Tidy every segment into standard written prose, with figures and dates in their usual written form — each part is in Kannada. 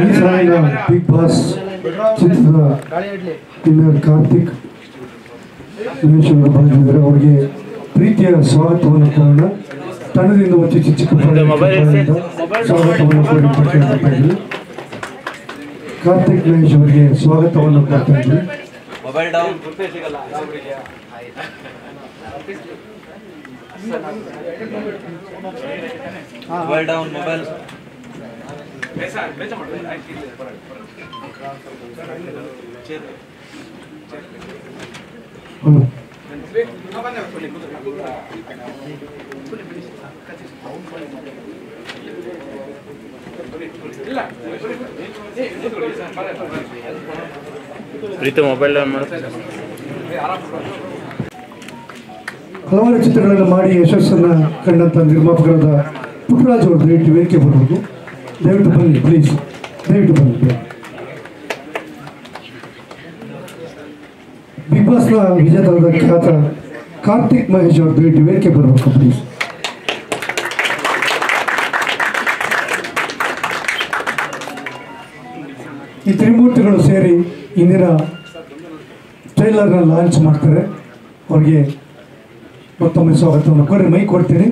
ಈ ಸಾಲಿನ ಬಿಗ್ ಬಾಸ್ ಚಿತ್ರದ ವಿನ್ನರ್ ಕಾರ್ತಿಕ್ ಬಂದಿದ್ದಾರೆ. ಅವರಿಗೆ ಪ್ರೀತಿಯ ಸ್ವಾಗತವನ್ನು ಕೋರೋಣ. ತಂಡದಿಂದ ಒಂದು ಚಿಕ್ಕ ಸ್ವಾಗತವನ್ನು ಕೋರಿ ಕಾರ್ತಿಕ್ ಮಹೇಶ್ ಅವರಿಗೆ ಸ್ವಾಗತವನ್ನು ಕೊಡ್ತಾ ಇದ್ವಿ. ಹಲವಾರು ಚಿತ್ರಗಳನ್ನು ಮಾಡಿ ಯಶಸ್ಸನ್ನು ಕಂಡಂಥ ನಿರ್ಮಾಪಕರಾದ ಪುಟ್ಟರಾಜ್ ಅವರು ದಯವಿಟ್ಟು ವೇದಿಕೆ ಬರಬೇಕು. ದಯವಿಟ್ಟು ಬನ್ನಿ ಪ್ಲೀಸ್, ದಯವಿಟ್ಟು ಬನ್ನಿ. ಬಿಗ್ ಬಾಸ್ನ ವಿಜೇತರಾದ ಖ್ಯಾತ ಕಾರ್ತಿಕ್ ಮಹೇಶ್ ಅವರು ದಯವಿಟ್ಟು ವೇದಿಕೆ ಬರಬೇಕು ಪ್ಲೀಸ್. ಈ ತ್ರಿಮೂರ್ತಿಗಳು ಸೇರಿ ಇಂದಿನ ಟ್ರೈಲರ್ನ ಲಾಂಚ್ ಮಾಡ್ತಾರೆ. ಅವ್ರಿಗೆ ಮತ್ತೊಮ್ಮೆ ಸ್ವಾಗತವನ್ನು ಕೋರಿ ಮೈ ಕೊಡ್ತೀನಿ.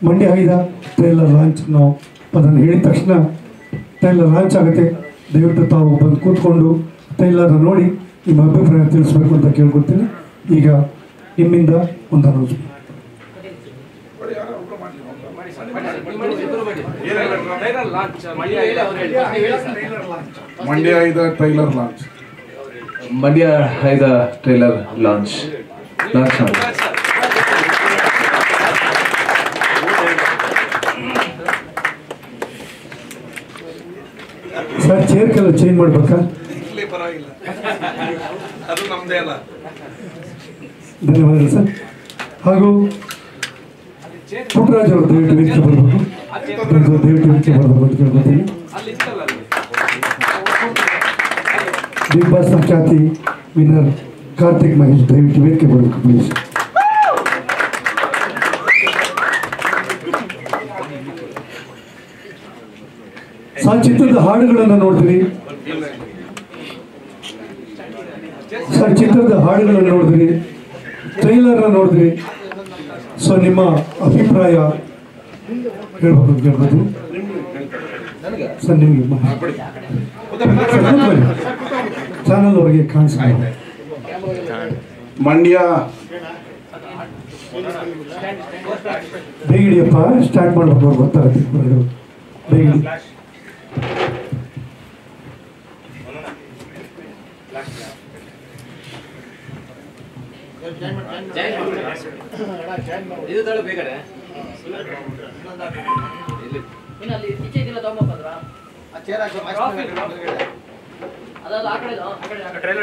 ಮಂಡ್ಯ 5 ಟ್ರೈಲರ್ ಲಾಂಚ್ ನಾವು ಅದನ್ನು ಹೇಳಿದ ತಕ್ಷಣ ಟ್ರೈಲರ್ ಲಾಂಚ್ ಆಗುತ್ತೆ. ದಯವಿಟ್ಟು ತಾವು ಬಂದು ಕೂತ್ಕೊಂಡು ಟ್ರೈಲರ್ನ ನೋಡಿ ನಿಮ್ಮ ಅಭಿಪ್ರಾಯ ತಿಳಿಸ್ಬೇಕು ಅಂತ ಕೇಳ್ಕೊಡ್ತೀನಿ. ಈಗ ನಿಮ್ಮಿಂದ ಒಂದು announcement. Mandya 5 trailer launch. Mandya 5 trailer launch ಮಾಡಿ. ಸರ್ ಚೇರ್ ಕೆಲ ಚೇಂಜ್ ಮಾಡ್ಬೇಕಾ? ಧನ್ಯವಾದಗಳು ಸರ್. ಹಾಗೂ ಪುಟ್ಟರಾಜ್ ಅವರು ದಯವಿಟ್ಟು ವೇದಿಕೆ ಬರಬೇಕು. ದಯವಿಟ್ಟು ವೇದಿಕೆ ಬರಬೇಕು ಅಂತ ಕೇಳ್ಕೊತೀನಿ. ಬಿಗ್ ಬಾಸ್ನ ಖ್ಯಾತಿ ವಿನ್ನರ್ ಕಾರ್ತಿಕ್ ಮಹೇಶ್ ದಯವಿಟ್ಟು ವೇದಿಕೆ ಬರಬೇಕು ಪ್ಲೀಸ್. ಸರ್ ಚಿತ್ರದ ಹಾಡುಗಳನ್ನು ನೋಡಿದ್ರಿ ಸರ್, ಚಿತ್ರದ ಹಾಡುಗಳನ್ನು ನೋಡಿದ್ರಿ, ಟ್ರೈಲರ್ನ ನೋಡಿದ್ರಿ. ಸೊ ನಿಮ್ಮ ಅಭಿಪ್ರಾಯ ಹೇಳ್ಬೇಕು ಅಂತ ಕೇಳ್ಬೋದು ಸರ್. ನಿಮಗೆ ಚಾನಲ್ ಅವರಿಗೆ ಕಾಣಿಸ್ತಾರೆ. ಮಂಡ್ಯ ಬೇಗ ಹಿಡಿಯಪ್ಪ, ಸ್ಟಾರ್ಟ್ ಮಾಡ್ಬೇಕು. ಅವ್ರು ಗೊತ್ತಾಗುತ್ತೆ ಬೇಗ.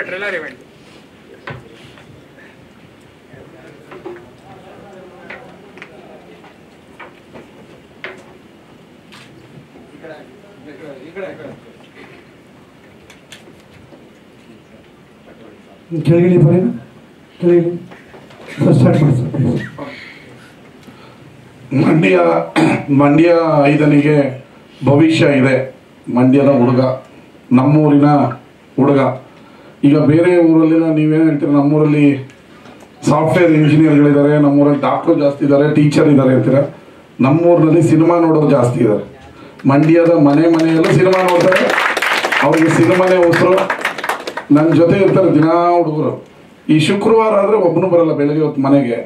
ಟ್ರೈಲರ್ ಇವೆಂಟ್ ಕೆಳಗಿಳಿ ಬರೀ ಕೆಳಗಿಳಿ ಸ್ಟಾರ್ಟ್ ಮಾಡಿ ಸರ್. ಮಂಡ್ಯ 5ನಿಗೆ ಭವಿಷ್ಯ ಇದೆ. ಮಂಡ್ಯದ ಹುಡುಗ, ನಮ್ಮೂರಿನ ಹುಡುಗ. ಈಗ ಬೇರೆ ಊರಲ್ಲಿನ ನೀವೇನು ಹೇಳ್ತೀರ, ನಮ್ಮೂರಲ್ಲಿ ಸಾಫ್ಟ್ವೇರ್ ಇಂಜಿನಿಯರ್ಗಳಿದ್ದಾರೆ, ನಮ್ಮೂರಲ್ಲಿ ಡಾಕ್ಟರ್ ಜಾಸ್ತಿ ಇದ್ದಾರೆ, ಟೀಚರ್ ಇದ್ದಾರೆ ಅಂತೀರ. ನಮ್ಮೂರಿನಲ್ಲಿ ಸಿನಿಮಾ ನೋಡೋರು ಜಾಸ್ತಿ ಇದ್ದಾರೆ. ಮಂಡ್ಯದ ಮನೆಯಲ್ಲೂ ಸಿನಿಮಾ ನೋಡ್ತಾರೆ. ಅವ್ರಿಗೆ ಸಿನಿಮಾನೇ ಉಸಿರು. ನನ್ನ ಜೊತೆ ಇರ್ತಾರೆ ದಿನಾ ಹುಡುಗರು. ಈ ಶುಕ್ರವಾರ ಆದರೆ ಒಬ್ಬನು ಬರಲ್ಲ ಬೆಳಗ್ಗೆ ಹೊತ್ತು ಮನೆಗೆ.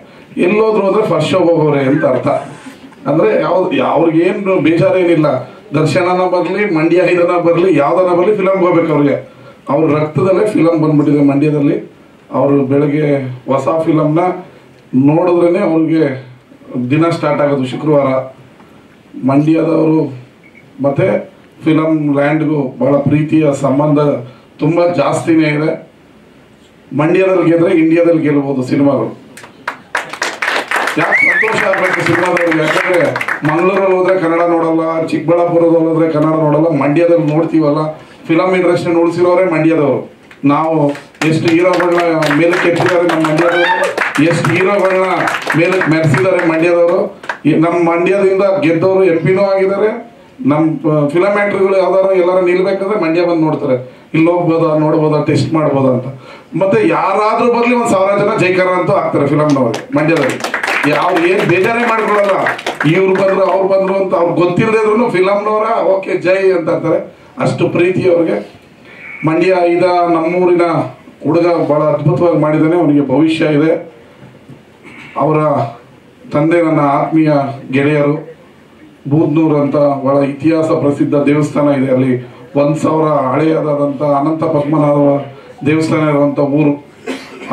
ಎಲ್ಲೋದ್ರು ಅಂದರೆ ಫಸ್ಟ್ ಶೋ ಹೋಗೋರೆ ಅಂತ ಅರ್ಥ. ಅಂದರೆ ಅವ್ರಿಗೇನು ಬೇಜಾರೇನಿಲ್ಲ. ದರ್ಶನನ ಬರಲಿ, ಮಂಡ್ಯ 5 ಬರಲಿ, ಯಾವ್ದನ ಬರಲಿ, ಫಿಲಮ್ಗೆ ಹೋಗ್ಬೇಕು ಅವ್ರಿಗೆ. ಅವ್ರ ರಕ್ತದಲ್ಲೇ ಫಿಲಮ್ ಬಂದ್ಬಿಟ್ಟಿದೆ ಮಂಡ್ಯದಲ್ಲಿ. ಅವರು ಬೆಳಗ್ಗೆ ಹೊಸ ಫಿಲಮ್ನ ನೋಡಿದ್ರೇ ಅವ್ರಿಗೆ ದಿನ ಸ್ಟಾರ್ಟ್ ಆಗೋದು ಶುಕ್ರವಾರ. ಮಂಡ್ಯದವರು ಮತ್ತು ಫಿಲಮ್ ಲ್ಯಾಂಡ್ಗೂ ಭಾಳ ಪ್ರೀತಿಯ ಸಂಬಂಧ ತುಂಬ ಜಾಸ್ತಿನೇ ಇದೆ. ಮಂಡ್ಯದಲ್ಲಿ ಗೆದ್ರೆ ಇಂಡಿಯಾದಲ್ಲಿ ಗೆಲ್ಬೋದು ಸಿನಿಮಾಗಳು. ಯಾಕೆ ಸಂತೋಷ ಆಗಬೇಕು ಸಿನಿಮಾದವ್ರಿಗೆ? ಯಾಕಂದರೆ ಮಂಗಳೂರಲ್ಲಿ ಹೋದರೆ ಕನ್ನಡ ನೋಡಲ್ಲ, ಚಿಕ್ಕಬಳ್ಳಾಪುರದಲ್ಲಿ ಹೋದರೆ ಕನ್ನಡ ನೋಡಲ್ಲ. ಮಂಡ್ಯದಲ್ಲಿ ನೋಡ್ತೀವಲ್ಲ, ಫಿಲಮ್ ಇಂಡಸ್ಟ್ರಿನ ಉಳಿಸಿರೋರೆ ಮಂಡ್ಯದವರು. ನಾವು ಎಷ್ಟು ಹೀರೋಗಳನ್ನ ಮೇಲಕ್ಕೆ ಎತ್ತಿದ್ದಾರೆ ನಮ್ಮ ಮಂಡ್ಯದವರು, ಎಷ್ಟು ಹೀರೋಗಳನ್ನ ಮೇಲಕ್ಕೆ ಮೆರೆಸಿದ್ದಾರೆ ಮಂಡ್ಯದವರು. ನಮ್ಮ ಮಂಡ್ಯದಿಂದ ಗೆದ್ದವರು MP ಆಗಿದ್ದಾರೆ. ನಮ್ಮ ಫಿಲಮ್ ಆಕ್ಟರ್ಗಳು ಯಾವ್ದಾರು ಎಲ್ಲಾರು ನಿಲ್ಬೇಕಂದ್ರೆ ಮಂಡ್ಯ ಬಂದು ನೋಡ್ತಾರೆ, ಇಲ್ಲಿ ಹೋಗ್ಬೋದಾ ನೋಡ್ಬೋದಾ ಟೆಸ್ಟ್ ಮಾಡ್ಬೋದಾ ಅಂತ. ಮತ್ತೆ ಯಾರಾದ್ರೂ ಬರ್ಲಿ 1000 ಜನ ಜೈಕಾರ ಅಂತೂ ಆಗ್ತಾರೆ ಫಿಲಮ್ನವ್ರಿಗೆ ಮಂಡ್ಯದಲ್ಲಿ. ಅವ್ರು ಏನ್ ಬೇಜಾರೇ ಮಾಡ್ಕೊಳ್ಳಲ್ಲ, ಇವ್ರು ಬಂದ್ರು ಅವ್ರು ಬಂದ್ರು ಅಂತ ಅವ್ರಿಗೆ ಗೊತ್ತಿಲ್ಲದೆ ಇದ್ರು ಫಿಲಮ್ನವರ ಓಕೆ ಜೈ ಅಂತ ಅಂತಾರೆ. ಅಷ್ಟು ಪ್ರೀತಿ ಅವ್ರಿಗೆ. ಮಂಡ್ಯ ನಮ್ಮೂರಿನ ಹುಡುಗ ಬಹಳ ಅದ್ಭುತವಾಗಿ ಮಾಡಿದ್ದಾನೆ, ಅವನಿಗೆ ಭವಿಷ್ಯ ಇದೆ. ಅವರ ತಂದೆ ನನ್ನ ಆತ್ಮೀಯ ಗೆಳೆಯರು. ಬೂದ್ನೂರು ಅಂತ ಬಹಳ ಇತಿಹಾಸ ಪ್ರಸಿದ್ಧ ದೇವಸ್ಥಾನ ಇದೆ, ಅಲ್ಲಿ 1000 ಹಳೆಯದಾದಂಥ ಅನಂತ ಪದ್ಮನಾಭ ದೇವಸ್ಥಾನ ಇರುವಂಥ ಊರು.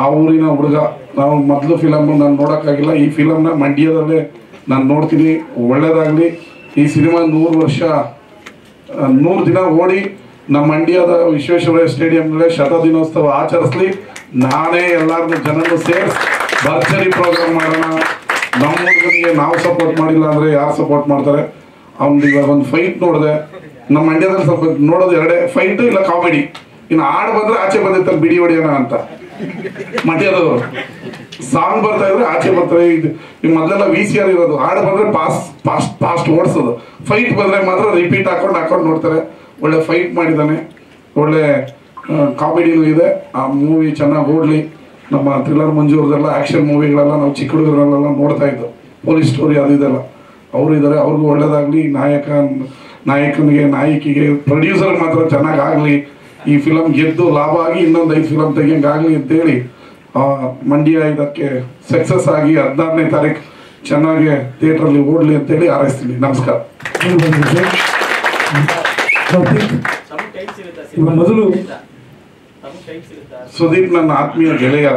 ಆ ಊರಿನ ಹುಡುಗ. ನಾವು ಮೊದಲು ಫಿಲಮ್ ನಾನು ನೋಡೋಕ್ಕಾಗಿಲ್ಲ, ಈ ಫಿಲಮ್ನ ಮಂಡ್ಯದಲ್ಲೇ ನಾನು ನೋಡ್ತೀನಿ. ಒಳ್ಳೇದಾಗಲಿ. ಈ ಸಿನಿಮಾ 100 ದಿನ ಓಡಿ ನಮ್ಮ ಮಂಡ್ಯದ ವಿಶ್ವೇಶ್ವರಯ್ಯ ಸ್ಟೇಡಿಯಂನಲ್ಲೇ ಶತದಿನೋತ್ಸವ ಆಚರಿಸ್ಲಿ. ನಾನೇ ಎಲ್ಲರನ್ನೂ ಜನರನ್ನು ಸೇರಿಸಿ ಭರ್ಜರಿ ಪ್ರೋಗ್ರಾಮ್ ಮಾಡೋಣ. ನಮ್ಮ ಹುಡುಗನಿಗೆ ನಾವು ಸಪೋರ್ಟ್ ಮಾಡಿಲ್ಲ ಅಂದರೆ ಯಾರು ಸಪೋರ್ಟ್ ಮಾಡ್ತಾರೆ? ಅವ್ನಿಗೆ ಇವಾಗ ಒಂದು ಫೈಟ್ ನೋಡಿದೆ ನಮ್ಮ ಮಂಡ್ಯದಲ್ಲಿ, ಸ್ವಲ್ಪ ನೋಡೋದು ಎರಡೇ, ಫೈಟು ಇಲ್ಲ ಕಾಮಿಡಿ. ಇನ್ನು ಹಾಡು ಬಂದರೆ ಆಚೆ ಬಂದಿರ್ತಾರೆ ಬಿಡಿ ಹೊಡಿಯೋಣ ಅಂತ ಮಂಡ್ಯದವರು. ಸಾಂಗ್ ಬರ್ತಾ ಇದ್ರೆ ಆಚೆ ಬರ್ತಾರೆ. ಇದು ಮೊದಲೆಲ್ಲ VCR ಇರೋದು, ಹಾಡು ಬಂದರೆ ಫಾಸ್ಟ್ ಓಡಿಸೋದು. ಫೈಟ್ ಬಂದರೆ ಮಾತ್ರ ರಿಪೀಟ್ ಹಾಕೊಂಡು ನೋಡ್ತಾರೆ. ಒಳ್ಳೆ ಫೈಟ್ ಮಾಡಿದ್ದಾನೆ, ಒಳ್ಳೆ ಕಾಮಿಡಿನೂ ಇದೆ. ಆ ಮೂವಿ ಚೆನ್ನಾಗಿ ಓಡಲಿ. ನಮ್ಮ ಥ್ರಿಲ್ಲರ್ ಮಂಜೂರದೆಲ್ಲ ಆ್ಯಕ್ಷನ್ ಮೂವಿಗಳೆಲ್ಲ ನಾವು ಚಿಕ್ಕ ಹುಡುಗರಲ್ಲೆಲ್ಲ ನೋಡ್ತಾ ಇದ್ದೋ, ಪೊಲೀಸ್ ಸ್ಟೋರಿ ಅದು ಇದೆಲ್ಲ ಅವರು ಇದ್ದಾರೆ. ಅವ್ರಿಗೂ ಒಳ್ಳೇದಾಗಲಿ. ನಾಯಕನಿಗೆ ನಾಯಕಿಗೆ ಪ್ರೊಡ್ಯೂಸರ್ಗೆ ಮಾತ್ರ ಚೆನ್ನಾಗಾಗಲಿ. ಈ ಫಿಲಮ್ ಗೆದ್ದು ಲಾಭ ಆಗಿ ಇನ್ನೊಂದು 5 ಫಿಲಮ್ ತೆಗಿಯಂಗಾಗಲಿ ಅಂತೇಳಿ ಮಂಡ್ಯ ಇದಕ್ಕೆ ಸಕ್ಸಸ್ ಆಗಿ 16ನೇ ತಾರೀಕು ಚೆನ್ನಾಗಿ ಥಿಯೇಟ್ರಲ್ಲಿ ಓಡಲಿ ಅಂತೇಳಿ ಹಾರೈಸ್ತೀನಿ. ನಮಸ್ಕಾರ. ಮೊದಲು ಸುದೀಪ್ ನನ್ನ ಆತ್ಮೀಯ ಗೆಳೆಯ.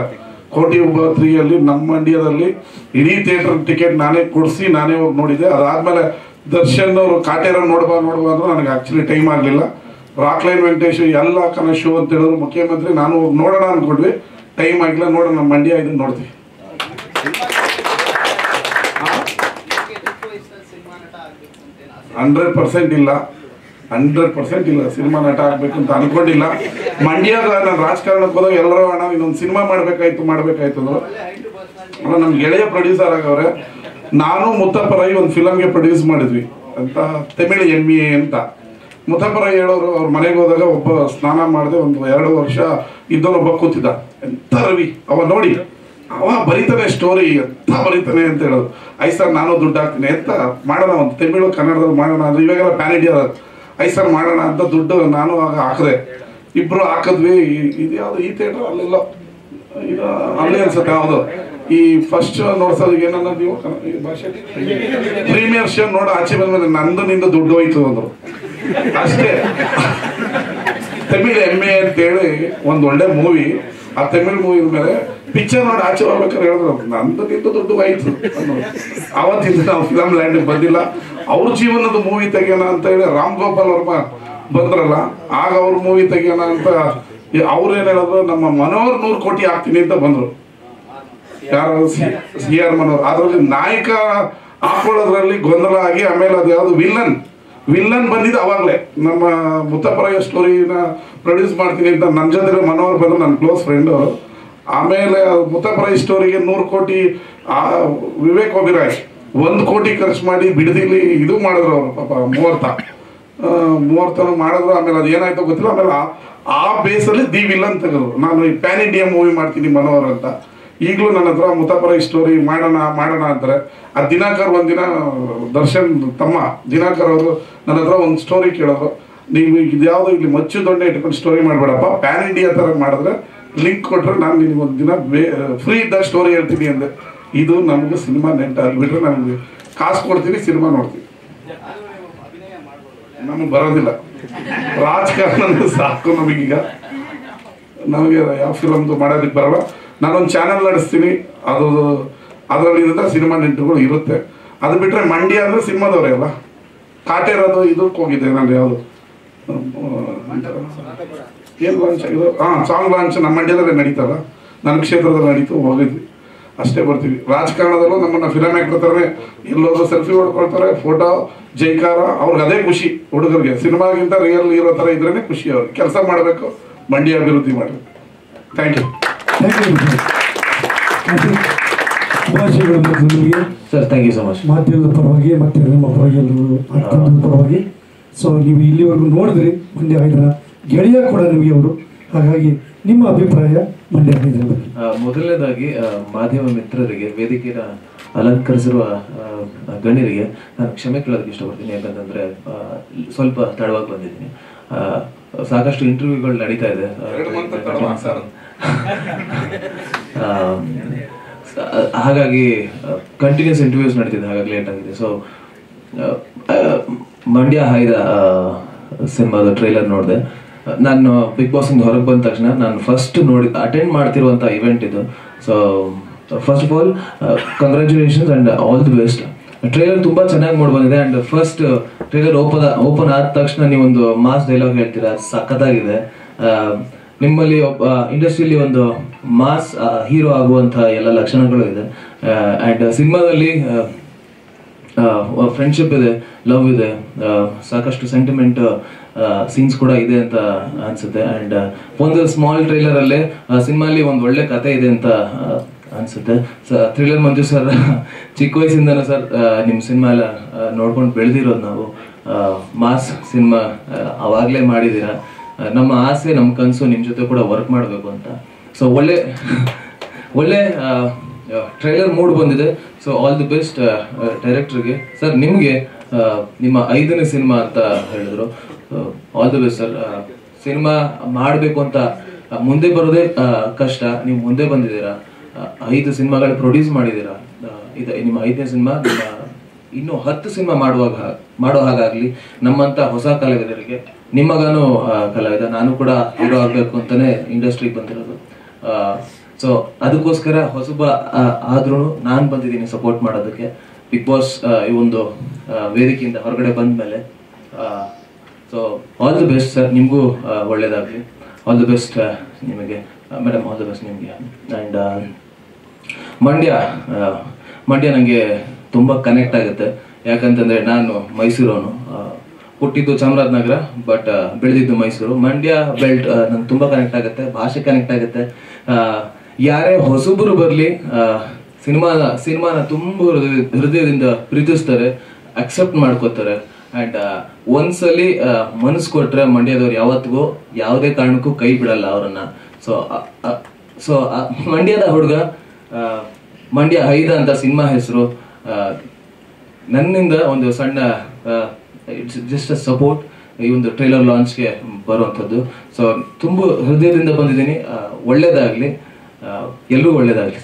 ಕೋಟಿ ಒಬ್ಬ 3 ನಮ್ಮ ಮಂಡ್ಯದಲ್ಲಿ ಇಡೀ ಥಿಯೇಟರ್ ಟಿಕೆಟ್ ನಾನೇ ಕೊಡಿಸಿ ನಾನೇ ಹೋಗಿ ನೋಡಿದ್ದೆ. ಅದಾದ್ಮೇಲೆ ದರ್ಶನ್ ಅವರು ಕಾಟೇರ ನೋಡ್ಬಾ ಅಂದ್ರೆ ನನಗೆ ಆಕ್ಚುಲಿ ಟೈಮ್ ಆಗಲಿಲ್ಲ. ರಾಕ್ಲೈನ್ ವೆಂಕಟೇಶ್ ಎಲ್ಲ ಕನ ಶೋ ಅಂತ ಹೇಳಿದ್ರು ಮುಖ್ಯಮಂತ್ರಿ. ನಾನು ಹೋಗಿ ನೋಡೋಣ ಅಂದ್ಕೊಂಡ್ವಿ, ಟೈಮ್ ಆಗಿಲ್ಲ. ನೋಡೋಣ ನಮ್ಮ ಮಂಡ್ಯ ಇದನ್ನು ನೋಡ್ತೀವಿ. 100% ಇಲ್ಲ, 100% ಇಲ್ಲ. ಸಿನಿಮಾ ನಟ ಆಗ್ಬೇಕು ಅಂತ ಅನ್ಕೊಂಡಿಲ್ಲ. ಮಂಡ್ಯದ ನಾನು ರಾಜಕಾರಣಕ್ಕೆ ಹೋದಾಗ ಎಲ್ಲರೂ ಅಣ್ಣ ಇನ್ನೊಂದು ಸಿನಿಮಾ ಮಾಡ್ಬೇಕಾಯ್ತು ಅಂದ್ರು. ನಮ್ಮ ಗೆಳೆಯ ಪ್ರೊಡ್ಯೂಸರ್ ಆಗವ್ರೆ. ನಾನು ಮುತ್ತಪ್ಪ ರೈ ಒಂದು ಫಿಲಮ್ಗೆ ಪ್ರೊಡ್ಯೂಸ್ ಮಾಡಿದ್ವಿ ಅಂತ, ತಮಿಳು MA ಅಂತ. ಮುತ್ತಪ್ಪ ರೈ ಹೇಳೋರು, ಅವ್ರ ಮನೆಗೆ ಹೋದಾಗ ಒಬ್ಬ ಸ್ನಾನ ಮಾಡದೆ ಒಂದು 2 ವರ್ಷ ಇದ್ದವನೊಬ್ಬ ಕೂತಿದ್ದ. ಎಂತ ರವಿ ಅವ ನೋಡಿ, ಅವ ಬರೀತಾನೆ ಸ್ಟೋರಿ, ಎಂತ ಬರೀತಾನೆ ಅಂತ ಹೇಳೋದು. ಸರ್ ನಾನು ದುಡ್ಡು ಹಾಕ್ತೀನಿ ಅಂತ ಮಾಡೋಣ, ಒಂದು ತಮಿಳು ಕನ್ನಡದಲ್ಲಿ ಮಾಡೋಣ ಅಂದ್ರೆ ಇವಾಗೆಲ್ಲ ಪ್ಯಾನ್ ಇಂಡಿಯಾ ಸರ್ ಮಾಡೋಣ ಅಂತ ದುಡ್ಡು ನಾನು ಆಗ ಹಾಕಿದೆ. ಇಬ್ರು ಹಾಕಿದ್ವಿ. ಇದು ಯಾವುದು ಈ ಥಿಯೇಟರ್ ಅಲ್ಲೆಲ್ಲ ಇದು ಅಲ್ಲೇ ಅನ್ಸುತ್ತೆ ಯಾವುದು ಈ ಫಸ್ಟ್ ಶೋ ನೋಡ್ಸೋದು ಏನನ್ನ ನೀವು ಭಾಷೆ ಪ್ರೀಮಿಯರ್ ಶೋ ನೋಡೋ ಆಚೆ ಬಂದ್ಮೇಲೆ ನಂದು ನಿಂದು ದುಡ್ಡು ಹೋಯ್ತು ಅಂದ್ರು ಅಷ್ಟೇ. ತಮಿಳು MA ಅಂತೇಳಿ ಒಂದು ಒಳ್ಳೆ ಮೂವಿ. ಆ ತಮಿಳು ಮೂವಿ ಮೇಲೆ ಪಿಕ್ಚರ್ ನೋಡಿ ಆಚೆ ಬರ್ಬೇಕಾದ್ರೆ ಹೇಳಿದ್ರು ನಂದು ನಿಂದು ದುಡ್ಡು ಹೋಯ್ತು ಅನ್ನೋದು. ಅವತ್ತಿಂದ ನಾವು ಫಿಲಮ್ ಲ್ಯಾಂಡ್ ಬಂದಿಲ್ಲ. ಅವ್ರ ಜೀವನದ ಮೂವಿ ತೆಗಿಯೋಣ ಅಂತ ಹೇಳಿ ರಾಮ್ ಗೋಪಾಲ್ ವರ್ಮ ಬಂದ್ರಲ್ಲ, ಆಗ ಅವ್ರ ಮೂವಿ ತೆಗಿಯೋಣ ಅಂತ ಅವ್ರು ಏನ್ ಹೇಳಿದ್ರು, ನಮ್ಮ ಮನೋಹರ್ 100 ಕೋಟಿ ಹಾಕ್ತೀನಿ ಅಂತ ಬಂದ್ರು. ಯಾರು CR ಮನೋಹರ್. ಅದರಲ್ಲಿ ನಾಯಕ ಹಾಕೊಳ್ಳೋದ್ರಲ್ಲಿ ಗೊಂದಲ ಆಗಿ ಆಮೇಲೆ ಅದು ಯಾವುದು ವಿಲ್ಲನ್ ಬಂದಿದ್ದು ಅವಾಗಲೇ. ನಮ್ಮ ಮುತ್ತಪ್ಪರಾಯ ಸ್ಟೋರಿನ ಪ್ರೊಡ್ಯೂಸ್ ಮಾಡ್ತೀನಿ ಅಂತ ನನ್ನ ಜೊತೆ ಮನೋಹರ್ ಬಂದ್ರು, ನನ್ನ ಕ್ಲೋಸ್ ಫ್ರೆಂಡ್ ಅವರು. ಆಮೇಲೆ ಮುತ್ತಪ್ಪರಾಯ ಸ್ಟೋರಿಗೆ 100 ಕೋಟಿ ವಿವೇಕ್ ಒಬಿರಾಯ್ 1 ಕೋಟಿ ಖರ್ಚು ಮಾಡಿ ಬಿಡದಿಲಿ ಇದು ಮಾಡಿದ್ರು ಅವರು ಪಾಪ ಮುಹೂರ್ತನ ಮಾಡಿದ್ರು. ಆಮೇಲೆ ಅದು ಏನಾಯ್ತೋ ಗೊತ್ತಿಲ್ಲ. ಆಮೇಲೆ ಆ ಬೇಸಲ್ಲಿ ದಿ ವಿಲ್ಲನ್ ತೆಗೆದ್ರು. ನಾನು ಈ ಪ್ಯಾನ್ ಇಂಡಿಯಾ ಮೂವಿ ಮಾಡ್ತೀನಿ ಮನೋಹರ್ ಅಂತ. ಈಗಲೂ ನನ್ನ ಹತ್ರ ಮುತ್ತಪ್ಪರಾಯ ಸ್ಟೋರಿ ಮಾಡೋಣ ಅಂತಾರೆ. ಆ ದಿನಾಕರ್ ಒಂದಿನ ದರ್ಶನ್ ತಮ್ಮ ದಿನಾಕರ್ ಅವರು ನನ್ನ ಹತ್ರ ಒಂದು ಸ್ಟೋರಿ ಕೇಳೋರು, ನೀವು ಇದ್ಯಾವುದೋ ಇಲ್ಲಿ ಮಚ್ಚು ದೊಡ್ಡ ಇಟ್ಕೊಂಡು ಸ್ಟೋರಿ ಮಾಡಬೇಡಪ್ಪ, ಪ್ಯಾನ್ ಇಂಡಿಯಾ ಥರ ಮಾಡಿದ್ರೆ ಲಿಂಕ್ ಕೊಟ್ಟರೆ ನಾನು ನಿನಗೆ ಒಂದು ದಿನ ಫ್ರೀ ಇದ್ದ ಸ್ಟೋರಿ ಹೇಳ್ತೀನಿ ಅಂದೆ. ಇದು ನಮಗೆ ಸಿನಿಮಾ ನೆಂಟ ಆಗಿಬಿಟ್ರೆ ನಮಗೆ ಕಾಸು ಕೊಡ್ತೀವಿ, ಸಿನಿಮಾ ನೋಡ್ತೀವಿ. ನಮಗೆ ಬರೋದಿಲ್ಲ ರಾಜಕಾರಣ ಸಾಕು ನಮಗೀಗ. ನಮಗೆ ಯಾವ ಫಿಲಮ್ದು ಮಾಡೋದಕ್ಕೆ ಬರಲ್ಲ. ನಾನೊಂದು ಚಾನಲ್ ನಡೆಸ್ತೀನಿ, ಅದರಲ್ಲಿ ಸಿನಿಮಾ ನೆಂಟುಗಳು ಇರುತ್ತೆ. ಅದು ಬಿಟ್ಟರೆ ಮಂಡ್ಯ ಅಂದರೆ ಸಿನಿಮಾದವರೇ ಅಲ್ಲ. ಕಾಟೇರದು ಇದಕ್ಕೆ ಹೋಗಿದ್ದೆ ನಾನು, ಯಾವುದು ಏನು ಲಾಂಚ್ ಆಗಿದೆ, ಸಾಂಗ್ ಲಾಂಚ್ ನಮ್ಮ ಮಂಡ್ಯದಲ್ಲೇ ನಡೀತಲ್ಲ, ನನ್ನ ಕ್ಷೇತ್ರದಲ್ಲಿ ನಡೀತು, ಹೋಗಿದ್ವಿ ಅಷ್ಟೇ. ಬರ್ತೀವಿ. ರಾಜಕಾರಣದಲ್ಲೂ ನಮ್ಮನ್ನು ಫಿಲಮ್ ಆ್ಯಕ್ಟರ್ ಥರನೇ ಎಲ್ಲೋದ್ರು ಸೆಲ್ಫಿ ಹೊಡ್ಕೊಳ್ತಾರೆ, ಫೋಟೋ ಜೈಕಾರ. ಅವ್ರಿಗೆ ಅದೇ ಖುಷಿ ಹುಡುಗರಿಗೆ. ಸಿನಿಮಾಗಿಂತ ರಿಯಲ್ ಇರೋ ಥರ ಇದ್ರೇ ಖುಷಿ. ಅವ್ರಿಗೆ ಕೆಲಸ ಮಾಡಬೇಕು, ಮಂಡ್ಯ ಅಭಿವೃದ್ಧಿ ಮಾಡಬೇಕು. Thank you. ಶುಭಾಶಯಗಳು ನಿಮಗೆ. Sir thank you so much. ಮಾಧ್ಯಮದ ಪರವಾಗಿ ಮತ್ತು ನಿಮ್ಮ ಪರವಾಗಿ ಎಲ್ಲರೂ ಅರ್ಥದ ಪರವಾಗಿ. ಸೊ ನೀವು ಇಲ್ಲಿವರೆಗೂ ನೋಡಿದ್ರಿ ಮಂಡ್ಯ 5 ಗೆಳೆಯ ಕೂಡ ನಿಮಗೆ ಅವರು. ಹಾಗಾಗಿ ನಿಮ್ಮ ಅಭಿಪ್ರಾಯ ಮಂಡ್ಯ 5 ಬಗ್ಗೆ? ಮೊದಲನೇದಾಗಿ ಮಾಧ್ಯಮ ಮಿತ್ರರಿಗೆ, ವೇದಿಕೆಯ ಅಲಂಕರಿಸಿರುವ ಗಣ್ಯರಿಗೆ ನಾನು ಕ್ಷಮೆ ಕೇಳೋದಕ್ಕೆ ಇಷ್ಟಪಡ್ತೀನಿ. ಯಾಕಂತಂದರೆ ಸ್ವಲ್ಪ ತಡವಾಗಿ ಬಂದಿದ್ದೀನಿ. ಸಾಕಷ್ಟು ಇಂಟರ್ವ್ಯೂಗಳು ನಡೀತಾ ಇದೆ. ಹಾಗಾಗಿ ಕಂಟಿನ್ಯೂಸ್ ಇಂಟರ್ವ್ಯೂಸ್ ನಡೀತಿದೆ, ಹಾಗಾಗಿ ಲೇಟ್ ಆಗಿದೆ. ಸೊ ಮಂಡ್ಯ 5 ಸಿನಿಮಾದ ಟ್ರೈಲರ್ ನೋಡಿದೆ. ನಾನು ಬಿಗ್ ಬಾಸ್ ಇಂದ ಹೊರಗೆ ಬಂದ ತಕ್ಷಣ ನಾನು ಫಸ್ಟ್ ಅಟೆಂಡ್ ಮಾಡ್ತಿರುವಂಥ ಇವೆಂಟ್ ಇದು. So first of all congratulations and all the best. Trailer ತುಂಬ ಚೆನ್ನಾಗಿ ಮೂಡಿ ಬಂದಿದೆ. ಆ್ಯಂಡ್ ಫಸ್ಟ್ ಟ್ರೈಲರ್ ಓಪನ್ ಆದ ತಕ್ಷಣ ನೀವೊಂದು ಮಾಸ್ ಡೈಲಾಗ್ ಹೇಳ್ತೀರಾ, ಸಖತ್ತಾಗಿದೆ. ನಿಮ್ಮಲ್ಲಿ ಒಬ್ಬ ಇಂಡಸ್ಟ್ರಿಯಲ್ಲಿ ಒಂದು ಮಾಸ್ ಹೀರೋ ಆಗುವಂಥ ಎಲ್ಲ ಲಕ್ಷಣಗಳು ಇದೆ. ಆ್ಯಂಡ್ ಸಿನಿಮಾದಲ್ಲಿ ಫ್ರೆಂಡ್ಶಿಪ್ ಇದೆ, ಲವ್ ಇದೆ, ಸಾಕಷ್ಟು ಸೆಂಟಿಮೆಂಟ್ ಸೀನ್ಸ್ ಕೂಡ ಇದೆ ಅಂತ ಅನ್ಸುತ್ತೆ. ಆ್ಯಂಡ್ ಒಂದು ಸ್ಮಾಲ್ ಟ್ರೈಲರಲ್ಲೇ ಸಿನಿಮಾಲಿ ಒಂದು ಒಳ್ಳೆ ಕತೆ ಇದೆ ಅಂತ ಅನ್ಸುತ್ತೆ. ಥ್ರಿಲ್ಲರ್ ಮಂಜು ಸರ್ ಚಿಕ್ಕ ವಯಸ್ಸಿಂದನೂ ಸರ್ ನಿಮ್ಮ ಸಿನಿಮಾ ಎಲ್ಲ ನೋಡ್ಕೊಂಡು ಬೆಳೆದಿರೋದು ನಾವು. ಮಾಸ್ ಸಿನಿಮಾ ಅವಾಗಲೇ ಮಾಡಿದ್ದೀರಾ. ನಮ್ಮ ಆಸೆ, ನಮ್ಮ ಕನಸು ನಿಮ್ಮ ಜೊತೆ ಕೂಡ ವರ್ಕ್ ಮಾಡಬೇಕು ಅಂತ. ಸೊ ಒಳ್ಳೆ ಟ್ರೈಲರ್ ಮೂಡ್ ಬಂದಿದೆ. ಸೊ ಆಲ್ ದಿ ಬೆಸ್ಟ್ ಡೈರೆಕ್ಟರ್ಗೆ. ಸರ್ ನಿಮಗೆ ನಿಮ್ಮ 5ನೇ ಸಿನಿಮಾ ಅಂತ ಹೇಳಿದ್ರು, all the best sir. Cinema ಮಾಡಬೇಕು ಅಂತ ಮುಂದೆ ಬರೋದೇ ಕಷ್ಟ. ನೀವು ಮುಂದೆ ಬಂದಿದ್ದೀರಾ, 5 ಸಿನಿಮಾಗಳು ಪ್ರೊಡ್ಯೂಸ್ ಮಾಡಿದ್ದೀರಾ. ಇದು ನಿಮ್ಮ 5ನೇ ಸಿನಿಮಾ. ಇನ್ನೂ 10 ಸಿನಿಮಾ ಮಾಡೋ ಹಾಗಾಗ್ಲಿ. ನಮ್ಮಂತ ಹೊಸ ಕಲಾವಿದರಿಗೆ, ನಿಮಗಾನು ಕಲಾವಿದ, ನಾನು ಕೂಡ ಹೀರೋ ಆಗಬೇಕು ಅಂತಾನೆ ಇಂಡಸ್ಟ್ರಿಗೆ ಬಂದಿರೋದು. ಸೊ ಅದಕ್ಕೋಸ್ಕರ ಹೊಸಬ ಆದ್ರೂ ನಾನು ಬಂದಿದ್ದೀನಿ ಸಪೋರ್ಟ್ ಮಾಡೋದಕ್ಕೆ. ಬಿಗ್ ಬಾಸ್ ಈ ಒಂದು ವೇದಿಕೆಯಿಂದ ಹೊರಗಡೆ ಬಂದ ಮೇಲೆ. So all the best sir, ನಿಮಗೂ ಒಳ್ಳೇದಾಗಲಿ. ಆಲ್ ದಿ ಬೆಸ್ಟ್ ನಿಮಗೆ ಮೇಡಮ್, ಆಲ್ ದಿ ಬೆಸ್ಟ್ ನಿಮಗೆ. ಆ್ಯಂಡ್ ಮಂಡ್ಯ ನನಗೆ ತುಂಬ ಕನೆಕ್ಟ್ ಆಗುತ್ತೆ. ಯಾಕಂತಂದರೆ ನಾನು ಮೈಸೂರವನು, ಹುಟ್ಟಿದ್ದು ಚಾಮರಾಜನಗರ, ಬಟ್ ಬೆಳೆದಿದ್ದು ಮೈಸೂರು. ಮಂಡ್ಯ ಬೆಲ್ಟ್ ನಂಗೆ ತುಂಬ ಕನೆಕ್ಟ್ ಆಗುತ್ತೆ, ಭಾಷೆ ಕನೆಕ್ಟ್ ಆಗುತ್ತೆ. ಯಾರೇ ಹೊಸಬರು ಬರಲಿ ಸಿನಿಮಾನ ತುಂಬ ಹೃದಯದಿಂದ ಪ್ರೀತಿಸ್ತಾರೆ, ಅಕ್ಸೆಪ್ಟ್ ಮಾಡ್ಕೋತಾರೆ. ಆ್ಯಂಡ್ ಒಂದ್ಸಲಿ ಮನಸ್ಸು ಕೊಟ್ರೆ ಮಂಡ್ಯದವ್ರು ಯಾವತ್ತಿಗೂ ಯಾವುದೇ ಕಾರಣಕ್ಕೂ ಕೈ ಬಿಡಲ್ಲ ಅವರನ್ನ. ಸೊ ಮಂಡ್ಯದ ಹುಡುಗ, ಮಂಡ್ಯ 5 ಅಂತ ಸಿನಿಮಾ ಹೆಸರು. ನನ್ನಿಂದ ಒಂದು ಸಣ್ಣ ಇಟ್ಸ್ ಜಸ್ಟ್ ಅ ಸಪೋರ್ಟ್ ಈ ಒಂದು ಟ್ರೈಲರ್ ಲಾಂಚ್ಗೆ ಬರುವಂಥದ್ದು. ಸೊ ತುಂಬ ಹೃದಯದಿಂದ ಬಂದಿದ್ದೀನಿ. ಒಳ್ಳೇದಾಗಲಿ, ಎಲ್ಲರೂ ಒಳ್ಳೇದಾಗಲಿ.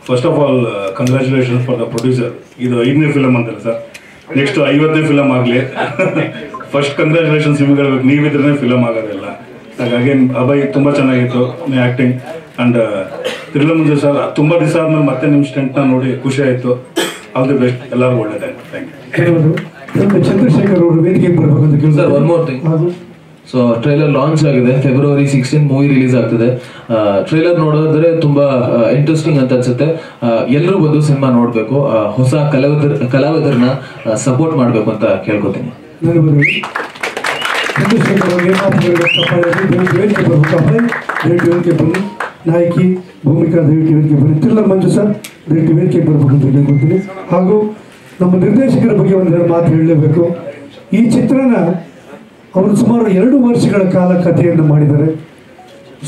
First of all congratulations for the producer. ಇದು 5ನೇ ಫಿಲಮ್ ಅಂತಲ್ಲ ಸರ್, ನೆಕ್ಸ್ಟ್ 50ನೇ ಫಿಲಮ್ ಆಗಲಿ. ಫಸ್ಟ್ ಕಂಗ್ರ್ಯಾಚುಲೇಷನ್ಸ್ ನಿಮ್ಗೆ ಹೇಳ್ಬೇಕು, ನೀವಿದ್ರೇ ಫಿಲಮ್ ಆಗೋದಿಲ್ಲ. ಹಾಗಾಗಿ ಅಭಯ್ ತುಂಬ ಚೆನ್ನಾಗಿತ್ತು acting. And thriller Manju sir ತುಂಬ ದಿವಸ ಆದ್ಮೇಲೆ ಮತ್ತೆ ನಿಮ್ಮ ಸ್ಟೆಂಟ್ನ ನೋಡಿ ಖುಷಿ ಆಯಿತು. ಆಲ್ ದಿ ಬೆಸ್ಟ್, ಎಲ್ಲರಿಗೂ ಒಳ್ಳೇದಾಯ್ತು. Thank you. ಚಂದ್ರಶೇಖರ್ ಅವರು ವೇದಿಕೆಗೆ ಬರಬೇಕಂತ sir, one more thing. So trailer launch ಆಗಿದೆ, February 16 ಮೂವಿ ರಿಲೀಸ್ ಆಗ್ತದೆ. ಟ್ರೈಲರ್ ನೋಡೋದ್ರೆ ತುಂಬಾ ಇಂಟ್ರೆಸ್ಟಿಂಗ್ ಅಂತ ಅನ್ಸುತ್ತೆ. ಎಲ್ಲರೂ ಬಂದು ಸಿನಿಮಾ ನೋಡ್ಬೇಕು, ಹೊಸ ಕಲಾವಿದರನ್ನ ಸಪೋರ್ಟ್ ಮಾಡ್ಬೇಕು ಅಂತ ಕೇಳ್ಕೊತೀನಿ. ನಾಯಕಿ ಭೂಮಿಕಾ ದಯವಿಟ್ಟು ವೇದಿಕೆ ಬನ್ನಿ. ಥ್ರಿಲ್ಲರ್ ಮಂಜು ಸರ್ ದಯವಿಟ್ಟು ವೇದಿಕೆ ಬರಬೇಕು ಅಂತ ಕೇಳ್ಕೊತೀನಿ. ಹಾಗೂ ನಮ್ಮ ನಿರ್ದೇಶಕರ ಬಗ್ಗೆ ಒಂದೆರಡು ಮಾತು ಹೇಳಲೇಬೇಕು. ಈ ಚಿತ್ರನ ಅವರು ಸುಮಾರು 2 ವರ್ಷಗಳ ಕಾಲ ಕಥೆಯನ್ನು ಮಾಡಿದ್ದಾರೆ.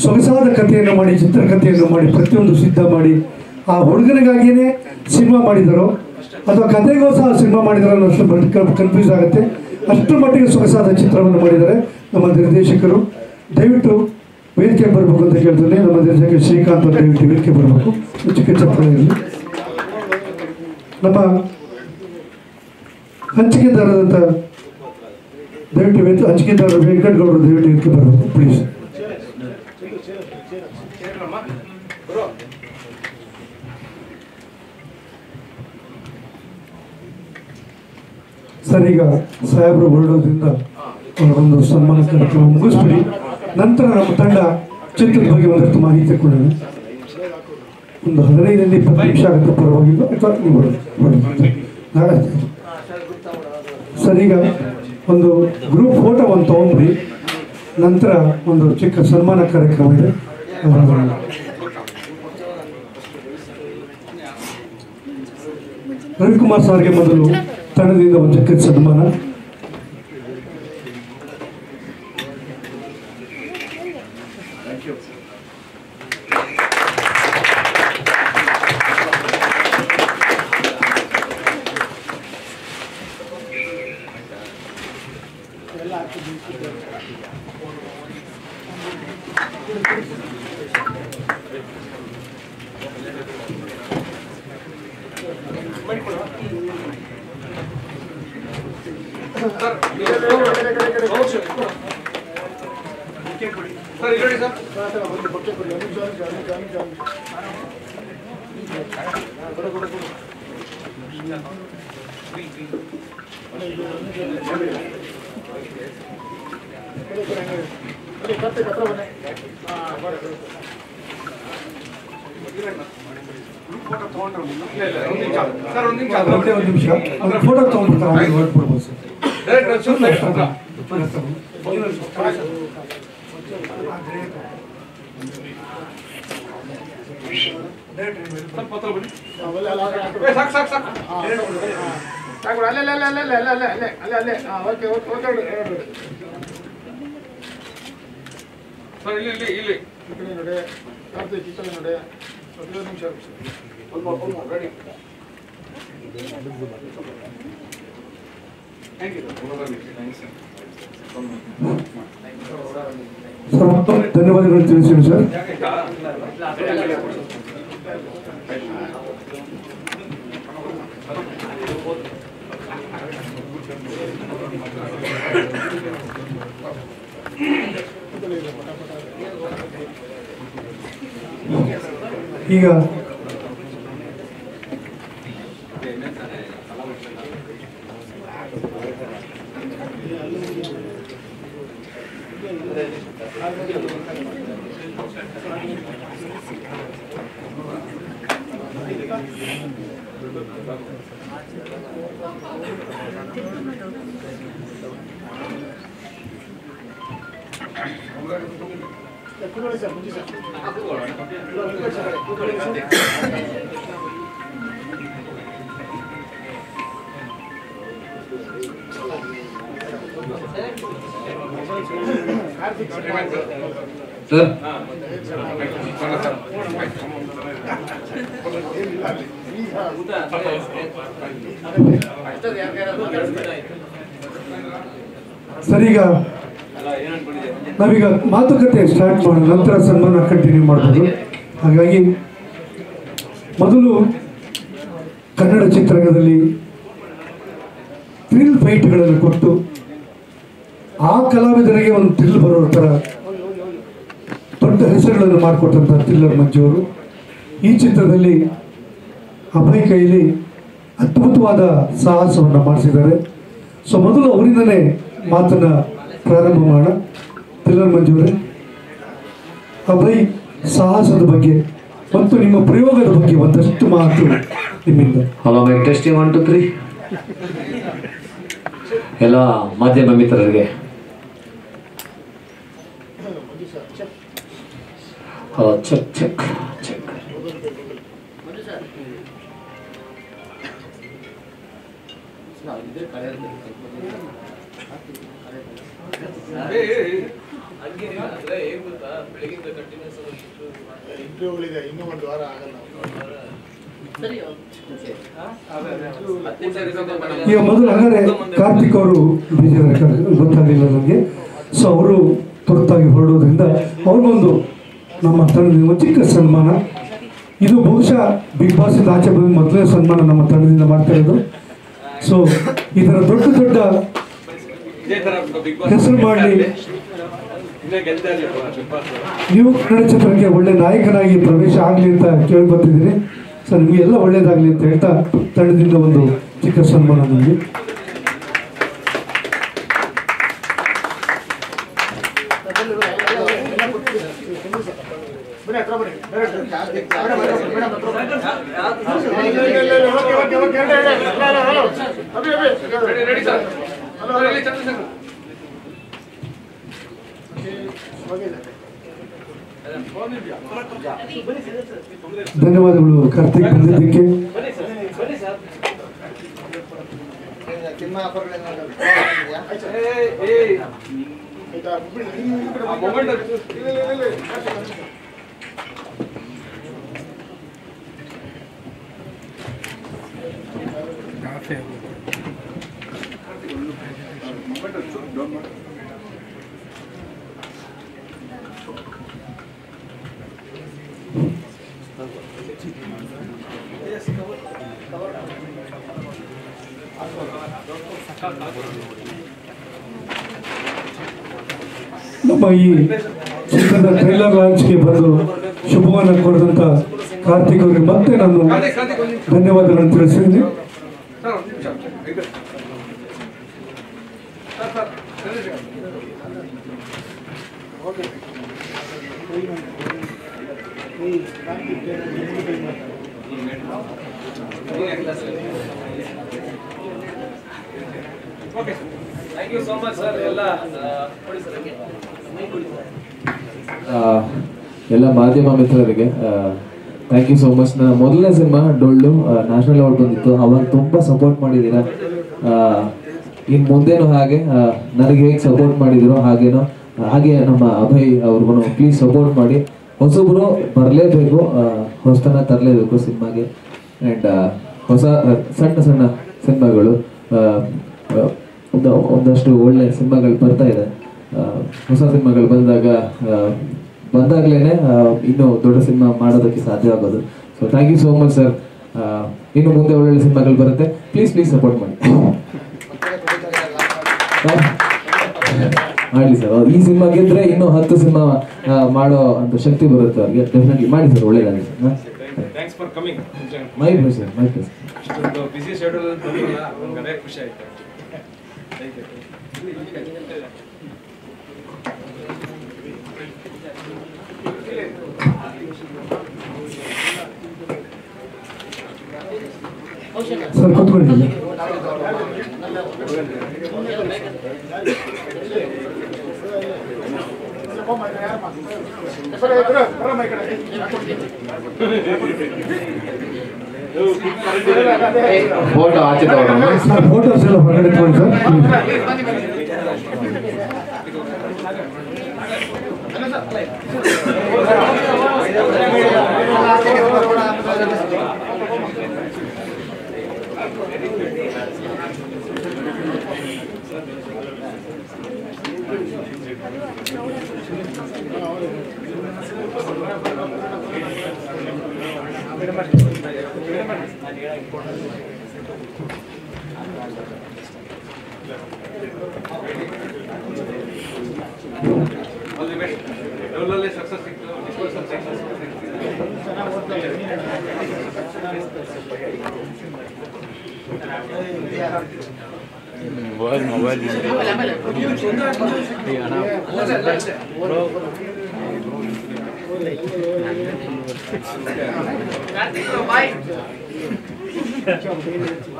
ಸೊಗಸಾದ ಕಥೆಯನ್ನು ಮಾಡಿ, ಚಿತ್ರಕಥೆಯನ್ನು ಮಾಡಿ, ಪ್ರತಿಯೊಂದು ಸಿದ್ಧ ಮಾಡಿ, ಆ ಹುಡುಗನಿಗಾಗಿಯೇ ಸಿನಿಮಾ ಮಾಡಿದರು ಅಥವಾ ಕಥೆಗೋಸ್ಕರ ಸಿನಿಮಾ ಮಾಡಿದಾರೋ ಅನ್ನೋಷ್ಟು ಕನ್ಫ್ಯೂಸ್ ಆಗುತ್ತೆ. ಅಷ್ಟರ ಮಟ್ಟಿಗೆ ಸೊಗಸಾದ ಚಿತ್ರವನ್ನು ಮಾಡಿದ್ದಾರೆ ನಮ್ಮ ನಿರ್ದೇಶಕರು. ದಯವಿಟ್ಟು ವೇದಿಕೆ ಬರಬೇಕು ಅಂತ ಕೇಳ್ತೇನೆ. ನಮ್ಮ ನಿರ್ದೇಶಕ ಶ್ರೀಕಾಂತ್ ಅವರು ದಯವಿಟ್ಟು ವೇದಿಕೆ ಬರಬೇಕು. ಚಿಕ್ಕ ಚಪ್ಪಳ ಇರಲಿ. ನಮ್ಮ ಹಂಚಿಕೆದಾರದಂಥ ದಯವಿಟ್ಟು ಹಂಚಿಕೆದಾರರು ವೆಂಕಟಗೌಡರು ದಯವಿಟ್ಟು ವೇದಿಕೆ ಬರಬೇಕು ಪ್ಲೀಸ್. ಸರ್, ಈಗ ಸಾಹೇಬರು ಹೊರಡೋದ್ರಿಂದ ಅವರೊಂದು ಸನ್ಮಾನ ಕಾರ್ಯಕ್ರಮ ಮುಗಿಸ್ಬಿಡಿ. ನಂತರ ನಮ್ಮ ತಂಡ ಚಿತ್ರದ ಬಗ್ಗೆ ಒಂದಷ್ಟು ಮಾಹಿತಿ ಕೊಡೋಣ. ಒಂದು 15-20 ನಿಮಿಷ ಆಗುತ್ತೆ, ಪರವಾಗಿಲ್ಲ. ಅಥವಾ ನೀವು ಸರ್, ಈಗ ಒಂದು ಗ್ರೂಪ್ ಫೋಟೋ ಒಂದು ತೊಗೊಂಡ್ರಿ. ನಂತರ ಒಂದು ಚಿಕ್ಕ ಸನ್ಮಾನ ಕಾರ್ಯಕ್ರಮ ಇದೆ. ರವಿಕುಮಾರ್ ಸರ್ಗೆ ಮೊದಲು ತಂಡದಿಂದ ಒಂದು ಚಿಕ್ಕ ಸನ್ಮಾನ. ಒಂದು ನಿಮಿಷ ಫೋಟೋ ತಗೊಂಡ್ಬಿಡ್ತಾರೆ ಹೊರಟ್ಬಿಡ್ಬೋದು ಸರ್. ಸರ್ ಮತ್ತೊಮ್ಮೆ ಧನ್ಯವಾದಗಳು ತಿಳಿಸಿರಿ ಸರ್. ಈಗ ಸರ್ ಸರ್ ಈಗ ನಾವೀಗ ಮಾತುಕತೆ ಸ್ಟಾರ್ಟ್ ಮಾಡೋಣ, ನಂತರ ಸನ್ಮಾನ ಕಂಟಿನ್ಯೂ ಮಾಡ್ಬೋದು. ಹಾಗಾಗಿ ಮೊದಲು ಕನ್ನಡ ಚಿತ್ರರಂಗದಲ್ಲಿ ಥ್ರಿಲ್ ಫೈಟ್ಗಳನ್ನು ಕೊಟ್ಟು ಆ ಕಲಾವಿದರಿಗೆ ಒಂದು ಥ್ರಿಲ್ ಬರೋ ಥರ ದೊಡ್ಡ ಹೆಸರುಗಳನ್ನು ಮಾಡಿಕೊಟ್ಟಂಥ ಥ್ರಿಲ್ಲರ್ ಮಂಜು ಅವರು ಈ ಚಿತ್ರದಲ್ಲಿ ಅಭಯ್ ಕೈಲಿ ಅದ್ಭುತವಾದ ಸಾಹಸವನ್ನು ಮಾಡಿಸಿದ್ದಾರೆ. ಸೊ ಮೊದಲು ಅವರಿಂದನೇ ಮಾತನ್ನ ಪ್ರಾರಂಭ ಮಾಡೋಣ. ಥ್ರಿಲ್ಲರ್ ಮಂಜು ಅವರೇ, ಅಭಯ್ ಸಾಹಸದ ಬಗ್ಗೆ ಮತ್ತು ನಿಮ್ಮ ಪ್ರಯೋಗದ ಬಗ್ಗೆ ಒಂದಷ್ಟು ಮಾತು ನಿಮ್ಮಿಂದ. Hello mike testing 1 2 3. ಎಲ್ಲ ಮಾಧ್ಯಮ ಮಿತ್ರರಿಗೆ ಚೆಕ್ ಚೆಕ್ ಚೆಕ್. ಇನ್ನೂ ಒಂದು ವಾರ ಆಗಲ್ಲ. ಈಗ ಮೊದಲು ಹಾಗಾದ್ರೆ ಕಾರ್ತಿಕ್ ಅವರು ಗೊತ್ತಾಗಲಿಲ್ಲ ನನಗೆ. ಸೊ ಅವರು ತುರ್ತಾಗಿ ಹೊರಡೋದ್ರಿಂದ ಅವ್ರಿಗೊಂದು ನಮ್ಮ ತಂಡದಿಂದ ಚಿಕ್ಕ ಸನ್ಮಾನ. ಇದು ಬಹುಶಃ ಬಿಗ್ ಬಾಸ್ ಆಚೆ ಬಂದ ಮೊದಲನೇ ಸನ್ಮಾನ ನಮ್ಮ ತಂಡದಿಂದ ಮಾಡ್ತಾ ಇರೋದು. ಸೊ ಇದರ ದೊಡ್ಡ ದೊಡ್ಡ ಹೆಸರು ಮಾಡಲಿ, ನೀವು ಕನ್ನಡ ಚಿತ್ರಕ್ಕೆ ಒಳ್ಳೆ ನಾಯಕನಾಗಿ ಪ್ರವೇಶ ಆಗಲಿ ಅಂತ ಕೇಳಿ ಬರ್ತಿದ್ದೀನಿ ಸರ್. ನಿಮಗೆ ಎಲ್ಲ ಒಳ್ಳೇದಾಗಲಿ ಅಂತ ಹೇಳ್ತಾ ತಂಡದಿಂದ ಒಂದು ಚಿಕ್ಕ ಸನ್ಮಾನ ನಿಮಗೆ. ಧನ್ಯವಾದಗಳು ಕಾರ್ತಿಕ್ ಬಂದಿದ್ದಕ್ಕೆ. ನಮ್ಮ ಈ ಚಿತ್ರದ ಟ್ರೈಲರ್ ಲಾಂಚ್ಗೆ ಬಂದು ಶುಭವನ್ನು ಕೋರಿದಂಥ ಕಾರ್ತಿಕ್ ಅವರಿಗೆ ಮತ್ತೆ ನಾನು ಧನ್ಯವಾದಗಳನ್ನು ತಿಳಿಸಿದ್ದೀನಿ. ಎಲ್ಲ ಮಾಧ್ಯಮ ಮಿತ್ರರಿಗೆ ಥ್ಯಾಂಕ್ ಯು ಸೋ ಮಚ್. ನನ್ನ ಮೊದಲನೇ ಸಿನಿಮಾ ಡೊಳ್ಳು ನ್ಯಾಷನಲ್ ಅವಾರ್ಡ್ ಬಂದಿತ್ತು, ಅವಾಗ ತುಂಬ ಸಪೋರ್ಟ್ ಮಾಡಿದ್ದೀರಾ. ಇನ್ನು ಮುಂದೇನು ಹಾಗೆ ನನಗೆ ಹೇಗೆ ಸಪೋರ್ಟ್ ಮಾಡಿದಿರೋ ಹಾಗೆ ನಮ್ಮ ಅಭಯ್ ಅವ್ರಿಗೂ ಪ್ಲೀಸ್ ಸಪೋರ್ಟ್ ಮಾಡಿ. ಹೊಸಬ್ರು ಬರಲೇಬೇಕು, ಹೊಸತನ ತರಲೇಬೇಕು ಸಿನಿಮಾಗೆ. ಆ್ಯಂಡ್ ಹೊಸ ಸಣ್ಣ ಸಣ್ಣ ಸಿನಿಮಾಗಳು ಒಂದಷ್ಟು ಒಳ್ಳೆ ಸಿನಿಮಾಗಳು ಬರ್ತಾ ಇದೆ. ಹೊಸ ಸಿನಿಮಾಗಳು ಬಂದಾಗಲೇ ಇನ್ನೂ ದೊಡ್ಡ ಸಿನಿಮಾ ಮಾಡೋದಕ್ಕೆ ಸಾಧ್ಯ ಆಗೋದು. So thank you so much sir. ಇನ್ನು ಮುಂದೆ ಒಳ್ಳೊಳ್ಳೆ ಸಿನಿಮಾಗಳು ಬರುತ್ತೆ, ಪ್ಲೀಸ್ ಸಪೋರ್ಟ್ ಮಾಡಿ ಮಾಡಲಿ ಸರ್. ಈ ಸಿನಿಮಾ ಗೆದ್ರೆ ಇನ್ನೂ 10 ಸಿನಿಮಾ ಮಾಡೋ ಅಂತ ಶಕ್ತಿ ಬರುತ್ತೆ ಅವ್ರಿಗೆ. ಡೆಫಿನೆಟ್ಲಿ ಮಾಡಿ ಸರ್, ಒಳ್ಳೇದಾಗಲಿ sir. Thanks for coming. My pleasure, my pleasure. ಇಷ್ಟೊಂದು ಬಿಸಿ ಶೆಡ್ಯೂಲ್ ಬಂದಿಲ್ಲ, ನಮ್ಗೆ ಅದೇ ಖುಷಿ ಆಯ್ತು. Thank you. ಸರ್ ಕೂತ್ಕೊಳ್ಳಿ. ಫೋಟೋ ಆಚೆ ತಗೊಳ್ಳೋಣ ಸರ್ ಫೋಟೋಸ್ ಎಲ್ಲ ಹೊರಗಡೆ ತಗೊಳ್ಳಿ ಸರ್.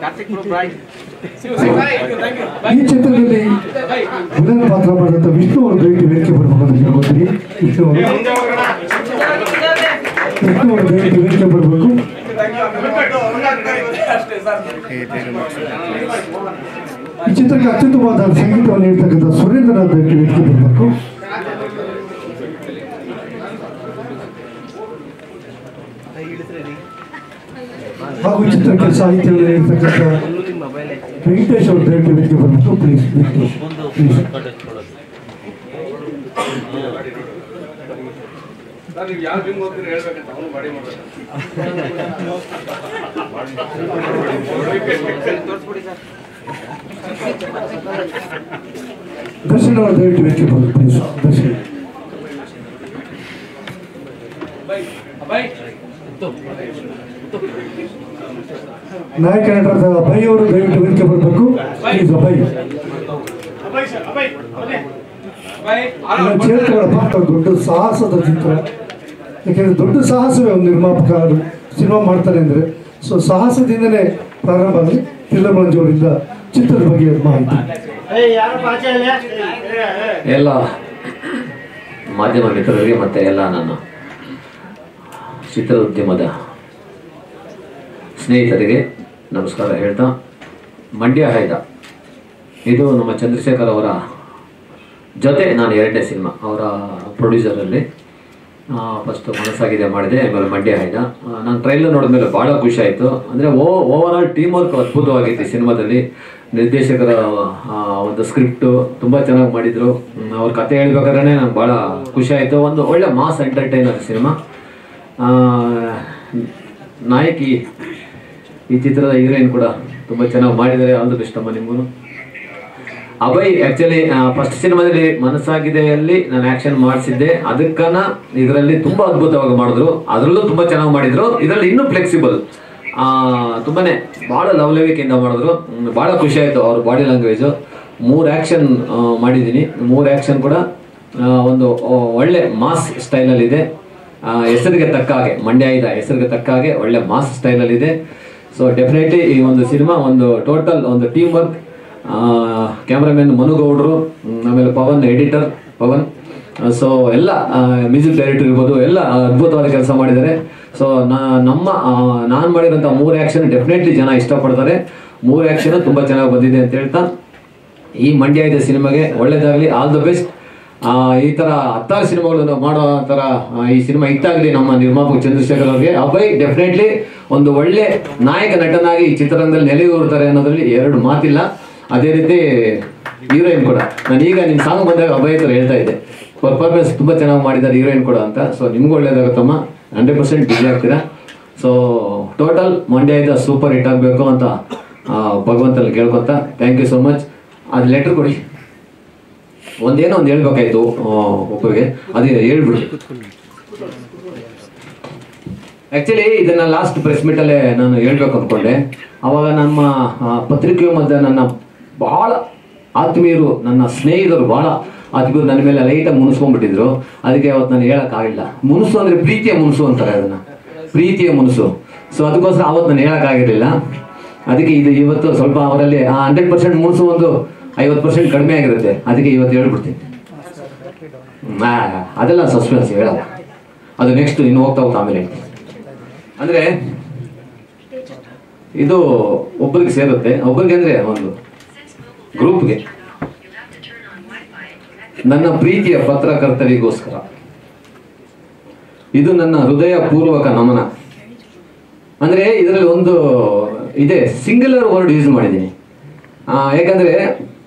ಸಕ್ಸಸ್ ಮೊಬೈಲ್ ಈ ಚಿತ್ರದಲ್ಲಿ ವಿಲನ್ ಪಾತ್ರ ಮಾಡಿದಂಥ ವಿಷ್ಣು ಅವರು ದಯವಿಟ್ಟು ವೇದಿಕೆ ಬರಬೇಕು ಅಂತ ಕೇಳ್ಕೊತೀನಿ. ವಿಷ್ಣು ಅವರು ದಯವಿಟ್ಟು ವೇದಿಕೆ ಬರಬೇಕು. ಈ ಚಿತ್ರಕ್ಕೆ ಅತ್ಯುತ್ತಮವಾದ ಸಂಗೀತವನ್ನು ನೀಡ್ತಕ್ಕಂಥ ಸುರೇಂದ್ರನಾಥ್ ದಯವಿಟ್ಟು ವೇದಿಕೆ ಬರಬೇಕು. ಹಾಗೂ ಚಿತ್ರಕ್ಕೆ ಸಾಹಿತ್ಯವನ್ನು ನೀಡ್ತಕ್ಕಂಥ ವೆಂಕಟೇಶ್ ಅವರು ದಯವಿಟ್ಟು ವೇದಿಕೆ ಬರಬೇಕು. Please Venkatesh please. ನೀವು ಯಾವ ಜಿಮ್ ಹೋಗ್ತೀರಿ ಹೇಳ್ಬೇಕಂತ ಅವನು ಬಾಡಿ ಮಾಡ್ಬೇಕು. ದರ್ಶನ್ ಅವರು ದಯವಿಟ್ಟು ವೇದಿಕೆ ಬರಬೇಕು. ಪ್ಲೀಸ್ ದರ್ಶನ್. ನಾಯಕ ನಟರಾದ ಅಭಯ್ ಅವರು ದಯವಿಟ್ಟು ವೇದಿಕೆ ಬರಬೇಕು. ಪ್ಲೀಸ್ ಅಭಯ್. ಚೇರ್ಕೊಳ್ಳಪ್ಪ. ದೊಡ್ಡ ಸಾಹಸದ ಚಿತ್ರ, ಯಾಕೆಂದರೆ ದೊಡ್ಡ ಸಾಹಸವೇ ಒಂದು ನಿರ್ಮಾಪಕ ಸಿನಿಮಾ ಮಾಡ್ತಾರೆ ಅಂದರೆ. ಸೊ ಸಾಹಸದಿಂದನೇ ಪ್ರಾರಂಭ ಆಗಲಿ. ಫಿಲಂ ಮಂಜು ಅವರಿಂದ ಚಿತ್ರದ ಬಗ್ಗೆ ಮಾಹಿತಿ. ಎಲ್ಲ ಮಾಧ್ಯಮ ಮಿತ್ರರಿಗೆ ಮತ್ತು ಎಲ್ಲ ನನ್ನ ಚಿತ್ರೋದ್ಯಮದ ಸ್ನೇಹಿತರಿಗೆ ನಮಸ್ಕಾರ ಹೇಳ್ತಾ, ಮಂಡ್ಯ ಹೈದ ಇದು ನಮ್ಮ ಚಂದ್ರಶೇಖರ್ ಅವರ ಜೊತೆ ನಾನು ಎರಡನೇ ಸಿನಿಮಾ ಅವರ ಪ್ರೊಡ್ಯೂಸರಲ್ಲಿ. ಫಸ್ಟು ಮನಸ್ಸಾಗಿದೆ ಮಾಡಿದೆ, ಆಮೇಲೆ ಮಂಡ್ಯ ಹೈದ. ನಾನು ಟ್ರೈಲರ್ ನೋಡಿದ್ಮೇಲೆ ಭಾಳ ಖುಷಿ ಆಯಿತು. ಅಂದರೆ ಓವರ್ ಆಲ್ ಟೀಮ್ ವರ್ಕ್ ಅದ್ಭುತವಾಗಿತ್ತು ಈ ಸಿನಿಮಾದಲ್ಲಿ. ನಿರ್ದೇಶಕರ ಒಂದು ಸ್ಕ್ರಿಪ್ಟು ತುಂಬ ಚೆನ್ನಾಗಿ ಮಾಡಿದರು. ಅವ್ರ ಕತೆ ಹೇಳ್ಬೇಕಾದ್ರೆ ನಂಗೆ ಭಾಳ ಖುಷಿ ಆಯಿತು. ಒಂದು ಒಳ್ಳೆ ಮಾಸ್ ಎಂಟರ್ಟೈನರ್ ಸಿನಿಮಾ. ನಾಯಕಿ ಈ ಚಿತ್ರದ ಹೀರೋಯಿನ್ ಕೂಡ ತುಂಬ ಚೆನ್ನಾಗಿ ಮಾಡಿದ್ದಾರೆ. ಆಲ್ ದಿ ಬೆಸ್ಟ್ ಅಮ್ಮ ನಿಮಗೂ. ಅಭಯ್ ಆ್ಯಕ್ಚುಲಿ ಫಸ್ಟ್ ಸಿನಿಮಾದಲ್ಲಿ ಮನಸ್ಸಾಗಿದೆಯಲ್ಲಿ ನಾನು ಆ್ಯಕ್ಷನ್ ಮಾಡಿಸಿದ್ದೆ, ಅದಕ್ಕನ್ನ ಇದರಲ್ಲಿ ತುಂಬ ಅದ್ಭುತವಾಗಿ ಮಾಡಿದ್ರು. ಅದರಲ್ಲೂ ತುಂಬ ಚೆನ್ನಾಗಿ ಮಾಡಿದರು. ಇದರಲ್ಲಿ ಇನ್ನೂ ಫ್ಲೆಕ್ಸಿಬಲ್, ತುಂಬಾ ಭಾಳ ಲವಲವಿಕೆಯಿಂದ ಮಾಡಿದ್ರು. ಭಾಳ ಖುಷಿ ಆಯಿತು ಅವ್ರ ಬಾಡಿ ಲ್ಯಾಂಗ್ವೇಜು. 3 ಆ್ಯಕ್ಷನ್ ಮಾಡಿದ್ದೀನಿ. 3 ಆ್ಯಕ್ಷನ್ ಕೂಡ ಒಂದು ಒಳ್ಳೆ ಮಾಸ್ ಸ್ಟೈಲಲ್ಲಿದೆ. ಹೆಸರಿಗೆ ತಕ್ಕ ಹಾಗೆ, ಮಂಡ್ಯ ಹೈದ ಹೆಸರಿಗೆ ತಕ್ಕ ಹಾಗೆ ಒಳ್ಳೆ ಮಾಸ್ ಸ್ಟೈಲಲ್ಲಿದೆ. ಸೊ ಡೆಫಿನೆಟ್ಲಿ ಈ ಒಂದು ಸಿನಿಮಾ ಒಂದು ಟೋಟಲ್ ಒಂದು ಟೀಮ್ ವರ್ಕ್. ಕ್ಯಾಮ್ರಾಮನ್ ಮನುಗೌಡರು, ಆಮೇಲೆ ಪವನ್ ಎಡಿಟರ್ ಪವನ್, ಸೊ ಎಲ್ಲ ಮ್ಯೂಸಿಕ್ ಡೈರೆಕ್ಟರ್ ಇರ್ಬೋದು, ಎಲ್ಲ ಅದ್ಭುತವಾದ ಕೆಲಸ ಮಾಡಿದ್ದಾರೆ. ಸೊ ನಾನು ಮಾಡಿರೋಂಥ 3 ಆ್ಯಕ್ಷನ್ ಡೆಫಿನೆಟ್ಲಿ ಜನ ಇಷ್ಟಪಡ್ತಾರೆ. 3 ಆ್ಯಕ್ಷನ್ ತುಂಬ ಚೆನ್ನಾಗಿ ಬಂದಿದೆ ಅಂತ ಹೇಳ್ತಾ, ಈ ಮಂಡ್ಯ ಹೈದ ಸಿನಿಮಾಗೆ ಒಳ್ಳೇದಾಗಲಿ, ಆಲ್ ದ ಬೆಸ್ಟ್. ಈ ಥರ 10 ಸಿನಿಮಾಗಳನ್ನು ಮಾಡೋ ಥರ ಈ ಸಿನಿಮಾ ಹಿಟ್ಟಾಗಲಿ ನಮ್ಮ ನಿರ್ಮಾಪಕ ಚಂದ್ರಶೇಖರ್ ಅವರಿಗೆ. ಅಭಯ್ ಡೆಫಿನೆಟ್ಲಿ ಒಂದು ಒಳ್ಳೆ ನಾಯಕ ನಟನಾಗಿ ಈ ಚಿತ್ರರಂಗದಲ್ಲಿ ನೆಲೆಯೂರ್ತಾರೆ ಅನ್ನೋದ್ರಲ್ಲಿ 2 ಮಾತಿಲ್ಲ. ಅದೇ ರೀತಿ ಹೀರೋಯಿನ್ ಕೂಡ, ನಾನು ಈಗ ನಿಮ್ಮ ಸಾಂಗ್ ಬಂದಾಗ ಅಭಯ್ ಹತ್ರ ಹೇಳ್ತಾ ಇದ್ದೆ, ಪರ್ಫಾರ್ಮೆನ್ಸ್ ತುಂಬ ಚೆನ್ನಾಗಿ ಮಾಡಿದ್ದಾರೆ ಹೀರೋಯಿನ್ ಕೂಡ ಅಂತ. ಸೊ ನಿಮಗೂ ಒಳ್ಳೇದಾಗುತ್ತಮ್ಮ, 100% ಬಿಜಿ ಆಗ್ತೀರಾ. So total Mandya Haida super hit ಆಗಬೇಕು ಅಂತ ಭಗವಂತಲ್ಲಿ ಕೇಳ್ಕೊತ, ಥ್ಯಾಂಕ್ ಯು ಸೋ ಮಚ್. ಅದು ಲೆಟ್ರ್ ಕೊಡಿ, ಒಂದೇನೋ ಒಂದು ಹೇಳ್ಬೇಕಾಯ್ತು ಒಬ್ಬರಿಗೆ, ಅದೇ ಹೇಳ್ಬಿಡಿ. ಆ್ಯಕ್ಚುಲಿ ಇದನ್ನ ಲಾಸ್ಟ್ ಪ್ರೆಸ್ ಮೀಟಲ್ಲೇ ನಾನು ಹೇಳ್ಬೇಕು ಅಂದ್ಕೊಂಡೆ. ಅವಾಗ ನಮ್ಮ ಪತ್ರಿಕೆಯ ಮಧ್ಯೆ ನನ್ನ ಭಾಳ ಆತ್ಮೀಯರು, ನನ್ನ ಸ್ನೇಹಿತರು ಭಾಳ ಆತ್ಮೀಯರು ನನ್ನ ಮೇಲೆ ಲೈಟಾಗಿ ಮುನಿಸ್ಕೊಂಡ್ಬಿಟ್ಟಿದ್ರು. ಅದಕ್ಕೆ ಅವತ್ತು ನಾನು ಹೇಳೋಕ್ಕಾಗಿಲ್ಲ. ಮುನಿಸು ಅಂದರೆ ಪ್ರೀತಿಯ ಮುನಿಸು ಅಂತಾರೆ ಅದನ್ನು, ಪ್ರೀತಿಯ ಮುನಿಸು. ಸೊ ಅದಕ್ಕೋಸ್ಕರ ಅವತ್ತು ನಾನು ಹೇಳೋಕ್ಕಾಗಿರಲಿಲ್ಲ. ಅದಕ್ಕೆ ಇದು ಇವತ್ತು ಸ್ವಲ್ಪ ಅವರಲ್ಲಿ 100% ಮುನಿಸು ಒಂದು 50% ಕಡಿಮೆ ಆಗಿರುತ್ತೆ. ಅದಕ್ಕೆ ಇವತ್ತು ಹೇಳ್ಬಿಡ್ತೀನಿ. ಅದೆಲ್ಲ ಸಸ್ಪೆನ್ಸ್ ಹೇಳಲ್ಲ, ಅದು ನೆಕ್ಸ್ಟ್ ಇನ್ನು ಹೋಗ್ತಾ ಹೋಗ್ತಾ ಆಮೇಲೆ ಹೇಳ್ತೀನಿ. ಅಂದರೆ ಇದು ಒಬ್ಬರಿಗೆ ಸೇರುತ್ತೆ, ಒಬ್ಬರಿಗೆ ಅಂದರೆ ಒಂದು ಗ್ರೂಪ್ಗೆ. ನನ್ನ ಪ್ರೀತಿಯ ಪತ್ರಕರ್ತರಿಗೋಸ್ಕರ ಇದು ನನ್ನ ಹೃದಯ ಪೂರ್ವಕ ನಮನ. ಅಂದರೆ ಇದರಲ್ಲಿ ಒಂದು ಇದೆ, ಸಿಂಗ್ಯುಲರ್ ವರ್ಡ್ ಯೂಸ್ ಮಾಡಿದ್ದೀನಿ. ಯಾಕಂದರೆ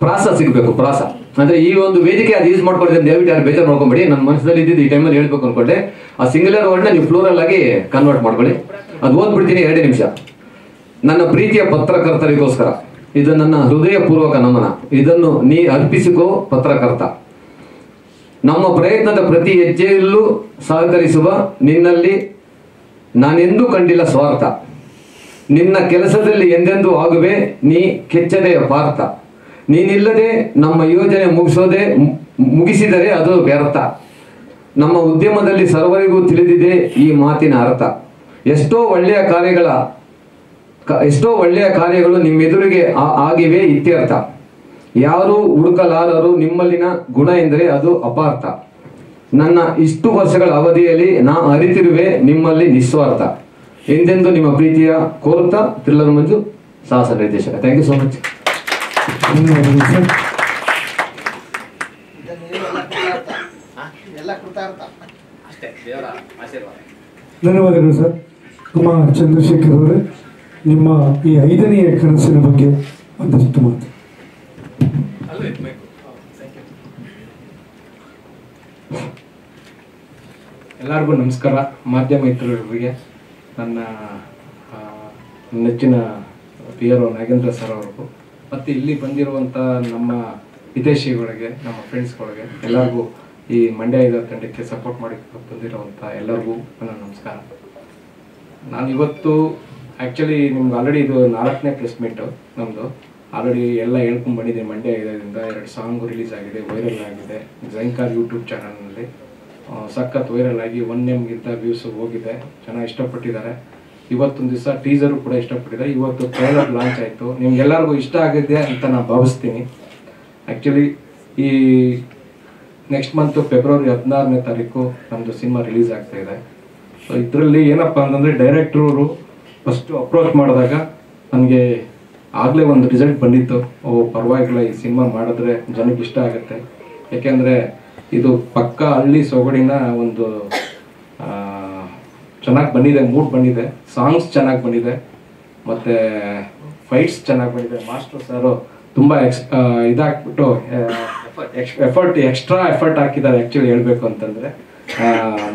ಪ್ರಾಸ ಸಿಗಬೇಕು, ಪ್ರಾಸ ಅಂದರೆ ಈ ಒಂದು ವೇದಿಕೆ ಅದು ಯೂಸ್ ಮಾಡ್ಕೊಳ್ತೀನಿ. ದಯವಿಟ್ಟು ಯಾರು ಬೇಜಾರು ಮಾಡ್ಕೊಂಬೇಡಿ. ನನ್ನ ಮನಸ್ಸಲ್ಲಿ ಇದ್ದಿದ್ದು ಈ ಟೈಮಲ್ಲಿ ಹೇಳ್ಬೇಕು ಅನ್ಕೊಂಡೆ. ಆ ಸಿಂಗ್ಯುಲರ್ ವರ್ಡ್ನ ನೀವು ಪ್ಲೂರಲ್ ಆಗಿ ಕನ್ವರ್ಟ್ ಮಾಡ್ಕೊಳ್ಳಿ. ಅದು ಓದ್ಬಿಡ್ತೀನಿ 2 ನಿಮಿಷ. ನನ್ನ ಪ್ರೀತಿಯ ಪತ್ರಕರ್ತರಿಗೋಸ್ಕರ ಇದು ನನ್ನ ಹೃದಯ ಪೂರ್ವಕ ನಮನ. ಇದನ್ನು ನೀ ಅರ್ಪಿಸಿಕೋ ಪತ್ರಕರ್ತ. ನಮ್ಮ ಪ್ರಯತ್ನದ ಪ್ರತಿ ಹೆಜ್ಜೆಯಲ್ಲೂ ಸಹಕರಿಸುವ ನಿನ್ನಲ್ಲಿ ನಾನೆಂದೂ ಕಂಡಿಲ್ಲ ಸ್ವಾರ್ಥ. ನಿನ್ನ ಕೆಲಸದಲ್ಲಿ ಎಂದೆಂದೂ ಆಗುವೆ ನೀ ಕೆಚ್ಚದೆಯ ಪಾರ್ಥ. ನೀನಿಲ್ಲದೆ ನಮ್ಮ ಯೋಜನೆ ಮುಗಿಸಿದರೆ ಅದು ವ್ಯರ್ಥ. ನಮ್ಮ ಉದ್ಯಮದಲ್ಲಿ ಸರ್ವರಿಗೂ ತಿಳಿದಿದೆ ಈ ಮಾತಿನ ಅರ್ಥ. ಎಷ್ಟೋ ಒಳ್ಳೆಯ ಕಾರ್ಯಗಳು ನಿಮ್ಮೆದುರಿಗೆ ಆಗಿವೆ ಇತ್ಯರ್ಥ. ಯಾರೂ ಹುಡುಕಲಾರರು ನಿಮ್ಮಲ್ಲಿನ ಗುಣ ಎಂದರೆ ಅದು ಅಪಾರ್ಥ. ನನ್ನ ಇಷ್ಟು ವರ್ಷಗಳ ಅವಧಿಯಲ್ಲಿ ನಾ ಅರಿತಿರುವೆ ನಿಮ್ಮಲ್ಲಿ ನಿಸ್ವಾರ್ಥ. ಎಂದೆಂದು ನಿಮ್ಮ ಪ್ರೀತಿಯ ಕೋರುತ್ತಾ ಥ್ರಿಲ್ಲರ್ ಮಂಜು, ಸಾಹಸ ನಿರ್ದೇಶಕ. Thank you so much. ಧನ್ಯವಾದಗಳು ಸರ್. ನಮ್ಮ ಚಂದ್ರಶೇಖರ್ ಅವರೇ, ನಿಮ್ಮ ಈ 5ನೇ ಕನಸಿನ ಬಗ್ಗೆ ಒಂದಷ್ಟು ಮಾತು. ಎಲ್ಲರಿಗೂ ನಮಸ್ಕಾರ. ಮಾಧ್ಯಮ ಮಿತ್ರರಿಗೆ ನನ್ನ ನೆಚ್ಚಿನ PRO ನಾಗೇಂದ್ರ ಸರ್ ಅವ್ರಿಗೂ, ಮತ್ತು ಇಲ್ಲಿ ಬಂದಿರುವಂಥ ನಮ್ಮ ವಿದೇಶಿಗಳಿಗೆ, ನಮ್ಮ ಫ್ರೆಂಡ್ಸ್ಗಳಿಗೆ ಎಲ್ಲರಿಗೂ, ಈ ಮಂಡ್ಯ ಹೈದ ತಂಡಕ್ಕೆ ಸಪೋರ್ಟ್ ಮಾಡಿ ಬಂದಿರುವಂಥ ಎಲ್ಲರಿಗೂ ನನ್ನ ನಮಸ್ಕಾರ. ನಾನು ಇವತ್ತು ಆ್ಯಕ್ಚುಲಿ ನಿಮ್ಗೆ ಆಲ್ರೆಡಿ ಇದು 4ನೇ ಪ್ರೆಸ್ ಮೀಟು ನಮ್ಮದು. ಆಲ್ರೆಡಿ ಎಲ್ಲ ಹೇಳ್ಕೊಂಡು ಬಂದಿದ್ದೀನಿ. ಮಂಡ್ಯ ಹೈದದಿಂದ 2 ಸಾಂಗು ರಿಲೀಸ್ ಆಗಿದೆ, ವೈರಲ್ ಆಗಿದೆ. ಝೈಂಕಾರ್ ಯೂಟ್ಯೂಬ್ ಚಾನಲ್ನಲ್ಲಿ ಸಖತ್ ವೈರಲ್ ಆಗಿ 1 M ವ್ಯೂಸ್ ಹೋಗಿದೆ. ಚೆನ್ನಾಗಿ ಇಷ್ಟಪಟ್ಟಿದ್ದಾರೆ. ಇವತ್ತೊಂದು ದಿವಸ ಟೀಸರು ಕೂಡ ಇಷ್ಟಪಟ್ಟಿದ್ದಾರೆ. ಇವತ್ತು ಟ್ರೈಲರ್ ಲಾಂಚ್ ಆಯಿತು. ನಿಮ್ಗೆಲ್ಲರಿಗೂ ಇಷ್ಟ ಆಗಿದೆ ಅಂತ ನಾನು ಭಾವಿಸ್ತೀನಿ. ಆ್ಯಕ್ಚುಲಿ ಈ ನೆಕ್ಸ್ಟ್ ಮಂತ್ ಫೆಬ್ರವರಿ 16ನೇ ತಾರೀಕು ನಮ್ಮದು ಸಿನಿಮಾ ರಿಲೀಸ್ ಆಗ್ತಾ ಇದೆ. ಸೊ ಇದರಲ್ಲಿ ಏನಪ್ಪ ಅಂತಂದರೆ ಡೈರೆಕ್ಟ್ರವರು ಫಸ್ಟು ಅಪ್ರೋಚ್ ಮಾಡಿದಾಗ ನನಗೆ ಆಗಲೇ ಒಂದು ರಿಸಲ್ಟ್ ಬಂದಿತ್ತು. ಪರವಾಗಿಲ್ಲ, ಈ ಸಿನಿಮಾ ಮಾಡಿದ್ರೆ ಜನಕ್ಕೆ ಇಷ್ಟ ಆಗುತ್ತೆ. ಯಾಕೆಂದರೆ ಇದು ಪಕ್ಕ ಹಳ್ಳಿ ಸೊಗಡಿನ ಒಂದು ಚೆನ್ನಾಗಿ ಬಂದಿದೆ, ಮೂಡ್ ಬಂದಿದೆ, ಸಾಂಗ್ಸ್ ಚೆನ್ನಾಗಿ ಬಂದಿದೆ, ಮತ್ತು ಫೈಟ್ಸ್ ಚೆನ್ನಾಗಿ ಬಂದಿದೆ. ಮಾಸ್ಟರ್ ಸರು ತುಂಬ ಇದಾಗ್ಬಿಟ್ಟು ಎಕ್ಸ್ಟ್ರಾ ಎಫರ್ಟ್ ಹಾಕಿದ್ದಾರೆ ಆ್ಯಕ್ಚುಲಿ ಹೇಳಬೇಕು ಅಂತಂದರೆ.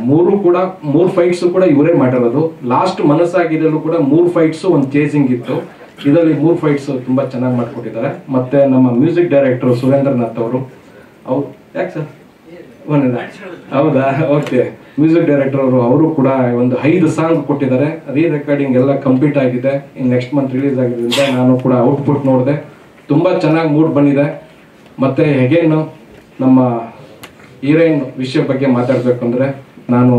ಮೂರು ಫೈಟ್ಸು ಕೂಡ ಇವರೇ ಮಾಡಿರೋದು. ಲಾಸ್ಟ್ ಮನಸ್ಸಾಗಿದ್ದಲ್ಲೂ ಕೂಡ 3 ಫೈಟ್ಸು ಒಂದು ಚೇಸಿಂಗ್ ಇತ್ತು. ಇದರಲ್ಲಿ 3 ಫೈಟ್ಸು ತುಂಬ ಚೆನ್ನಾಗಿ ಮಾಡಿಕೊಟ್ಟಿದ್ದಾರೆ. ಮತ್ತು ನಮ್ಮ ಮ್ಯೂಸಿಕ್ ಡೈರೆಕ್ಟರ್ ಸುರೇಂದ್ರನಾಥ್ ಅವರು ಯಾಕೆ ಸರ್ ಹೌದಾ, ಓಕೆ. ಮ್ಯೂಸಿಕ್ ಡೈರೆಕ್ಟರ್ ಅವರು ಕೂಡ ಒಂದು 5 ಸಾಂಗ್ ಕೊಟ್ಟಿದ್ದಾರೆ. ರೆಕಾರ್ಡಿಂಗ್ ಎಲ್ಲ ಕಂಪ್ಲೀಟ್ ಆಗಿದೆ. ನೆಕ್ಸ್ಟ್ ಮಂತ್ ರಿಲೀಸ್ ಆಗಿರೋದ್ರಿಂದ ನಾನು ಕೂಡ ಔಟ್ಪುಟ್ ನೋಡಿದೆ, ತುಂಬ ಚೆನ್ನಾಗಿ ಮೂಡ್ ಬಂದಿದೆ. ಮತ್ತು ಹೇಗೇನು ನಮ್ಮ ಹೀರೋಯಿನ್ ವಿಷಯ ಬಗ್ಗೆ ಮಾತಾಡಬೇಕಂದ್ರೆ, ನಾನು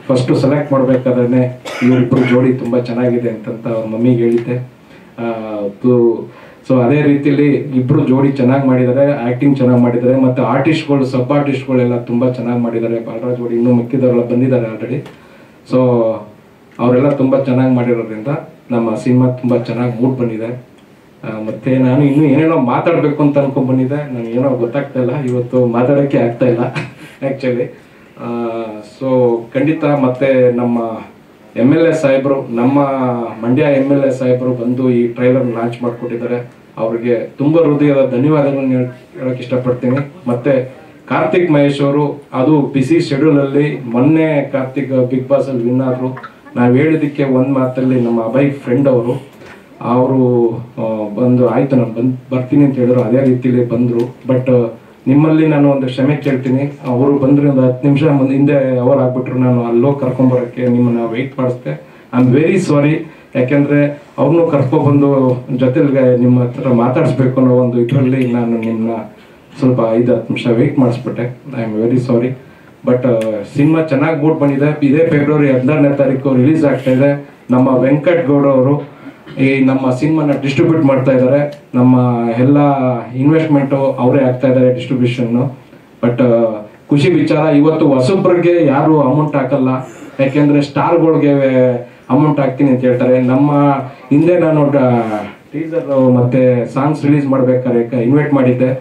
ಫಸ್ಟು ಸೆಲೆಕ್ಟ್ ಮಾಡಬೇಕಾದ್ರೆ ಇವರಿಬ್ಬರು ಜೋಡಿ ತುಂಬ ಚೆನ್ನಾಗಿದೆ ಅಂತಂತ ಅವ್ರ ಮಮ್ಮಿಗೆ ಹೇಳಿದ್ದೆ. ಸೊ ಅದೇ ರೀತಿಯಲ್ಲಿ ಇಬ್ಬರು ಜೋಡಿ ಚೆನ್ನಾಗಿ ಮಾಡಿದ್ದಾರೆ, ಆ್ಯಕ್ಟಿಂಗ್ ಚೆನ್ನಾಗಿ ಮಾಡಿದ್ದಾರೆ, ಮತ್ತು ಆರ್ಟಿಸ್ಟ್ಗಳು ಸಬ್ ಆರ್ಟಿಸ್ಟ್ಗಳೆಲ್ಲ ತುಂಬ ಚೆನ್ನಾಗಿ ಮಾಡಿದ್ದಾರೆ. ಬಾಲರಾಜ್ ಜೋಡಿ ಇನ್ನೂ ಮಿಕ್ಕಿದವರೆಲ್ಲ ಬಂದಿದ್ದಾರೆ ಆಲ್ರೆಡಿ. ಸೊ ಅವರೆಲ್ಲ ತುಂಬ ಚೆನ್ನಾಗಿ ಮಾಡಿರೋದ್ರಿಂದ ನಮ್ಮ ಸಿನಿಮಾ ತುಂಬ ಚೆನ್ನಾಗಿ ಮೂಡ್ ಬಂದಿದೆ. ಮತ್ತು ನಾನು ಇನ್ನೂ ಏನೇನೋ ಮಾತಾಡಬೇಕು ಅಂತ ಅನ್ಕೊಂಡ್ ಬಂದಿದ್ದೆ, ನನಗೆ ಏನೋ ಗೊತ್ತಾಗ್ತಾ ಇಲ್ಲ, ಇವತ್ತು ಮಾತಾಡೋಕ್ಕೆ ಆಗ್ತಾ ಇಲ್ಲ ಆ್ಯಕ್ಚುಲಿ. ಸೊ ಖಂಡಿತ ಮತ್ತೆ ನಮ್ಮ MLA ಸಾಹೇಬರು, ನಮ್ಮ ಮಂಡ್ಯ MLA ಸಾಹೇಬರು ಬಂದು ಈ ಟ್ರೈಲರ್ ಲಾಂಚ್ ಮಾಡಿಕೊಟ್ಟಿದ್ದಾರೆ. ಅವ್ರಿಗೆ ತುಂಬ ಹೃದಯದ ಧನ್ಯವಾದಗಳನ್ನು ಹೇಳೋಕ್ಕೆ ಇಷ್ಟಪಡ್ತೀನಿ. ಮತ್ತು ಕಾರ್ತಿಕ್ ಮಹೇಶ್ ಅವರು ಅದು ಬಿಸಿ ಶೆಡ್ಯೂಲಲ್ಲಿ ಮೊನ್ನೆ ಕಾರ್ತಿಕ್ ಬಿಗ್ ಬಾಸಲ್ಲಿ ವಿನ್ ಆದರು. ನಾವು ಹೇಳಿದ್ದಕ್ಕೆ ಒಂದು ಮಾತಲ್ಲಿ ನಮ್ಮ ಅಭಯ್ ಫ್ರೆಂಡ್ ಅವರು ಬಂದು ಆಯಿತು ನಾನು ಬರ್ತೀನಿ ಅಂತ ಹೇಳಿದ್ರು. ಅದೇ ರೀತಿಲಿ ಬಂದರು. ಬಟ್ ನಿಮ್ಮಲ್ಲಿ ನಾನು ಒಂದು ಕ್ಷಮೆ ಕೇಳ್ತೀನಿ, ಅವರು ಬಂದರೆ ಒಂದು 10 ನಿಮಿಷ ಹಿಂದೆ ಅವರ್ ಆಗ್ಬಿಟ್ರು. ನಾನು ಅಲ್ಲೋ ಕರ್ಕೊಂಬರೋಕ್ಕೆ ನಿಮ್ಮನ್ನು ವೆಯ್ಟ್ ಮಾಡಿಸ್ದೆ. I am very sorry. ಯಾಕೆಂದರೆ ಅವ್ರನ್ನೂ ಕರ್ಕೊಬಂದು ಜೊತೆಗೆ ನಿಮ್ಮ ಹತ್ರ ಮಾತಾಡಿಸ್ಬೇಕು ಅನ್ನೋ ಒಂದು ಇದರಲ್ಲಿ ನಾನು ನಿಮ್ಮನ್ನ ಸ್ವಲ್ಪ 5-10 ನಿಮಿಷ ವೆಯ್ಟ್ ಮಾಡಿಸ್ಬಿಟ್ಟೆ. I am very sorry. But cinema ಚೆನ್ನಾಗಿ ಮೂಡ್ ಬಂದಿದೆ. ಇದೇ ಫೆಬ್ರವರಿ 16ನೇ ತಾರೀಕು ರಿಲೀಸ್ ಆಗ್ತಾ ಇದೆ. ನಮ್ಮ ವೆಂಕಟ್ ಗೌಡ ಅವರು ಈ ನಮ್ಮ ಸಿನಿಮಾನ ಡಿಸ್ಟ್ರಿಬ್ಯೂಟ್ ಮಾಡ್ತಾ ಇದ್ದಾರೆ. ನಮ್ಮ ಎಲ್ಲ ಇನ್ವೆಸ್ಟ್ಮೆಂಟು ಅವರೇ ಆಗ್ತಾ ಇದ್ದಾರೆ, ಡಿಸ್ಟ್ರಿಬ್ಯೂಷನ್ನು. ಬಟ್ ಖುಷಿ ವಿಚಾರ, ಇವತ್ತು ಹೊಸಬ್ರಿಗೆ ಯಾರು ಅಮೌಂಟ್ ಹಾಕಲ್ಲ, ಯಾಕೆಂದರೆ ಸ್ಟಾರ್ಗಳಿಗೆ ಅಮೌಂಟ್ ಹಾಕ್ತೀನಿ ಅಂತ ಹೇಳ್ತಾರೆ. ನಮ್ಮ ಹಿಂದೆ ನಾನು ಟೀಸರ್ ಮತ್ತು ಸಾಂಗ್ಸ್ ರಿಲೀಸ್ ಮಾಡ್ಬೇಕಾದ್ರೆ ಇನ್ವೈಟ್ ಮಾಡಿದ್ದೆ.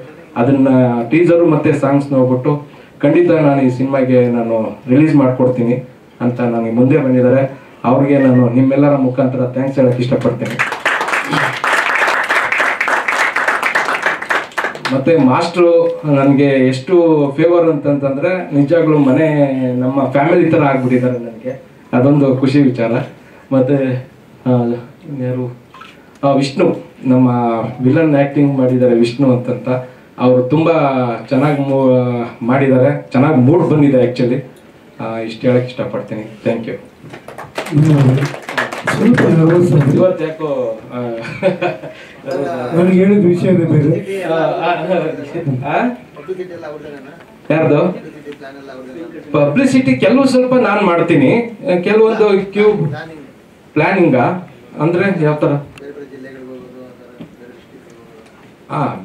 ಅದನ್ನು ಟೀಸರು ಮತ್ತು ಸಾಂಗ್ಸ್ ನೋಡ್ಬಿಟ್ಟು ಖಂಡಿತ ನಾನು ಈ ಸಿನಿಮಾಗೆ ನಾನು ರಿಲೀಸ್ ಮಾಡಿಕೊಡ್ತೀನಿ ಅಂತ ನನಗೆ ಮುಂದೆ ಬಂದಿದ್ದಾರೆ. ಅವ್ರಿಗೆ ನಾನು ನಿಮ್ಮೆಲ್ಲರ ಮುಖಾಂತರ ಥ್ಯಾಂಕ್ಸ್ ಹೇಳಕ್ಕೆ ಇಷ್ಟಪಡ್ತೇನೆ. ಮತ್ತೆ ಮಾಸ್ಟ್ರು ನನಗೆ ಎಷ್ಟು ಫೇವರ್ ಅಂತಂತಂದ್ರೆ ನಿಜವಾಗ್ಲೂ ನಮ್ಮ ಫ್ಯಾಮಿಲಿ ಥರ ಆಗ್ಬಿಟ್ಟಿದ್ದಾರೆ ನನಗೆ. ಅದೊಂದು ಖುಷಿ ವಿಚಾರ. ಮತ್ತು ಯಾರು ವಿಷ್ಣು, ನಮ್ಮ ವಿಲನ್ ಆ್ಯಕ್ಟಿಂಗ್ ಮಾಡಿದ್ದಾರೆ ವಿಷ್ಣು ಅಂತಂತ. ಅವರು ತುಂಬ ಚೆನ್ನಾಗಿ ಮಾಡಿದ್ದಾರೆ, ಚೆನ್ನಾಗಿ ಮೂಡ್ ಬಂದಿದೆ ಆ್ಯಕ್ಚುಲಿ. ಇಷ್ಟು ಹೇಳಕ್ಕೆ ಇಷ್ಟಪಡ್ತೀನಿ. Thank you. ಸ್ವಲ್ಪ ಇವತ್ತು ಯಾಕೋ ನನಗೆ ಹೇಳಿದ ವಿಷಯನೇ ಬೇರೆ. ಯಾರ್ದು ಪಬ್ಲಿಸಿಟಿ ಕೆಲವು ಸ್ವಲ್ಪ ನಾನು ಮಾಡ್ತೀನಿ, ಕೆಲವೊಂದು ಪ್ಲಾನಿಂಗ ಅಂದ್ರೆ ಯಾವ ತರ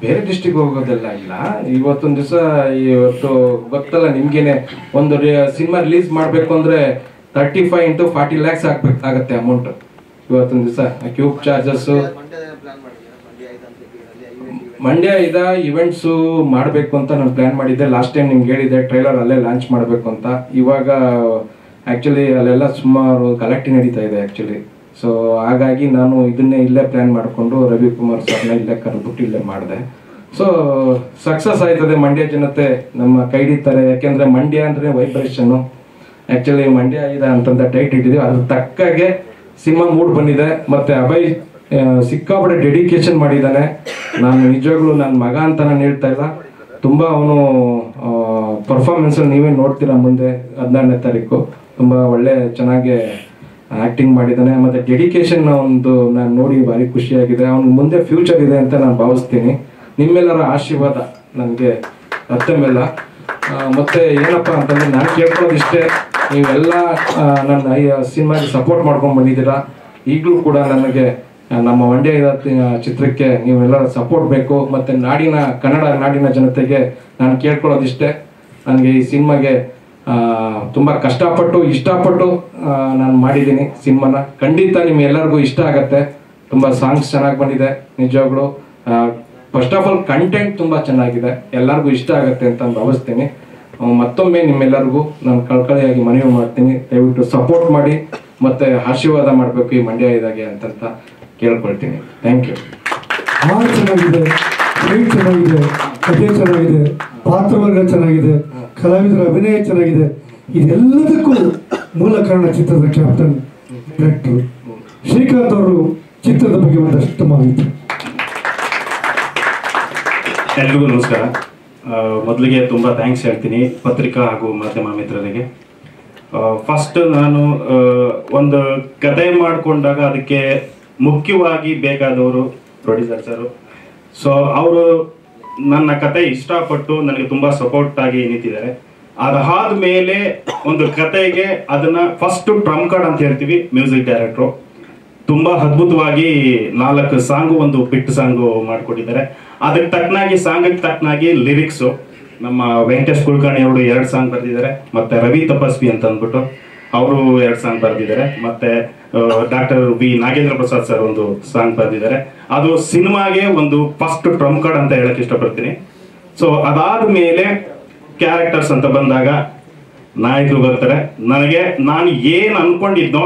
ಬೇರೆ ಡಿಸ್ಟ್ರಿಕ್ಟ್ ಹೋಗೋದೆಲ್ಲ ಇಲ್ಲ. ಇವತ್ತೊಂದು ದಿವಸ ಇವತ್ತು ಗೊತ್ತಲ್ಲ ನಿಮ್ಗೇನೆ, ಒಂದು ಸಿನಿಮಾ ರಿಲೀಸ್ ಮಾಡ್ಬೇಕು ಅಂದ್ರೆ 35 into 40 lakhs ಆಗತ್ತೆ ಅಮೌಂಟ್. ಇವತ್ತೊಂದು ದಿವಸ ಕ್ಯೂಬ್ ಚಾರ್ಜಸ್, ಮಂಡ್ಯ ಇವೆಂಟ್ಸು ಮಾಡಬೇಕು ಅಂತ ನಾನು ಪ್ಲಾನ್ ಮಾಡಿದ್ದೆ. ಲಾಸ್ಟ್ ಟೈಮ್ ನಿಮ್ಗೆ ಹೇಳಿದ್ದೆ ಟ್ರೈಲರ್ ಅಲ್ಲೇ ಲಾಂಚ್ ಮಾಡಬೇಕು ಅಂತ. ಇವಾಗ ಆ್ಯಕ್ಚುಲಿ ಅಲ್ಲೆಲ್ಲ ಸುಮಾರು ಗಲಾಟೆ ನಡೀತಾ ಇದೆ ಆ್ಯಕ್ಚುಲಿ. ಸೊ ಹಾಗಾಗಿ ನಾನು ಇದನ್ನೇ ಇಲ್ಲೇ ಪ್ಲ್ಯಾನ್ ಮಾಡಿಕೊಂಡು ರವಿಕುಮಾರ್ ಸರ್ನ ಇಲ್ಲೇ ಕರೆದ್ಬಿಟ್ಟು ಇಲ್ಲೇ ಮಾಡಿದೆ. ಸೊ ಸಕ್ಸಸ್ ಆಯ್ತದೆ. ಮಂಡ್ಯ ಜನತೆ ನಮ್ಮ ಕೈ ಹಿಡಿತಾರೆ. ಯಾಕೆಂದರೆ ಮಂಡ್ಯ ಅಂದರೆ ವೈಬ್ರೇಷನ್ನು. ಆ್ಯಕ್ಚುಲಿ ಮಂಡ್ಯ ಇದೆ ಅಂತಂದ ಟೈಟ್ ಇಟ್ಟಿದ್ದೀವಿ, ಅದ್ರ ತಕ್ಕಾಗೆ ಸಿನಿಮಾ ಮೂಡ್ ಬಂದಿದೆ. ಮತ್ತು ಅಭಯ್ ಸಿಕ್ಕಾಪಟ್ಟೆ ಡೆಡಿಕೇಶನ್ ಮಾಡಿದ್ದಾನೆ. ನಾನು ನಿಜವಾಗ್ಲೂ ನನ್ನ ಮಗ ಅಂತ ನಾನು ಹೇಳ್ತಾ ಇಲ್ಲ, ತುಂಬ ಅವನು ಪರ್ಫಾರ್ಮೆನ್ಸಲ್ಲಿ ನೀವೇ ನೋಡ್ತೀರಾ ಮುಂದೆ 16ನೇ ತಾರೀಕು. ತುಂಬ ಒಳ್ಳೆ ಚೆನ್ನಾಗಿ ಆ್ಯಕ್ಟಿಂಗ್ ಮಾಡಿದ್ದಾನೆ. ಮತ್ತು ಡೆಡಿಕೇಶನ್ ಒಂದು ನಾನು ನೋಡಿ ಭಾರಿ ಖುಷಿಯಾಗಿದೆ. ಅವ್ನಿಗೆ ಮುಂದೆ ಫ್ಯೂಚರ್ ಇದೆ ಅಂತ ನಾನು ಭಾವಿಸ್ತೀನಿ. ನಿಮ್ಮೆಲ್ಲರ ಆಶೀರ್ವಾದ ನನಗೆ ಅರ್ಥಮೆಲ್ಲ. ಮತ್ತು ಏನಪ್ಪ ಅಂತಂದರೆ ನಾನು ಕೇಳ್ಕೊಳ್ಳೋದಿಷ್ಟೇ, ನೀವೆಲ್ಲ ನನ್ನ ಸಿನಿಮಾಗೆ ಸಪೋರ್ಟ್ ಮಾಡ್ಕೊಂಡು ಬಂದಿದ್ದೀರಾ. ಈಗಲೂ ಕೂಡ ನನಗೆ ನಮ್ಮ ಮಂಡ್ಯ ಚಿತ್ರಕ್ಕೆ ನೀವೆಲ್ಲರ ಸಪೋರ್ಟ್ ಬೇಕು. ಮತ್ತು ಕನ್ನಡ ನಾಡಿನ ಜನತೆಗೆ ನಾನು ಕೇಳ್ಕೊಳ್ಳೋದಿಷ್ಟೇ, ನನಗೆ ಈ ಸಿನಿಮಾಗೆ ತುಂಬ ಕಷ್ಟಪಟ್ಟು ಇಷ್ಟಪಟ್ಟು ನಾನು ಮಾಡಿದ್ದೀನಿ ಸಿನಿಮಾನ. ಖಂಡಿತ ನಿಮ್ಗೆಲ್ಲರಿಗೂ ಇಷ್ಟ ಆಗತ್ತೆ. ತುಂಬ ಸಾಂಗ್ಸ್ ಚೆನ್ನಾಗಿ ಬಂದಿದೆ ನಿಜವಾಗ್ಲೂ. ಫಸ್ಟ್ ಆಫ್ ಆಲ್ ಕಂಟೆಂಟ್ ತುಂಬ ಚೆನ್ನಾಗಿದೆ, ಎಲ್ಲರಿಗೂ ಇಷ್ಟ ಆಗುತ್ತೆ ಅಂತ ಭಾವಿಸ್ತೀನಿ. ಮತ್ತೊಮ್ಮೆ ನಿಮ್ಮೆಲ್ಲರಿಗೂ ನಾನು ಕಳ್ಕಳಿಯಾಗಿ ಮನವಿ ಮಾಡ್ತೀನಿ, ದಯವಿಟ್ಟು ಸಪೋರ್ಟ್ ಮಾಡಿ ಮತ್ತೆ ಆಶೀರ್ವಾದ ಮಾಡಬೇಕು ಈ ಮಂಡ್ಯ ಇದಾಗೆ ಅಂತ ಕೇಳ್ಕೊಳ್ತೀನಿ. Thank you. ಹಾಡು ಚೆನ್ನಾಗಿದೆ, ಫೈಟ್ ಚೆನ್ನಾಗಿದೆ, ಕಥೆ ಚೆನ್ನಾಗಿದೆ, ಪಾತ್ರವರ್ಗ ಚೆನ್ನಾಗಿದೆ, ಕಲಾವಿದರ ಅಭಿನಯ ಚೆನ್ನಾಗಿದೆ. ಇದೆಲ್ಲದಕ್ಕೂ ಮೂಲ ಕಾರಣ ಚಿತ್ರದ ಕ್ಯಾಪ್ಟನ್ ಡೈರೆಕ್ಟರ್ ಶ್ರೀಕಾಂತ್ ಅವರು ಚಿತ್ರದ ಬಗ್ಗೆ ಒಂದಷ್ಟು ಮಾಹಿತಿ. ಎಲ್ರಿಗೂ ನಮಸ್ಕಾರ. ಮೊದಲಿಗೆ ತುಂಬ ಥ್ಯಾಂಕ್ಸ್ ಹೇಳ್ತೀನಿ ಪತ್ರಿಕಾ ಹಾಗೂ ಮಾಧ್ಯಮ ಮಿತ್ರರಿಗೆ. ಫಸ್ಟ್ ನಾನು ಒಂದು ಕತೆ ಮಾಡಿಕೊಂಡಾಗ ಅದಕ್ಕೆ ಮುಖ್ಯವಾಗಿ ಬೇಕಾದವರು ಪ್ರೊಡ್ಯೂಸರ್ ಸರು. ಸೊ ಅವರು ನನ್ನ ಕತೆ ಇಷ್ಟಪಟ್ಟು ನನಗೆ ತುಂಬ ಸಪೋರ್ಟ್ ಆಗಿ ನಿಂತಿದ್ದಾರೆ. ಅದಾದ ಮೇಲೆ ಒಂದು ಕತೆಗೆ ಅದನ್ನ ಫಸ್ಟ್ ಟ್ರಮ್ ಕಾರ್ಡ್ ಅಂತ ಹೇಳ್ತೀವಿ, ಮ್ಯೂಸಿಕ್ ಡೈರೆಕ್ಟ್ರು ತುಂಬ ಅದ್ಭುತವಾಗಿ 4 ಸಾಂಗು, ಒಂದು ಬಿಟ್ ಸಾಂಗು ಮಾಡಿಕೊಟ್ಟಿದ್ದಾರೆ. ಅದಕ್ಕೆ ತಕ್ಕನಾಗಿ ಸಾಂಗಿಗೆ ತಕ್ಕನಾಗಿ ಲಿರಿಕ್ಸು ನಮ್ಮ ವೆಂಕಟೇಶ್ ಕುಲಕರ್ಣಿ ಅವರು 2 ಸಾಂಗ್ ಬರೆದಿದ್ದಾರೆ. ಮತ್ತೆ ರವಿ ತಪಸ್ವಿ ಅಂತ ಅಂದ್ಬಿಟ್ಟು ಅವರು 2 ಸಾಂಗ್ ಬರೆದಿದ್ದಾರೆ. ಮತ್ತೆ doctor V Nagendra Prasad sir ಒಂದು ಸಾಂಗ್ ಬರೆದಿದ್ದಾರೆ. ಅದು ಸಿನಿಮಾಗೆ ಒಂದು ಫಸ್ಟ್ ಟ್ರಮ್ ಕಾರ್ಡ್ ಅಂತ ಹೇಳಕ್ ಇಷ್ಟಪಡ್ತೀನಿ. ಸೊ ಅದಾದ ಮೇಲೆ ಕ್ಯಾರೆಕ್ಟರ್ಸ್ ಅಂತ ಬಂದಾಗ ನಾಯಕರು ಬರ್ತಾರೆ. ನಾನು ಏನ್ ಅನ್ಕೊಂಡಿದ್ನೋ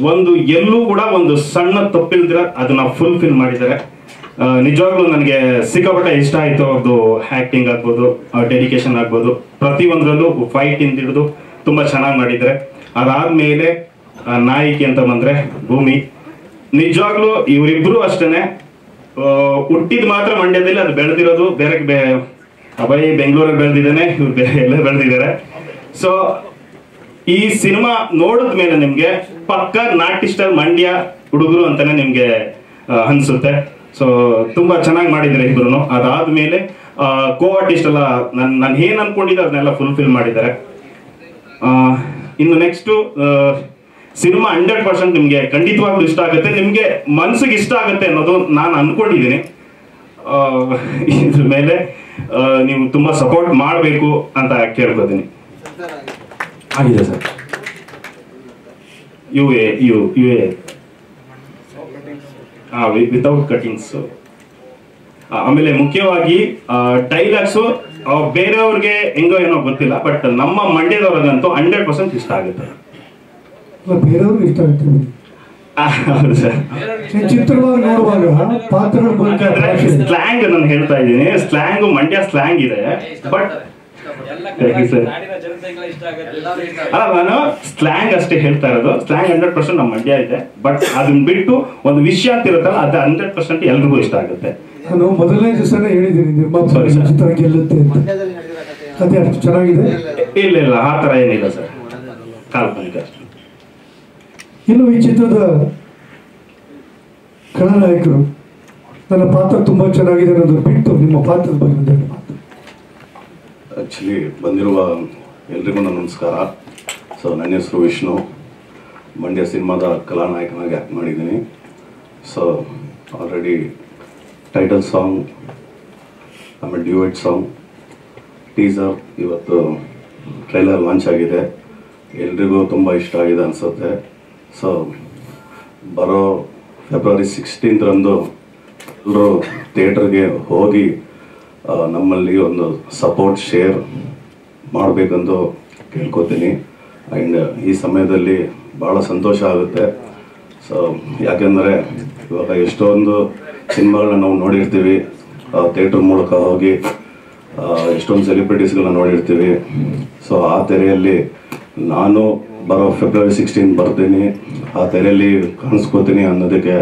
ಒಂದು ಎಲ್ಲೂ ಕೂಡ ಒಂದು ಸಣ್ಣ ತಪ್ಪಿಲ್ದಿರ ಅದನ್ನ ಫುಲ್ಫಿಲ್ ಮಾಡಿದ್ದಾರೆ. ನಿಜವಾಗ್ಲೂ ನನಗೆ ಸಿಕ್ಕಾಪಟ್ಟೆ ಇಷ್ಟ ಆಯ್ತು. ಅವ್ರದ್ದು ಆಕ್ಟಿಂಗ್ ಆಗ್ಬೋದು, ಡೆಡಿಕೇಶನ್ ಆಗ್ಬೋದು, ಪ್ರತಿಯೊಂದರಲ್ಲೂ ಫೈಟ್ ಇಂದ ಹಿಡಿದು ತುಂಬಾ ಚೆನ್ನಾಗಿ ಮಾಡಿದ್ದಾರೆ. ಅದಾದ್ಮೇಲೆ ನಾಯಕಿ ಅಂತ ಬಂದ್ರೆ ಭೂಮಿ, ನಿಜವಾಗ್ಲೂ ಇವರಿಬ್ರು ಅಷ್ಟೇನೆ. ಹುಟ್ಟಿದ್ ಮಾತ್ರ ಮಂಡ್ಯದಲ್ಲಿ, ಅದು ಬೆಳೆದಿರೋದು ಬೇರೆ ಅಭಯ್ ಬೆಂಗಳೂರಲ್ಲಿ ಬೆಳೆದಿದ್ದಾನೆ, ಇವ್ರು ಬೇರೆ ಎಲ್ಲ ಬೆಳೆದಿದ್ದಾರೆ. ಸೊ ಈ ಸಿನಿಮಾ ನೋಡಿದ್ಮೇಲೆ ನಿಮ್ಗೆ ಪಕ್ಕ ನಾಟಿ ಸ್ಟೈಲ್ ಮಂಡ್ಯ ಹುಡುಗರು ಅಂತಾನೆ ನಿಮ್ಗೆ ಅನ್ಸುತ್ತೆ. ಸೊ ತುಂಬಾ ಚೆನ್ನಾಗಿ ಮಾಡಿದ್ದಾರೆ ಇಬ್ರು. ಅದಾದ್ಮೇಲೆ ಕೋ ಆರ್ಟಿಸ್ಟ್ ಎಲ್ಲ ನಾನು ಏನ್ ಅನ್ಕೊಂಡಿದ್ದೆ ಅದನ್ನೆಲ್ಲ ಫುಲ್ಫಿಲ್ ಮಾಡಿದ್ದಾರೆ. ಇನ್ನು ನೆಕ್ಸ್ಟ್ ಸಿನಿಮಾ 100% ನಿಮ್ಗೆ ಖಂಡಿತವಾಗ್ಲೂ ಇಷ್ಟ ಆಗುತ್ತೆ, ನಿಮ್ಗೆ ಮನ್ಸಿಗೆ ಇಷ್ಟ ಆಗುತ್ತೆ ಅನ್ನೋದು ನಾನು ಅನ್ಕೊಂಡಿದ್ದೀನಿ. ಇದ್ರ ಮೇಲೆ ನೀವು ತುಂಬಾ ಸಪೋರ್ಟ್ ಮಾಡಬೇಕು ಅಂತ ಕೇಳ್ಕೊತೀನಿ. ಆಗಿದೆ sir. U A without cuttings. ಆಮೇಲೆ ಮುಖ್ಯವಾಗಿ ಡೈಲಾಗ್ಸು ಬೇರೆಯವ್ರಿಗೆ ಹೆಂಗೋ ಏನೋ ಗೊತ್ತಿಲ್ಲ, ಬಟ್ ನಮ್ಮ ಮಂಡ್ಯದವ್ರಿಗಂತೂ 100% ಇಷ್ಟ ಆಗುತ್ತೆ. ಬೇರೆಯವ್ರಿಗೆ ಇಷ್ಟ ಆಗುತ್ತೆ. ಹೌದು ಸರ್. ಚಿತ್ರವಾಗಿ ನೋಡುವಾಗ ಪಾತ್ರಗಳು ಸ್ಲ್ಯಾಂಗ್ ನಾನು ಹೇಳ್ತಾ ಇದ್ದೀನಿ, ಸ್ಲ್ಯಾಂಗ್ ಮಂಡ್ಯ ಸ್ಲ್ಯಾಂಗ್ ಇದೆ. ಬಟ್ ಅಲ್ಲ, ನಾನು ಸ್ಲ್ಯಾಂಗ್ ಅಷ್ಟೇ ಹೇಳ್ತಾ ಇರೋದು. ಸ್ಲ್ಯಾಂಗ್ 100% ನಮ್ಮ ಮಂಡ್ಯ ಇದೆ. ಬಟ್ ಅದನ್ನ ಬಿಟ್ಟು ಒಂದು ವಿಷಯ ಅಂತ ಇರುತ್ತಲ್ಲ, ಅದು 100% ಎಲ್ರಿಗೂ ಇಷ್ಟ ಆಗುತ್ತೆ. ನಾನು ಮೊದಲನೇ ದಿವಸನೇ ಹೇಳಿದ್ದೀನಿ ನಿರ್ಮಾಪಕ ಚಿತ್ರ ಗೆಲ್ಲುತ್ತೆ ಅಂತ. ಅದೇ ಅಷ್ಟು ಚೆನ್ನಾಗಿದೆ. ಇಲ್ಲ ಆ ತರ ಏನಿಲ್ಲ ಸರ್, ಕಾಲ್ಪನಿಕ ಅಷ್ಟೇ. ಇನ್ನು ಈ ಚಿತ್ರದ ಖಳನಾಯಕರು, ನನ್ನ ಪಾತ್ರ ತುಂಬಾ ಚೆನ್ನಾಗಿದೆ ಅನ್ನೋದು ಬಿಟ್ಟು ನಿಮ್ಮ ಪಾತ್ರದ ಬಗ್ಗೆ ಒಂದೆರಡು ಮಾತು. ಆ್ಯಕ್ಚುಲಿ ಬಂದಿರುವ ಎಲ್ರಿಗೂ ನನ್ನ ನಮಸ್ಕಾರ. ಸೊ ನನ್ನ ಹೆಸರು ವಿಷ್ಣು, ಮಂಡ್ಯ ಸಿನಿಮಾದ ಕಲಾನಾಯಕನಾಗಿ ಆ್ಯಕ್ಟ್ ಮಾಡಿದ್ದೀನಿ. ಸೊ ಆಲ್ರೆಡಿ ಟೈಟಲ್ ಸಾಂಗ್, ಆಮೇಲೆ ಡ್ಯೂಯೆಟ್ ಸಾಂಗ್, ಟೀಸರ್, ಇವತ್ತು ಟ್ರೈಲರ್ ಲಾಂಚ್ ಆಗಿದೆ. ಎಲ್ರಿಗೂ ತುಂಬ ಇಷ್ಟ ಆಗಿದೆ ಅನಿಸುತ್ತೆ. ಸೊ ಬರೋ ಫೆಬ್ರವರಿ 16th ಎಲ್ಲರೂ ಥಿಯೇಟರ್ಗೆ ಹೋಗಿ ನಮ್ಮಲ್ಲಿ ಒಂದು ಸಪೋರ್ಟ್ ಶೇರ್ ಮಾಡಬೇಕಂದು ಕೇಳ್ಕೊತೀನಿ. ಆ್ಯಂಡ್ ಈ ಸಮಯದಲ್ಲಿ ಭಾಳ ಸಂತೋಷ ಆಗುತ್ತೆ. ಸೊ ಯಾಕೆಂದರೆ ಇವಾಗ ಎಷ್ಟೊಂದು ಸಿನಿಮಾಗಳನ್ನ ನಾವು ನೋಡಿರ್ತೀವಿ, ಥಿಯೇಟ್ರ್ ಮೂಲಕ ಹೋಗಿ ಎಷ್ಟೊಂದು ಸೆಲೆಬ್ರಿಟೀಸ್ಗಳನ್ನ ನೋಡಿರ್ತೀವಿ. ಸೊ ಆ ತೆರೆಯಲ್ಲಿ ನಾನು ಬರೋ ಫೆಬ್ರವರಿ 16 ಬರ್ತೀನಿ, ಆ ತೆರೆಯಲ್ಲಿ ಕಾಣಿಸ್ಕೋತೀನಿ ಅನ್ನೋದಕ್ಕೆ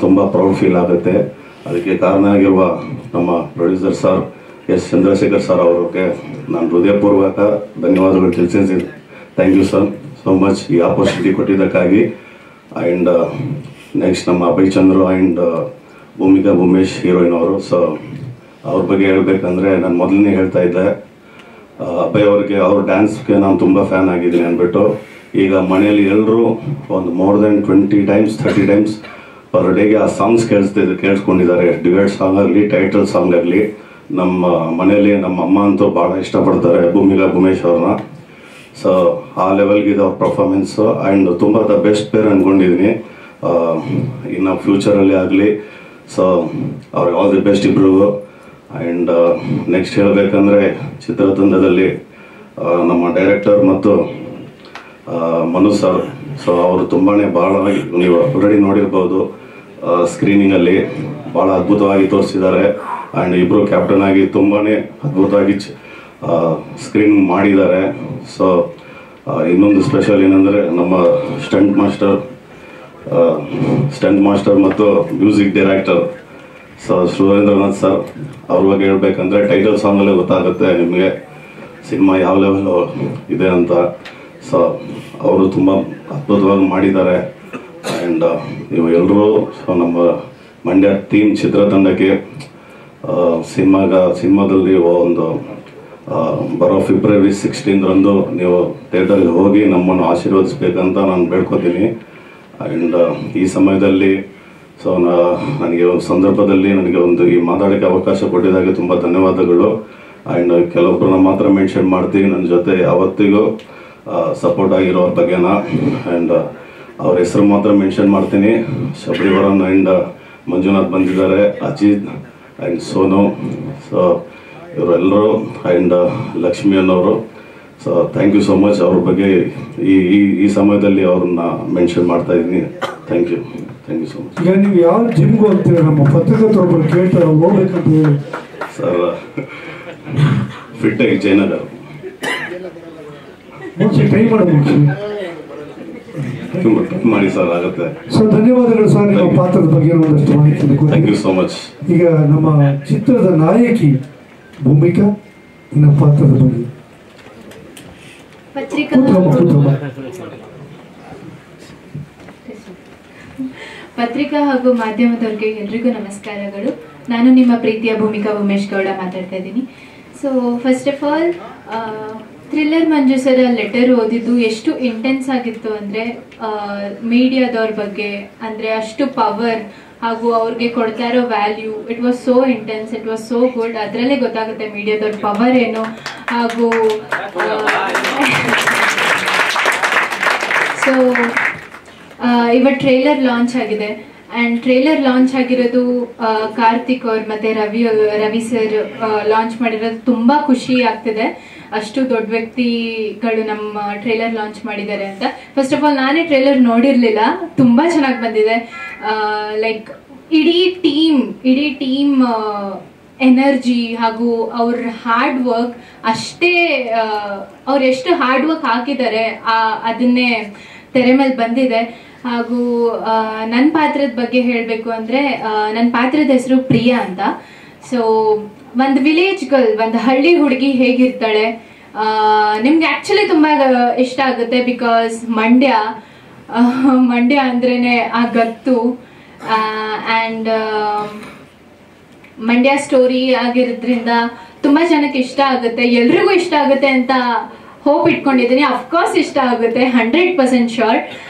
ತುಂಬ ಪ್ರೌಡ್ ಫೀಲ್ ಆಗುತ್ತೆ. ಅದಕ್ಕೆ ಕಾರಣ ಆಗಿರುವ ನಮ್ಮ producer sir S Chandrashekar sir ಅವ್ರಿಗೆ ನಾನು ಹೃದಯಪೂರ್ವಕ ಧನ್ಯವಾದಗಳು ತಿಳಿಸಿದ್ದೀನಿ. Thank you sir so much ಈ ಆಪರ್ಚುನಿಟಿ ಕೊಟ್ಟಿದ್ದಕ್ಕಾಗಿ. ಆ್ಯಂಡ್ ನೆಕ್ಸ್ಟ್ ನಮ್ಮ ಅಭಯ್ ಚಂದ್ರು ಆ್ಯಂಡ್ ಭೂಮಿಕಾ ಭೂಮೇಶ್ ಹೀರೋಯಿನ್ ಅವರು. ಸೊ ಅವ್ರ ಬಗ್ಗೆ ಹೇಳ್ಬೇಕಂದ್ರೆ ನಾನು ಮೊದಲನೇ ಹೇಳ್ತಾ ಇದ್ದೆ, ಅಭಯ್ ಅವ್ರಿಗೆ ಅವ್ರ ಡ್ಯಾನ್ಸ್ಗೆ ನಾನು ತುಂಬ ಫ್ಯಾನ್ ಆಗಿದ್ದೀನಿ ಅಂದ್ಬಿಟ್ಟು. ಈಗ ಮನೆಯಲ್ಲಿ ಎಲ್ಲರೂ ಒಂದು more than 20 times 30 times per ಡೇಗೆ ಆ ಸಾಂಗ್ಸ್ ಕೇಳಿಸ್ಕೊಂಡಿದ್ದಾರೆ. ಡ್ಯುಯೆಟ್ ಸಾಂಗ್ ಆಗಲಿ, ಟೈಟಲ್ ಸಾಂಗ್ ಆಗಲಿ. ನಮ್ಮ ಮನೆಯಲ್ಲಿ ನಮ್ಮ ಅಮ್ಮ ಅಂತೂ ಭಾಳ ಇಷ್ಟಪಡ್ತಾರೆ ಭೂಮಿಕಾ ಭೂಮೇಶ್ ಅವ್ರನ್ನ. ಸೊ ಆ ಲೆವೆಲ್ಗಿದೆ ಅವ್ರ ಪರ್ಫಾರ್ಮೆನ್ಸು. ಆ್ಯಂಡ್ ತುಂಬ ದ ಬೆಸ್ಟ್ ಪೇರ್ ಅಂದ್ಕೊಂಡಿದ್ದೀನಿ ಇನ್ನು ಫ್ಯೂಚರಲ್ಲಿ ಆಗಲಿ. ಸೊ ಅವ್ರಿಗೆ ಆಲ್ ದಿ ಬೆಸ್ಟ್ ಇಬ್ರಿಗೂ. ಆ್ಯಂಡ್ ನೆಕ್ಸ್ಟ್ ಹೇಳಬೇಕಂದ್ರೆ ಚಿತ್ರತಂಡದಲ್ಲಿ ನಮ್ಮ ಡೈರೆಕ್ಟರ್ ಮತ್ತು ಮನು ಸರ್. ಸೊ ಅವರು ತುಂಬಾ ಭಾಳ ನೀವು ಆಲ್ರೆಡಿ ನೋಡಿರ್ಬೋದು ಸ್ಕ್ರೀನಿಂಗಲ್ಲಿ ಭಾಳ ಅದ್ಭುತವಾಗಿ ತೋರಿಸಿದ್ದಾರೆ. ಆ್ಯಂಡ್ ಇಬ್ಬರು ಕ್ಯಾಪ್ಟನ್ ಆಗಿ ತುಂಬಾ ಅದ್ಭುತವಾಗಿ ಸ್ಕ್ರೀನ್ ಮಾಡಿದ್ದಾರೆ. ಸೊ ಇನ್ನೊಂದು ಸ್ಪೆಷಲ್ ಏನಂದರೆ ನಮ್ಮ ಸ್ಟಂಟ್ ಮಾಸ್ಟರ್ ಮತ್ತು ಮ್ಯೂಸಿಕ್ ಡೈರೆಕ್ಟರ್ ಸುರೇಂದ್ರನಾಥ್ ಸರ್ ಅವ್ರ ಬಗ್ಗೆ ಹೇಳ್ಬೇಕಂದ್ರೆ ಟೈಟಲ್ ಸಾಂಗಲ್ಲೇ ಗೊತ್ತಾಗುತ್ತೆ ನಿಮಗೆ ಸಿನಿಮಾ ಯಾವ ಲೆವೆಲ್ ಇದೆ ಅಂತ. ಸೊ ಅವರು ತುಂಬ ಅದ್ಭುತವಾಗಿ ಮಾಡಿದ್ದಾರೆ. ಆ್ಯಂಡ್ ಇವು ಎಲ್ಲರೂ ನಮ್ಮ ಮಂಡ್ಯ ಟೀಮ್ ಚಿತ್ರತಂಡಕ್ಕೆ ಸಿನಿಮಾದಲ್ಲಿ ಒಂದು ಬರೋ ಫೆಬ್ರವರಿ 16ರಂದು ನೀವು ಥಿಯೇಟರ್ಗೆ ಹೋಗಿ ನಮ್ಮನ್ನು ಆಶೀರ್ವದಿಸ್ಬೇಕಂತ ನಾನು ಬೇಡ್ಕೋತೀನಿ. ಆ್ಯಂಡ್ ಈ ಸಮಯದಲ್ಲಿ ಸೊ ನನಗೆ ಒಂದು ಸಂದರ್ಭದಲ್ಲಿ ನನಗೆ ಒಂದು ಈ ಮಾತಾಡೋಕ್ಕೆ ಅವಕಾಶ ಕೊಟ್ಟಿದ್ದಾಗೆ ತುಂಬ ಧನ್ಯವಾದಗಳು. ಆ್ಯಂಡ್ ಕೆಲವೊಬ್ಬರನ್ನ ಮಾತ್ರ ಮೆನ್ಷನ್ ಮಾಡ್ತೀನಿ, ನನ್ನ ಜೊತೆ ಯಾವತ್ತಿಗೂ ಸಪೋರ್ಟ್ ಆಗಿರೋರ ಬಗ್ಗೆನ. ಆ್ಯಂಡ್ ಅವ್ರ ಹೆಸರು ಮಾತ್ರ ಮೆನ್ಷನ್ ಮಾಡ್ತೀನಿ. ಶಬರಿವರನ್ ಆ್ಯಂಡ್ ಮಂಜುನಾಥ್ ಬಂದಿದ್ದಾರೆ, ಅಜಿತ್ ಆ್ಯಂಡ್ ಸೋನು. ಸೊ ಇವರೆಲ್ಲರೂ ಆ್ಯಂಡ್ ಲಕ್ಷ್ಮಿ ಅನ್ನೋರು. So thank you so much. ಅವ್ರ ಬಗ್ಗೆ ಈ ಸಮಯದಲ್ಲಿ ಅವ್ರನ್ನ ಮೆನ್ಷನ್ ಮಾಡ್ತಾ ಇದ್ದೀನಿ. Thank you so much. ಈಗ ನೀವು ಯಾವ ಜಿಮ್ಗೆ ಹೋಗ್ತೀರ? ನಮ್ಮ ಪತ್ರಕರ್ತರೊಬ್ಬರು ಕೇಳ್ತಾರೆ, ಹೋಗ್ಬೇಕಂತ ಹೇಳಿ. ಸರ್ ಫಿಟ್ಟಾಗಿ ಜಯನಗರ್ ಟ್ರೈ ಮಾಡಿ ಸರ್, ಆಗುತ್ತೆ. ಸೊ ಧನ್ಯವಾದಗಳು ಸರ್, ನಿಮ್ಮ ಪಾತ್ರದ ಬಗ್ಗೆ ಒಂದಷ್ಟು ಮಾಹಿತಿ. Thank you so much. ಈಗ ನಮ್ಮ ಚಿತ್ರದ ನಾಯಕಿ ಭೂಮಿಕಾ, ಇನ್ನ ಪಾತ್ರದ ಬಗ್ಗೆ ಪತ್ರಿಕಾ ಹಾಗೂ ಮಾಧ್ಯಮದವ್ರಿಗೆ ಎಲ್ರಿಗೂ ನಮಸ್ಕಾರಗಳು. ನಾನು ನಿಮ್ಮ ಪ್ರೀತಿಯ ಭೂಮಿಕಾ ಉಮೇಶ್ ಗೌಡ ಮಾತಾಡ್ತಾ ಇದ್ದೀನಿ. So first of all thriller Manju sir letter ಓದಿದ್ದು ಎಷ್ಟು ಇಂಟೆನ್ಸ್ ಆಗಿತ್ತು ಅಂದರೆ ಮೀಡಿಯಾದವ್ರ ಬಗ್ಗೆ, ಅಂದರೆ ಅಷ್ಟು ಪವರ್ ಹಾಗೂ ಅವ್ರಿಗೆ ಕೊಡ್ತಾ ಇರೋ value, it was so intense, it was so good. ಅದರಲ್ಲೇ ಗೊತ್ತಾಗುತ್ತೆ ಮೀಡಿಯಾದವ್ರ ಪವರ್ ಏನು. ಹಾಗೂ ಸೊ ಇವತ್ತು ಟ್ರೇಲರ್ ಲಾಂಚ್ ಆಗಿದೆ. ಆ್ಯಂಡ್ ಟ್ರೇಲರ್ ಲಾಂಚ್ ಆಗಿರೋದು ಕಾರ್ತಿಕ್ ಅವ್ರು ಮತ್ತು ರವಿ ಸರ್ ಲಾಂಚ್ ಮಾಡಿರೋದು ತುಂಬ ಖುಷಿ ಆಗ್ತಿದೆ. ಅಷ್ಟು ದೊಡ್ಡ ವ್ಯಕ್ತಿಗಳು ನಮ್ಮ ಟ್ರೇಲರ್ ಲಾಂಚ್ ಮಾಡಿದ್ದಾರೆ ಅಂತ. ಫಸ್ಟ್ ಆಫ್ ಆಲ್ ನಾನೇ ಟ್ರೇಲರ್ ನೋಡಿರಲಿಲ್ಲ, ತುಂಬ ಚೆನ್ನಾಗಿ ಬಂದಿದೆ. ಲೈಕ್ ಇಡೀ ಟೀಮ್ ಎನರ್ಜಿ ಹಾಗೂ ಅವ್ರ ಹಾರ್ಡ್ ವರ್ಕ್ ಅಷ್ಟೇ, ಅವ್ರು ಎಷ್ಟು ಹಾರ್ಡ್ ವರ್ಕ್ ಹಾಕಿದ್ದಾರೆ ಅದನ್ನೇ ತೆರೆ ಮೇಲೆ ಬಂದಿದೆ. ಹಾಗೂ ನನ್ನ ಪಾತ್ರದ ಬಗ್ಗೆ ಹೇಳಬೇಕು ಅಂದರೆ ನನ್ನ ಪಾತ್ರದ ಹೆಸರು ಪ್ರಿಯಾ ಅಂತ. ಸೊ ಒಂದು ವಿಲೇಜ್ ಗರ್ಲ್, ಒಂದು ಹಳ್ಳಿ ಹುಡುಗಿ ಹೇಗಿರ್ತಾಳೆ ನಿಮ್ಗೆ ಆ್ಯಕ್ಚುಲಿ ತುಂಬ ಇಷ್ಟ ಆಗುತ್ತೆ. ಬಿಕಾಸ್ ಮಂಡ್ಯ ಅಂದ್ರೇ ಆ ಗತ್ತು. ಆ್ಯಂಡ್ ಮಂಡ್ಯ ಸ್ಟೋರಿ ಆಗಿರೋದ್ರಿಂದ ತುಂಬ ಜನಕ್ಕೆ ಇಷ್ಟ ಆಗುತ್ತೆ, ಎಲ್ರಿಗೂ ಇಷ್ಟ ಆಗುತ್ತೆ ಅಂತ ಹೋಪ್ ಇಟ್ಕೊಂಡಿದ್ದೀನಿ. ಅಫ್ಕೋರ್ಸ್ ಇಷ್ಟ ಆಗುತ್ತೆ, 100% ಶೋರ್.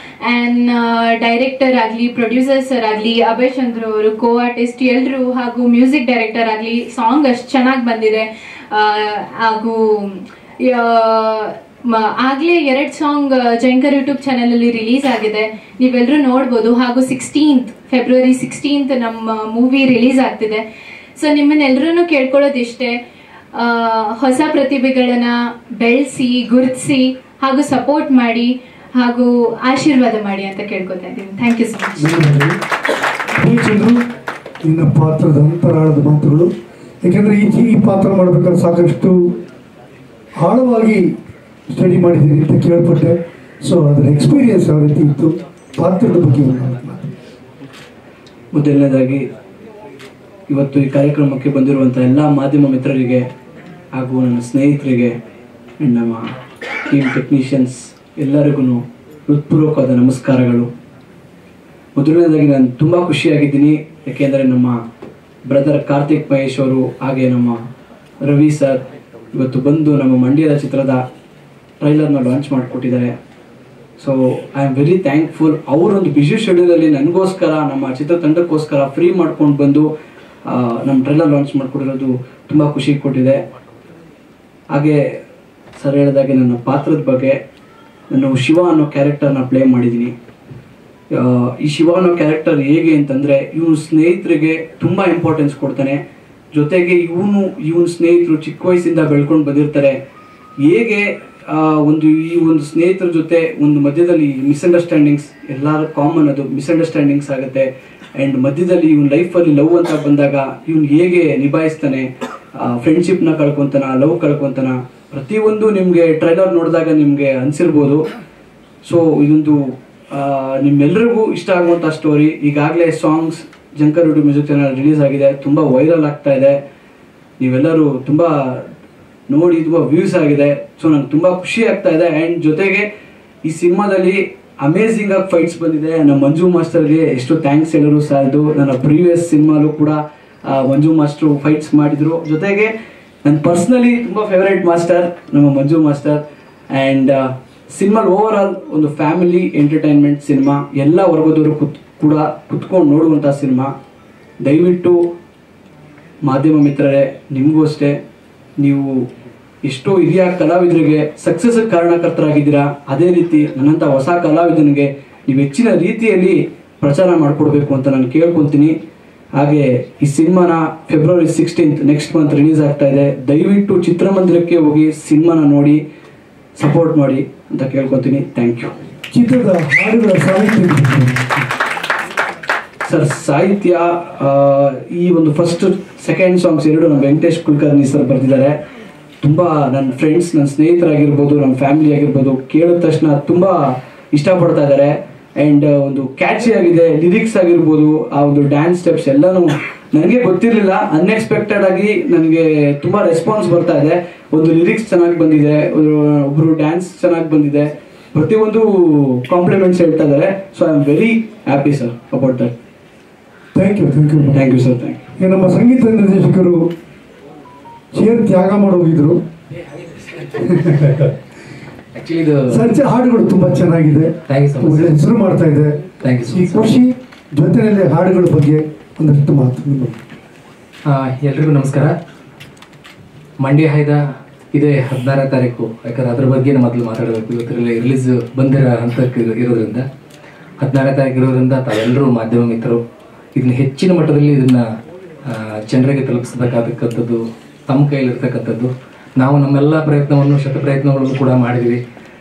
ಆ್ಯಂಡ್ ಡೈರೆಕ್ಟರ್ ಆಗಲಿ, ಪ್ರೊಡ್ಯೂಸರ್ಸ್ ಆಗಲಿ, ಅಭಯ್ ಚಂದ್ರ ಅವರು, ಕೋ ಆರ್ಟಿಸ್ಟ್ ಎಲ್ಲರೂ, ಹಾಗೂ ಮ್ಯೂಸಿಕ್ ಡೈರೆಕ್ಟರ್ ಆಗಲಿ, ಸಾಂಗ್ ಅಷ್ಟು ಚೆನ್ನಾಗಿ ಬಂದಿದೆ. ಹಾಗೂ ಆಗಲೇ 2 ಸಾಂಗ್ ಜಯಂಕರ್ ಯೂಟ್ಯೂಬ್ ಚಾನಲಲ್ಲಿ ರಿಲೀಸ್ ಆಗಿದೆ, ನೀವೆಲ್ಲರೂ ನೋಡ್ಬೋದು. ಹಾಗೂ ಫೆಬ್ರವರಿ 16 ನಮ್ಮ ಮೂವಿ ರಿಲೀಸ್ ಆಗ್ತಿದೆ. ಸೊ ನಿಮ್ಮನ್ನೆಲ್ಲರೂ ಕೇಳ್ಕೊಳ್ಳೋದಿಷ್ಟೇ, ಹೊಸ ಪ್ರತಿಭೆಗಳನ್ನ ಬೆಳೆಸಿ, ಗುರುತಿಸಿ ಹಾಗೂ ಸಪೋರ್ಟ್ ಮಾಡಿ ಹಾಗೂ ಆಶೀರ್ವಾದ ಮಾಡಿ ಅಂತ ಕೇಳ್ಕೊತಾ ಇದ್ದೀನಿ. Thank you so much. ನಿನ್ನ ಪಾತ್ರದ ಅಂತರಾಳದ ಮಾತುಗಳು, ಯಾಕೆಂದರೆ ಈ ಪಾತ್ರ ಮಾಡಬೇಕಾದ್ರೆ ಸಾಕಷ್ಟು ಆಳವಾಗಿ ಸ್ಟಡಿ ಮಾಡಿದ್ದೀರಿ ಅಂತ ಕೇಳ್ಪಟ್ಟೆ. ಸೊ ಅದರ ಎಕ್ಸ್ಪೀರಿಯನ್ಸ್ ಯಾವ ರೀತಿ ಇತ್ತು, ಪಾತ್ರದ ಬಗ್ಗೆ ಮೊದಲನೇದಾಗಿ ಇವತ್ತು ಈ ಕಾರ್ಯಕ್ರಮಕ್ಕೆ ಬಂದಿರುವಂಥ ಎಲ್ಲ ಮಾಧ್ಯಮ ಮಿತ್ರರಿಗೆ ಹಾಗೂ ನನ್ನ ಸ್ನೇಹಿತರಿಗೆ ಆ್ಯಂಡ್ ನಮ್ಮ ಟೀಮ್ ಟೆಕ್ನಿಷಿಯನ್ಸ್ ಎಲ್ಲರಿಗೂ ಹೃತ್ಪೂರ್ವಕವಾದ ನಮಸ್ಕಾರಗಳು. ಮೊದಲನೇದಾಗಿ ನಾನು ತುಂಬ ಖುಷಿಯಾಗಿದ್ದೀನಿ, ಯಾಕೆಂದರೆ ನಮ್ಮ ಬ್ರದರ್ ಕಾರ್ತಿಕ್ ಮಹೇಶ್ ಅವರು ಹಾಗೆ ನಮ್ಮ ರವಿ ಸರ್ ಇವತ್ತು ಬಂದು ನಮ್ಮ ಮಂಡ್ಯದ ಚಿತ್ರದ ಟ್ರೈಲರ್ನ ಲಾಂಚ್ ಮಾಡಿಕೊಟ್ಟಿದ್ದಾರೆ. So I am very thankful. ಅವರೊಂದು ಬ್ಯುಸಿ ಶೆಡ್ಯೂಲಲ್ಲಿ ನನಗೋಸ್ಕರ, ನಮ್ಮ ಚಿತ್ರತಂಡಕ್ಕೋಸ್ಕರ ಫ್ರೀ ಮಾಡ್ಕೊಂಡು ಬಂದು ನಮ್ಮ ಟ್ರೈಲರ್ ಲಾಂಚ್ ಮಾಡಿಕೊಡಿರೋದು ತುಂಬ ಖುಷಿ ಕೊಟ್ಟಿದೆ. ಹಾಗೆ ಸರ್ ಹೇಳಿದಾಗೆ ನನ್ನ ಪಾತ್ರದ ಬಗ್ಗೆ, ನಾನು ಶಿವ ಅನ್ನೋ ಕ್ಯಾರೆಕ್ಟರ್ನ ಪ್ಲೇ ಮಾಡಿದ್ದೀನಿ. ಈ ಶಿವ ಅನ್ನೋ ಕ್ಯಾರೆಕ್ಟರ್ ಹೇಗೆ ಅಂತಂದರೆ, ಇವನು ಸ್ನೇಹಿತರಿಗೆ ತುಂಬ ಇಂಪಾರ್ಟೆನ್ಸ್ ಕೊಡ್ತಾನೆ. ಜೊತೆಗೆ ಇವನ ಸ್ನೇಹಿತರು ಚಿಕ್ಕ ವಯಸ್ಸಿಂದ ಬೆಳ್ಕೊಂಡು ಬಂದಿರ್ತಾರೆ. ಹೇಗೆ ಈ ಒಂದು ಸ್ನೇಹಿತರ ಜೊತೆ ಒಂದು ಮಧ್ಯದಲ್ಲಿ ಮಿಸ್ಅಂಡರ್ಸ್ಟ್ಯಾಂಡಿಂಗ್ಸ್, ಎಲ್ಲರ ಕಾಮನ್ ಅದು ಮಿಸ್ಅಂಡರ್ಸ್ಟ್ಯಾಂಡಿಂಗ್ಸ್ ಆಗುತ್ತೆ. ಆ್ಯಂಡ್ ಮಧ್ಯದಲ್ಲಿ ಇವನ್ ಲೈಫಲ್ಲಿ ಲವ್ ಅಂತ ಬಂದಾಗ ಇವನು ಹೇಗೆ ನಿಭಾಯಿಸ್ತಾನೆ, ಫ್ರೆಂಡ್ಶಿಪ್ನ ಕಳ್ಕೊತಾನ, ಲವ್ ಕಳ್ಕೊತಾನ, ಪ್ರತಿಯೊಂದು ನಿಮಗೆ ಟ್ರೈಲರ್ ನೋಡಿದಾಗ ನಿಮಗೆ ಅನಿಸಿರ್ಬೋದು. ಸೊ ಇದೊಂದು ನಿಮ್ಮೆಲ್ಲರಿಗೂ ಇಷ್ಟ ಆಗುವಂಥ ಸ್ಟೋರಿ. ಈಗಾಗಲೇ songs Jhankar YouTube music channel release ಆಗಿದೆ, ತುಂಬ ವೈರಲ್ ಆಗ್ತಾ ಇದೆ. ನೀವೆಲ್ಲರೂ ತುಂಬ ನೋಡಿ ತುಂಬ ವ್ಯೂಸ್ ಆಗಿದೆ. ಸೊ ನಂಗೆ ತುಂಬ ಖುಷಿ ಆಗ್ತಾ ಇದೆ. ಆ್ಯಂಡ್ ಜೊತೆಗೆ ಈ ಸಿನಿಮಾದಲ್ಲಿ ಅಮೇಝಿಂಗ್ ಆಗಿ ಫೈಟ್ಸ್ ಬಂದಿದೆ. ನಮ್ಮ ಮಂಜು ಮಾಸ್ಟರ್ಗೆ ಎಷ್ಟು ಥ್ಯಾಂಕ್ಸ್ ಹೇಳೋರು ಸಾಲದು. ನನ್ನ ಪ್ರೀವಿಯಸ್ ಸಿನಿಮಾಲು ಕೂಡ ಮಂಜು ಮಾಸ್ಟ್ರು ಫೈಟ್ಸ್ ಮಾಡಿದರು. ಜೊತೆಗೆ ನನ್ನ ಪರ್ಸ್ನಲಿ ತುಂಬ ಫೇವರೇಟ್ ಮಾಸ್ಟರ್ ನಮ್ಮ Manju master. And cinema overall ಒಂದು ಫ್ಯಾಮಿಲಿ ಎಂಟರ್ಟೈನ್ಮೆಂಟ್ ಸಿನಿಮಾ, ಎಲ್ಲ ವರ್ಗದವರು ಕುತ್ಕೊಂಡು ನೋಡುವಂಥ ಸಿನಿಮಾ. ದಯವಿಟ್ಟು ಮಾಧ್ಯಮ ಮಿತ್ರರೇ, ನಿಮಗೂ ಅಷ್ಟೇ, ನೀವು ಎಷ್ಟೋ ಹಿರಿಯ ಕಲಾವಿದರಿಗೆ ಸಕ್ಸಸ್ ಕಾರಣಕರ್ತರಾಗಿದ್ದೀರಾ. ಅದೇ ರೀತಿ ನನ್ನಂಥ ಹೊಸ ಕಲಾವಿದನಿಗೆ ನೀವು ಹೆಚ್ಚಿನ ರೀತಿಯಲ್ಲಿ ಪ್ರಚಾರ ಮಾಡಿಕೊಡ್ಬೇಕು ಅಂತ ನಾನು ಕೇಳ್ಕೊತೀನಿ. ಹಾಗೆ ಈ ಸಿನಿಮಾನ ಫೆಬ್ರವರಿ 16 ನೆಕ್ಸ್ಟ್ ಮಂತ್ ರಿಲೀಸ್ ಆಗ್ತಾ ಇದೆ. ದಯವಿಟ್ಟು ಚಿತ್ರಮಂದಿರಕ್ಕೆ ಹೋಗಿ ಸಿನಿಮಾನ ನೋಡಿ ಸಪೋರ್ಟ್ ಮಾಡಿ ಅಂತ ಕೇಳ್ಕೊತೀನಿ. Thank you. ಚಿತ್ರದ ಹಾಡುಗಳ ಸಾಹಿತ್ಯ ಸರ್, ಸಾಹಿತ್ಯ ಈ ಒಂದು ಫಸ್ಟ್ ಸೆಕೆಂಡ್ ಸಾಂಗ್ಸ್ ಎರಡು ನಮ್ಮ ವೆಂಕಟೇಶ್ ಕುಲಕರ್ಣಿ ಸರ್ ಬರೆದಿದ್ದಾರೆ. ತುಂಬ ನನ್ನ ಫ್ರೆಂಡ್ಸ್, ನನ್ನ ಸ್ನೇಹಿತರಾಗಿರ್ಬೋದು, ನಮ್ಮ ಫ್ಯಾಮಿಲಿ ಆಗಿರ್ಬೋದು, ಕೇಳಿದ ತಕ್ಷಣ ತುಂಬ ಇಷ್ಟಪಡ್ತಾ ಇದ್ದಾರೆ. ಆ್ಯಂಡ್ ಒಂದು ಕ್ಯಾಚಿ ಆಗಿದೆ. ಲಿರಿಕ್ಸ್ ಆಗಿರ್ಬೋದು, ಆ ಒಂದು ಡ್ಯಾನ್ಸ್ ಸ್ಟೆಪ್ಸ್ ಎಲ್ಲನೂ ನನಗೆ ಗೊತ್ತಿರಲಿಲ್ಲ. ಅನ್ಎಕ್ಸ್ಪೆಕ್ಟೆಡ್ ಆಗಿ ನನಗೆ ತುಂಬ ರೆಸ್ಪಾನ್ಸ್ ಬರ್ತಾ ಇದೆ. ಒಂದು ಲಿರಿಕ್ಸ್ ಚೆನ್ನಾಗಿ ಬಂದಿದೆ, ಒಬ್ಬರು ಡ್ಯಾನ್ಸ್ ಚೆನ್ನಾಗಿ ಬಂದಿದೆ, ಪ್ರತಿಯೊಂದು ಕಾಂಪ್ಲಿಮೆಂಟ್ಸ್ ಹೇಳ್ತಾ ಇದ್ದಾರೆ. So I am very happy sir about that. Thank you sir, thank you. ನಮ್ಮ ಸಂಗೀತ ನಿರ್ದೇಶಕರು ಚೇರ್ ತ್ಯಾಗ ಮಾಡೋಗಿದ್ರು. ಸಂಚೆ ಹಾಡುಗಳು ತುಂಬಾ ಚೆನ್ನಾಗಿದೆ, ಒಳ್ಳೆ ಹೆಸರು ಮಾಡ್ತಾ ಇದೆ. ಈ ಖುಷಿ ಜೊತೆಯಲ್ಲಿ ಹಾಡುಗಳ ಬಗ್ಗೆ ಒಂದಷ್ಟು ಮಾತು. ಎಲ್ರಿಗೂ ನಮಸ್ಕಾರ. ಮಂಡ್ಯ ಹಾಯ್ದ ಇದೇ 16ನೇ ತಾರೀಕು, ಯಾಕಂದ್ರೆ ಅದ್ರ ಬಗ್ಗೆ ಮೊದಲು ಮಾತಾಡಬೇಕು. ಇವತ್ತರಲ್ಲಿ ರಿಲೀಸ್ ಬಂದಿರೋ ಹಂತಕ್ಕೆ ಇರೋದ್ರಿಂದ 16ನೇ ತಾರೀಕು ಇರೋದ್ರಿಂದ ತಾವೆಲ್ಲರೂ ಮಾಧ್ಯಮ ಮಿತ್ರರು ಇದನ್ನ ಹೆಚ್ಚಿನ ಮಟ್ಟದಲ್ಲಿ ಇದನ್ನ ಜನರಿಗೆ ತಲುಪಿಸಬೇಕಾದಕ್ಕಂಥದ್ದು ತಮ್ಮ ಕೈಲಿರ್ತಕ್ಕಂಥದ್ದು. ನಾವು ನಮ್ಮೆಲ್ಲ ಪ್ರಯತ್ನವನ್ನು ಪ್ರಯತ್ನಗಳನ್ನು ಕೂಡ ಮಾಡಿದ್ವಿ,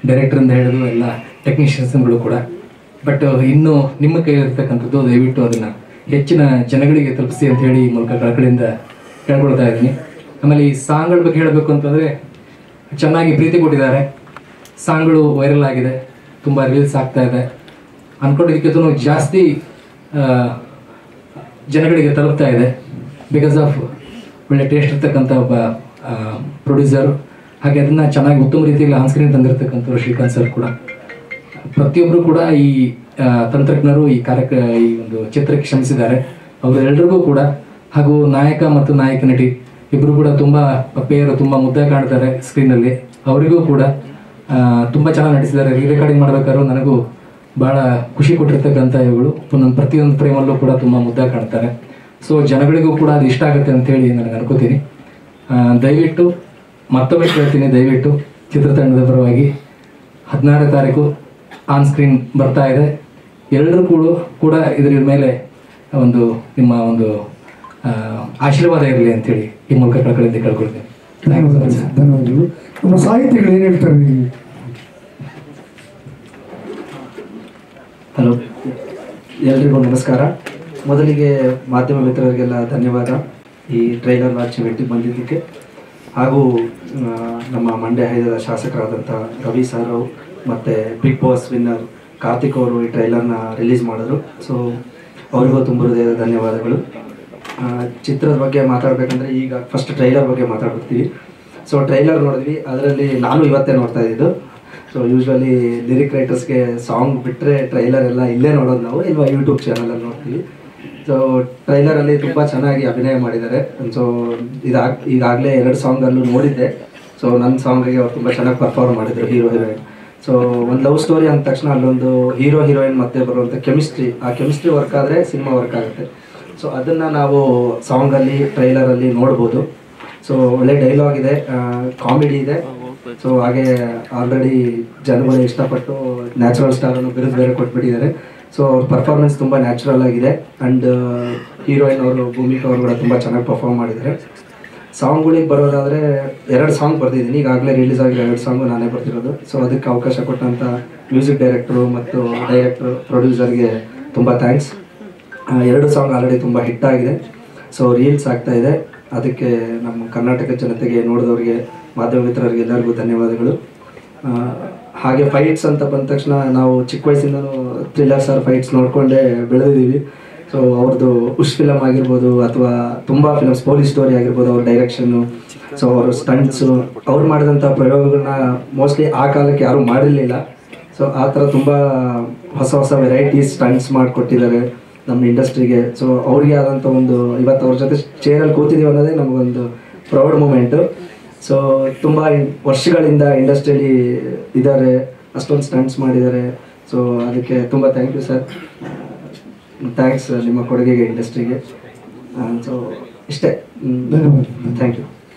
ಡೈರೆಕ್ಟರಿಂದ ಹಿಡಿದು ಎಲ್ಲ ಟೆಕ್ನಿಷಿಯನ್ಸ್ಗಳು ಕೂಡ. ಬಟ್ ಇನ್ನು ನಿಮ್ಮ ಕೈಲಿರ್ತಕ್ಕಂಥದ್ದು ದಯವಿಟ್ಟು ಅದನ್ನು ಹೆಚ್ಚಿನ ಜನಗಳಿಗೆ ತಲುಪಿಸಿ ಅಂತ ಹೇಳಿ ಈ ಮೂಲಕ ಕಳಕಳಿಯಿಂದ ಕೇಳ್ಕೊಳ್ತಾ ಇದ್ದೀನಿ. ಆಮೇಲೆ ಈ ಸಾಂಗ್ಗಳ ಬಗ್ಗೆ ಹೇಳಬೇಕು ಅಂತಂದರೆ, ಚೆನ್ನಾಗಿ ಪ್ರೀತಿ ಕೊಟ್ಟಿದ್ದಾರೆ. ಸಾಂಗ್ಗಳು ವೈರಲ್ ಆಗಿದೆ, ತುಂಬ ರೀಲ್ಸ್ ಆಗ್ತಾ ಇದೆ. ಅಂದ್ಕೊಂಡಿದ್ದಕ್ಕಿಂತಲೂ ಜಾಸ್ತಿ ಜನಗಳಿಗೆ ತಲುಪ್ತಾ ಇದೆ. ಬಿಕಾಸ್ ಆಫ್ ಒಳ್ಳೆ ಟೇಸ್ಟ್ ಇರ್ತಕ್ಕಂಥ ಒಬ್ಬ ಪ್ರೊಡ್ಯೂಸರು, ಹಾಗೆ ಅದನ್ನು ಚೆನ್ನಾಗಿ ಉತ್ತಮ ರೀತಿಯಲ್ಲಿ ಆನ್ ಸ್ಕ್ರೀನ್ ತಂದಿರತಕ್ಕಂಥವ್ರು ಶ್ರೀಕಾಂತ್ ಸರ್ ಕೂಡ. ಪ್ರತಿಯೊಬ್ಬರು ಕೂಡ ಈ ತಂತ್ರಜ್ಞರು ಈ ಒಂದು ಚಿತ್ರಕ್ಕೆ ಶ್ರಮಿಸಿದ್ದಾರೆ. ಅವರೆಲ್ಲರಿಗೂ ಕೂಡ, ಹಾಗೂ ನಾಯಕ ಮತ್ತು ನಾಯಕ ನಟಿ ಇಬ್ಬರು ಕೂಡ ತುಂಬ ಪೇರು ತುಂಬ ಮುದ್ದಾಗಿ ಕಾಣ್ತಾರೆ ಸ್ಕ್ರೀನಲ್ಲಿ. ಅವರಿಗೂ ಕೂಡ ತುಂಬ ಚೆನ್ನಾಗಿ ನಟಿಸಿದ್ದಾರೆ. ರೆಕಾರ್ಡಿಂಗ್ ಮಾಡಬೇಕಾದ್ರೂ ನನಗೂ ಭಾಳ ಖುಷಿ ಕೊಟ್ಟಿರ್ತಕ್ಕಂಥ ಇವುಗಳು. ನನ್ನ ಪ್ರತಿಯೊಂದು ಫ್ರೇಮಲ್ಲೂ ಕೂಡ ತುಂಬ ಮುದ್ದಾಗಿ ಕಾಣ್ತಾರೆ. ಸೊ ಜನಗಳಿಗೂ ಕೂಡ ಅದು ಇಷ್ಟ ಆಗುತ್ತೆ ಅಂತೇಳಿ ನನಗೆ ಅನ್ಕೋತೀನಿ. ದಯವಿಟ್ಟು ಮತ್ತೊಮ್ಮೆ ಕೇಳ್ತೀನಿ, ದಯವಿಟ್ಟು ಚಿತ್ರತಂಡದ ಪರವಾಗಿ 16ನೇ ತಾರೀಕು ಆನ್ ಸ್ಕ್ರೀನ್ ಬರ್ತಾ ಇದೆ. ಎಲ್ಲರೂ ಕೂಡ ಇದರ ಮೇಲೆ ಒಂದು ನಿಮ್ಮ ಒಂದು ಆಶೀರ್ವಾದ ಇರಲಿ ಅಂತೇಳಿ ಈ ಮೂಲಕ ಕಳಕಳಿಯಿಂದ ಕೇಳ್ಕೊಳ್ತೀನಿ. ಧನ್ಯವಾದಗಳು. ನಮ್ಮ ಸಾಹಿತ್ಯಗಳು ಏನು ಹೇಳ್ತಾರೆ? ಹಲೋ, ಎಲ್ರಿಗೂ ನಮಸ್ಕಾರ. ಮೊದಲಿಗೆ ಮಾಧ್ಯಮ ಮಿತ್ರರಿಗೆಲ್ಲ ಧನ್ಯವಾದ ಈ ಟ್ರೈಲರ್ ಲಾಂಚ್ ಇವೆಂಟಿಗೆ ಬಂದಿದ್ದಕ್ಕೆ. ಹಾಗೂ ನಮ್ಮ ಮಂಡ್ಯ ಹೈದದ ಶಾಸಕರಾದಂಥ ರವಿ ಸರ್ ಮತ್ತು ಬಿಗ್ ಬಾಸ್ ವಿನ್ನರ್ ಕಾರ್ತಿಕ್ ಅವರು ಈ ಟ್ರೈಲರ್ನ ರಿಲೀಸ್ ಮಾಡಿದ್ರು. ಸೊ ಅವ್ರಿಗೂ ತುಂಬ ಹೃದಯದ ಧನ್ಯವಾದಗಳು. ಚಿತ್ರದ ಬಗ್ಗೆ ಮಾತಾಡಬೇಕಂದ್ರೆ ಈಗ ಫಸ್ಟ್ ಟ್ರೈಲರ್ ಬಗ್ಗೆ ಮಾತಾಡ್ಬಿಡ್ತೀವಿ. ಸೊ ಟ್ರೈಲರ್ ನೋಡಿದ್ವಿ, ಅದರಲ್ಲಿ ನಾನು ಇವತ್ತೇ ನೋಡ್ತಾ ಇದ್ದಿದ್ದು. ಸೊ ಯೂಶ್ವಲಿ ಲಿರಿಕ್ ರೈಟರ್ಸ್ಗೆ ಸಾಂಗ್ ಬಿಟ್ಟರೆ ಟ್ರೈಲರ್ ಎಲ್ಲ ಇಲ್ಲೇ ನೋಡೋದು ನಾವು, ಇಲ್ವಾ ಯೂಟ್ಯೂಬ್ ಚಾನಲಲ್ಲಿ ನೋಡ್ತೀವಿ. ಸೊ ಟ್ರೈಲರಲ್ಲಿ ತುಂಬ ಚೆನ್ನಾಗಿ ಅಭಿನಯ ಮಾಡಿದ್ದಾರೆ. ಸೊ ಈಗಾಗಲೇ 2 ಸಾಂಗಲ್ಲೂ ನೋಡಿದ್ದೆ. ಸೊ ನನ್ನ ಸಾಂಗಿಗೆ ಅವ್ರು ತುಂಬ ಚೆನ್ನಾಗಿ ಪರ್ಫಾರ್ಮ್ ಮಾಡಿದರು, ಹೀರೋ ಹೀರೋಯಿನ್. ಸೊ ಒಂದು ಲವ್ ಸ್ಟೋರಿ ಅಂದ ತಕ್ಷಣ ಅಲ್ಲೊಂದು ಹೀರೋ ಹೀರೋಯಿನ್ ಮತ್ತೆ ಬರುವಂಥ ಕೆಮಿಸ್ಟ್ರಿ, ಆ ಕೆಮಿಸ್ಟ್ರಿ ವರ್ಕ್ ಆದರೆ ಸಿನಿಮಾ ವರ್ಕ್ ಆಗುತ್ತೆ. ಸೊ ಅದನ್ನು ನಾವು ಸಾಂಗಲ್ಲಿ ಟ್ರೈಲರಲ್ಲಿ ನೋಡ್ಬೋದು. ಸೊ ಒಳ್ಳೆ ಡೈಲಾಗ್ ಇದೆ, ಕಾಮಿಡಿ ಇದೆ. ಸೊ ಹಾಗೆ ಆಲ್ರೆಡಿ ಜನಗಳು ಇಷ್ಟಪಟ್ಟು ನ್ಯಾಚುರಲ್ ಸ್ಟಾರ್ ಅನ್ನೋ ಬಿರುದು ಬೇರೆ ಕೊಟ್ಬಿಟ್ಟಿದ್ದಾರೆ. ಸೊ ಅವ್ರ ಪರ್ಫಾರ್ಮೆನ್ಸ್ ತುಂಬ ನ್ಯಾಚುರಲ್ ಆಗಿದೆ. ಆ್ಯಂಡ್ ಹೀರೋಯಿನ್ ಅವರು ಭೂಮಿಕಾ ಅವರು ಕೂಡ ತುಂಬ ಚೆನ್ನಾಗಿ ಪರ್ಫಾರ್ಮ್ ಮಾಡಿದ್ದಾರೆ. ಸಾಂಗ್ಗಳಿಗೆ ಬರೋದಾದರೆ 2 ಸಾಂಗ್ ಬರ್ತಿದ್ದೀನಿ, ಈಗಾಗಲೇ ರಿಲೀಸ್ ಆಗಿರೋ 2 ಸಾಂಗು ನಾನೇ ಬರ್ತಿರೋದು. ಸೊ ಅದಕ್ಕೆ ಅವಕಾಶ ಕೊಟ್ಟಂಥ ಮ್ಯೂಸಿಕ್ ಡೈರೆಕ್ಟ್ರು ಮತ್ತು ಡೈರೆಕ್ಟ್ರು ಪ್ರೊಡ್ಯೂಸರ್ಗೆ ತುಂಬ ಥ್ಯಾಂಕ್ಸ್. 2 ಸಾಂಗ್ ಆಲ್ರೆಡಿ ತುಂಬ ಹಿಟ್ ಆಗಿದೆ. ಸೊ ರೀಲ್ಸ್ ಆಗ್ತಾಯಿದೆ. ಅದಕ್ಕೆ ನಮ್ಮ ಕರ್ನಾಟಕ ಜನತೆಗೆ, ನೋಡಿದವ್ರಿಗೆ, ಮಾಧ್ಯಮ ಮಿತ್ರರಿಗೆ ಎಲ್ಲರಿಗೂ ಧನ್ಯವಾದಗಳು. ಹಾಗೆ ಫೈಟ್ಸ್ ಅಂತ ಬಂದ ತಕ್ಷಣ ನಾವು ಚಿಕ್ಕ ವಯಸ್ಸಿಂದನೂ ಥ್ರಿಲ್ಲರ್ ಸರ್ ಫೈಟ್ಸ್ ನೋಡಿಕೊಂಡೇ ಬೆಳೆದಿದ್ದೀವಿ. ಸೊ ಅವ್ರದ್ದು ಉಷ್ ಫಿಲಮ್ ಆಗಿರ್ಬೋದು ಅಥವಾ ತುಂಬ ಫಿಲಮ್ಸ್, ಪೊಲೀಸ್ ಸ್ಟೋರಿ ಆಗಿರ್ಬೋದು, ಅವ್ರ ಡೈರೆಕ್ಷನ್ನು, ಸೊ ಅವ್ರ ಸ್ಟಂಟ್ಸು, ಅವ್ರು ಮಾಡಿದಂಥ ಪ್ರಯೋಗಗಳನ್ನ ಮೋಸ್ಟ್ಲಿ ಆ ಕಾಲಕ್ಕೆ ಯಾರೂ ಮಾಡಿರಲಿಲ್ಲ. ಸೊ ಆ ಥರ ತುಂಬ ಹೊಸ ಹೊಸ ವೆರೈಟೀಸ್ ಸ್ಟಂಟ್ಸ್ ಮಾಡಿಕೊಟ್ಟಿದ್ದಾರೆ ನಮ್ಮ ಇಂಡಸ್ಟ್ರಿಗೆ. ಸೊ ಅವ್ರಿಗೆ ಆದಂಥ ಒಂದು, ಇವತ್ತು ಅವ್ರ ಜೊತೆ ಚೇರಲ್ಲಿ ಕೂತಿದ್ದೀವಿ ಅನ್ನೋದೇ ನಮಗೊಂದು ಪ್ರೌಡ್ ಮೂಮೆಂಟು. ಸೊ ತುಂಬ ವರ್ಷಗಳಿಂದ ಇಂಡಸ್ಟ್ರಿಯಲ್ಲಿ ಇದ್ದಾರೆ, ಅಷ್ಟೊಂದು ಸ್ಟಂಟ್ಸ್ ಮಾಡಿದ್ದಾರೆ. ಸೊ ಅದಕ್ಕೆ ತುಂಬ ಥ್ಯಾಂಕ್ ಯು ಸರ್, ಥ್ಯಾಂಕ್ಸ್ ನಿಮ್ಮ ಕೊಡುಗೆಗೆ ಇಂಡಸ್ಟ್ರಿಗೆ. ಸೊ ಇಷ್ಟೇ, ಥ್ಯಾಂಕ್ ಯು.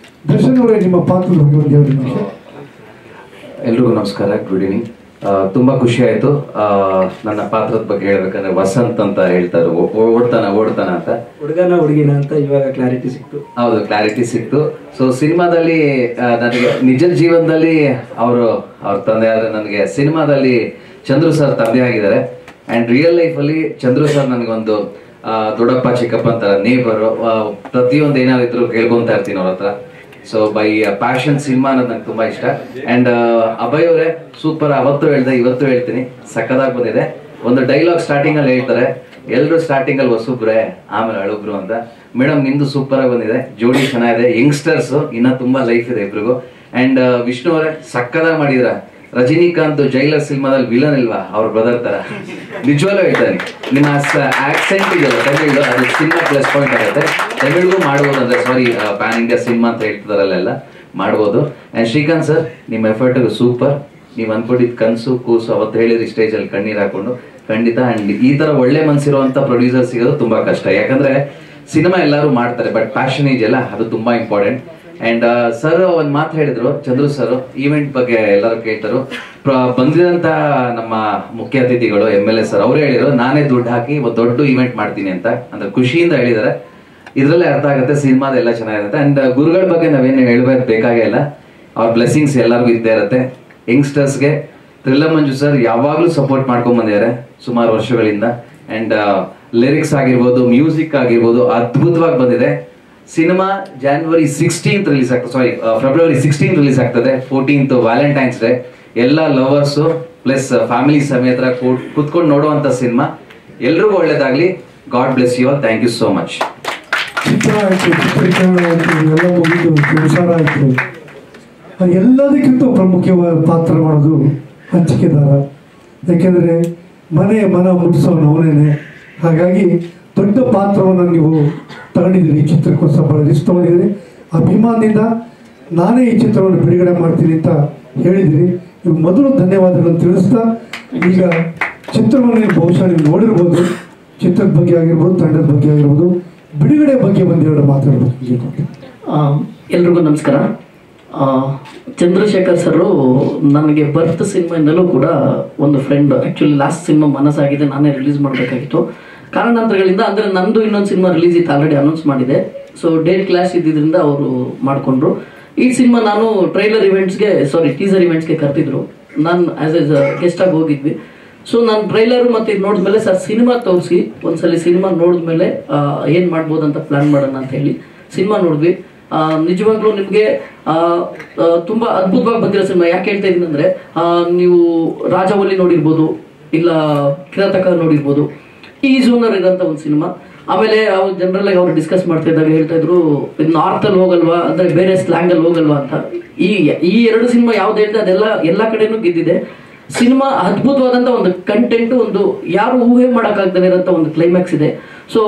ದರ್ಶನ್ ಅವರೇ, ನಿಮ್ಮ ಪಾತ್ರದ ಬಗ್ಗೆ ಒಂದು 2 ನಿಮಿಷ. ಎಲ್ರಿಗೂ ನಮಸ್ಕಾರ, ಗುಡ್ ಈವ್ನಿಂಗ್. ತುಂಬ ಖುಷಿ ಆಯಿತು. ನನ್ನ ಪಾತ್ರದ ಬಗ್ಗೆ ಹೇಳ್ಬೇಕಂದ್ರೆ ವಸಂತ್ ಅಂತ ಹೇಳ್ತಾರೆ, ಓಡ್ತಾನ ಅಂತ, ಹುಡುಗನ ಹುಡುಗಿನ ಅಂತ ಇವಾಗ ಕ್ಲಾರಿಟಿ ಸಿಕ್ತು. ಹೌದು, ಕ್ಲಾರಿಟಿ ಸಿಕ್ತು. ಸೊ ಸಿನಿಮಾದಲ್ಲಿ ನನಗೆ ನಿಜ ಜೀವನದಲ್ಲಿ ಅವ್ರ ತಂದೆ ಆದರೆ ನನಗೆ ಸಿನಿಮಾದಲ್ಲಿ ಚಂದ್ರು ಸರ್ ತಂದೆ ಆಗಿದ್ದಾರೆ. ಆ್ಯಂಡ್ ರಿಯಲ್ ಲೈಫಲ್ಲಿ ಚಂದ್ರು ಸರ್ ನನಗೊಂದು ದೊಡ್ಡಪ್ಪ ಚಿಕ್ಕಪ್ಪ ಅಂತಾರೆ, ನೇಬರು. ಪ್ರತಿಯೊಂದು ಏನಾದ್ರು ಕೇಳ್ಕೊತಾ ಇರ್ತೀನಿ ಅವ್ರ ಹತ್ರ. ಸೊ ಬೈ ಪ್ಯಾಷನ್ ಸಿನಿಮಾ ಅನ್ನೋದು ನಂಗೆ ತುಂಬ ಇಷ್ಟ. ಆ್ಯಂಡ್ ಅಭಯ್ ಅವರೇ ಸೂಪರ್, ಅವತ್ತು ಹೇಳ್ದೆ ಇವತ್ತು ಹೇಳ್ತೀನಿ, ಸಕ್ಕದಾಗಿ ಬಂದಿದೆ. ಒಂದು ಡೈಲಾಗ್ ಸ್ಟಾರ್ಟಿಂಗಲ್ಲಿ ಹೇಳ್ತಾರೆ, ಎಲ್ಲರೂ ಸ್ಟಾರ್ಟಿಂಗಲ್ಲಿ ಹೊಸಬ್ರೆ ಆಮೇಲೆ ಅಳುಬ್ರು ಅಂತ. ಮೇಡಮ್ ನಿಮ್ದು ಸೂಪರ್ ಆಗಿ ಬಂದಿದೆ, ಜೋಡಿ ಚೆನ್ನಾಗಿದೆ, ಯಂಗ್ಸ್ಟರ್ಸ್ ಇನ್ನೂ ತುಂಬಾ ಲೈಫ್ ಇದೆ ಇಬ್ರಿಗೂ. ಆ್ಯಂಡ್ ವಿಷ್ಣು ಅವರೇ ಸಕ್ಕದಾಗಿ ಮಾಡಿದ್ರ. ರಜನಿಕಾಂತ್ ಜೈಲರ್ ಸಿನಿಮಾದಲ್ಲಿ ವಿಲನ್ ಇಲ್ವಾ, ಅವ್ರ ಬ್ರದರ್ ತರ. ನಿಜವಾಗ್ಲೂ ಹೇಳ್ತಾನೆ, ನಿಮ್ಮ ಆಕ್ಸೆಂಟ್ ಇದೆಯಲ್ಲ ತಮಿಳು, ಅದು ಸಿನಿಮಾ ಪ್ಲಸ್ ಪಾಯಿಂಟ್ ಆಗುತ್ತೆ. ತಮಿಳಿಗೂ ಮಾಡ್ಬೋದು, ಅಂದ್ರೆ ಸಾರಿ ಪ್ಯಾನ್ ಇಂಡಿಯಾ ಸಿನಿಮಾ ಅಂತ ಹೇಳ್ತಿದಾರಲ್ಲೆಲ್ಲ ಮಾಡ್ಬೋದು. ಆ್ಯಂಡ್ ಶ್ರೀಕಾಂತ್ ಸರ್, ನಿಮ್ಮ ಎಫರ್ಟ್ಗೂ ಸೂಪರ್. ನೀವು ಅನ್ಕೊಂಡಿದ್ದು ಕನಸು ಕೂಸು ಅವತ್ತು ಹೇಳಿದ್ರಿ ಸ್ಟೇಜಲ್ಲಿ ಕಣ್ಣೀರು ಹಾಕೊಂಡು, ಖಂಡಿತ. ಆ್ಯಂಡ್ ಈ ಥರ ಒಳ್ಳೆ ಮನಸ್ಸಿರುವಂಥ ಪ್ರೊಡ್ಯೂಸರ್ ಸಿಗೋದು ತುಂಬ ಕಷ್ಟ. ಯಾಕಂದರೆ ಸಿನಿಮಾ ಎಲ್ಲರೂ ಮಾಡ್ತಾರೆ, ಬಟ್ ಪ್ಯಾಷನ್ ಇದೆಯಲ್ಲ ಅದು ತುಂಬ ಇಂಪಾರ್ಟೆಂಟ್. ಆ್ಯಂಡ್ ಸರ್ ಒಂದು ಮಾತು ಹೇಳಿದ್ರು, ಚಂದ್ರು ಸರ್ ಈವೆಂಟ್ ಬಗ್ಗೆ ಎಲ್ಲರೂ ಕೇಳ್ತಾರು. ಬಂದಿರೋಂಥ ನಮ್ಮ ಮುಖ್ಯ ಅತಿಥಿಗಳು MLA ಸರ್ ಅವರೇ ಹೇಳಿದ್ರು, ನಾನೇ ದುಡ್ಡು ಹಾಕಿ ಒಂದು ದೊಡ್ಡ ಈವೆಂಟ್ ಮಾಡ್ತೀನಿ ಅಂತ. ಅಂದ್ರೆ ಖುಷಿಯಿಂದ ಹೇಳಿದ್ದಾರೆ. ಇದರಲ್ಲೇ ಅರ್ಥ ಆಗುತ್ತೆ ಸಿನಿಮಾದ ಎಲ್ಲ ಚೆನ್ನಾಗಿರುತ್ತೆ. ಆ್ಯಂಡ್ ಗುರುಗಳ ಬಗ್ಗೆ ನಾವೇನು ಹೇಳ್ಬೇಕು ಬೇಕಾಗೇ ಇಲ್ಲ, ಅವ್ರ ಬ್ಲೆಸ್ಸಿಂಗ್ಸ್ ಎಲ್ಲರಿಗೂ ಇದ್ದೇ ಇರುತ್ತೆ. ಯಂಗ್ಸ್ಟರ್ಸ್ಗೆ ಥ್ರಿಲ್ಲರ್ ಮಂಜು ಸರ್ ಯಾವಾಗಲೂ ಸಪೋರ್ಟ್ ಮಾಡ್ಕೊಂಡ್ ಬಂದಿದ್ದಾರೆ ಸುಮಾರು ವರ್ಷಗಳಿಂದ. ಆ್ಯಂಡ್ ಲಿರಿಕ್ಸ್ ಆಗಿರ್ಬೋದು, ಮ್ಯೂಸಿಕ್ ಆಗಿರ್ಬೋದು ಅದ್ಭುತವಾಗಿ ಬಂದಿದೆ. ಸಿನಿಮಾ January 16th ರಿಲೀಸ್ ಆಗ್ತದೆ, ಸಾರಿ February 16th ರಿಲೀಸ್ ಆಗ್ತದೆ. 14th Valentine's Day. ಎಲ್ಲ ಲವರ್ಸು ಪ್ಲಸ್ ಫ್ಯಾಮಿಲಿ ಸಮೇತ ಕುತ್ಕೊಂಡು ನೋಡುವಂಥ ಸಿನಿಮಾ. ಎಲ್ರಿಗೂ ಒಳ್ಳೇದಾಗ್ಲಿ. God bless you all. Thank you so much. ಚಿತ್ರ ಆಯಿತು, ಚಿತ್ರೀಕರಣ ಆಯಿತು, ಎಲ್ಲ ಮುಗಿದು ಸಂಸಾರ ಆಯಿತು. ಎಲ್ಲದಕ್ಕಿಂತ ಪ್ರಮುಖವಾದ ಪಾತ್ರ ಮಾಡೋದು ಹಂಚಿಕೆದಾರ. ಯಾಕೆಂದರೆ ಮನ ಮುಟ್ಟಿಸೋನು ಅವನೇನೆ. ಹಾಗಾಗಿ ದೊಡ್ಡ ಪಾತ್ರವನ್ನು ನೀವು ತಗೊಂಡಿದ್ದೀರಿ, ಚಿತ್ರಕ್ಕೋಸ್ಕರ ಭಾಳ ರಿಸ್ಕ್ ತೊಗೊಂಡಿದ್ದೀರಿ. ಅಭಿಮಾನದಿಂದ ನಾನೇ ಈ ಚಿತ್ರವನ್ನು ಬಿಡುಗಡೆ ಮಾಡ್ತೀನಿ ಅಂತ ಹೇಳಿದಿರಿ. ನೀವು ಮೊದಲು ಧನ್ಯವಾದಗಳನ್ನು ತಿಳಿಸ್ತಾ, ಈಗ ಚಿತ್ರವನ್ನು ನೀವು ಬಹುಶಃ ನೀವು ನೋಡಿರ್ಬೋದು, ಚಿತ್ರದ ಬಗ್ಗೆ ಆಗಿರ್ಬೋದು, ತಂಡದ ಬಗ್ಗೆ ಆಗಿರ್ಬೋದು, ಬಿಡುಗಡೆ ಬಗ್ಗೆ ಒಂದೆರಡು ಮಾತಾಡಬೇಕು. ಎಲ್ರಿಗೂ ನಮಸ್ಕಾರ. ಚಂದ್ರಶೇಖರ್ ಸರು ನನಗೆ ಬರ್ತ್ ಸಿನಿಮಾಯಿಂದಲೂ ಕೂಡ ಒಂದು ಫ್ರೆಂಡ್. ಆ್ಯಕ್ಚುಲಿ ಲಾಸ್ಟ್ ಸಿನಿಮಾ ಮನಸ್ಸಾಗಿದೆ, ನಾನೇ ರಿಲೀಸ್ ಮಾಡಬೇಕಾಗಿತ್ತು. ಕಾರಣಾಂತರಗಳಿಂದ, ಅಂದರೆ ನಂದು ಇನ್ನೊಂದು ಸಿನಿಮಾ ರಿಲೀಸ್ ಇತ್ತು, ಆಲ್ರೆಡಿ ಅನೌನ್ಸ್ ಮಾಡಿದೆ. ಸೊ ಡೇಟ್ ಕ್ಲಾಶ್ ಇದ್ದಿದ್ದರಿಂದ ಅವರು ಮಾಡಿಕೊಂಡ್ರು. ಈ ಸಿನಿಮಾ ನಾನು ಟೀಸರ್ ಇವೆಂಟ್ಸ್ಗೆ ಕರೆದಿದ್ರು. ನಾನು ಆ್ಯಸ್ ಗೆಸ್ಟಾಗಿ ಹೋಗಿದ್ವಿ. ಸೊ ನಾನು ಟ್ರೈಲರ್ ಮತ್ತು ಇದು ನೋಡಿದ್ಮೇಲೆ ಸರ್ ಸಿನಿಮಾ ತೋರಿಸಿ ಒಂದ್ಸಲಿ ಸಿನಿಮಾ ನೋಡಿದ್ಮೇಲೆ ಏನು ಮಾಡ್ಬೋದು ಅಂತ ಪ್ಲ್ಯಾನ್ ಮಾಡೋಣ ಅಂತ ಹೇಳಿ ಸಿನಿಮಾ ನೋಡಿದ್ವಿ. ನಿಜವಾಗ್ಲೂ ನಿಮಗೆ ತುಂಬ ಅದ್ಭುತವಾಗಿ ಬಂದಿರೋ ಸಿನಿಮಾ. ಯಾಕೆ ಹೇಳ್ತಾ ಇದ್ದೀನಿ ಅಂದರೆ, ನೀವು ರಾಜವಲ್ಲಿ ನೋಡಿರ್ಬೋದು, ಇಲ್ಲ ಕಿರಾತಕ ನೋಡಿರ್ಬೋದು. ಈ ಝೋನರ್ ಇರೋಂಥ ಒಂದು ಸಿನಿಮಾ. ಆಮೇಲೆ ಅವ್ರು ಜನರಲ್ ಆಗಿ ಅವ್ರು ಡಿಸ್ಕಸ್ ಮಾಡ್ತಾ ಇದ್ದಾಗ ಹೇಳ್ತಾ ಇದ್ರು, ನಾರ್ತಲ್ಲಿ ಹೋಗಲ್ವಾ, ಅಂದರೆ ಬೇರೆ ಸ್ಲ್ಯಾಂಗಲ್ಲಿ ಹೋಗಲ್ವಾ ಅಂತ. ಈ 2 ಸಿನಿಮಾ ಯಾವ್ದು ಹೇಳಿದೆ ಅದೆಲ್ಲ ಎಲ್ಲ ಕಡೆನೂ ಗೆದ್ದಿದೆ. ಸಿನಿಮಾ ಅದ್ಭುತವಾದಂಥ ಒಂದು ಕಂಟೆಂಟು, ಒಂದು ಯಾರು ಊಹೆ ಮಾಡೋಕ್ಕಾಗ್ತಾನೆ ಇರೋಂಥ ಒಂದು ಕ್ಲೈಮ್ಯಾಕ್ಸ್ ಇದೆ. ಸೊ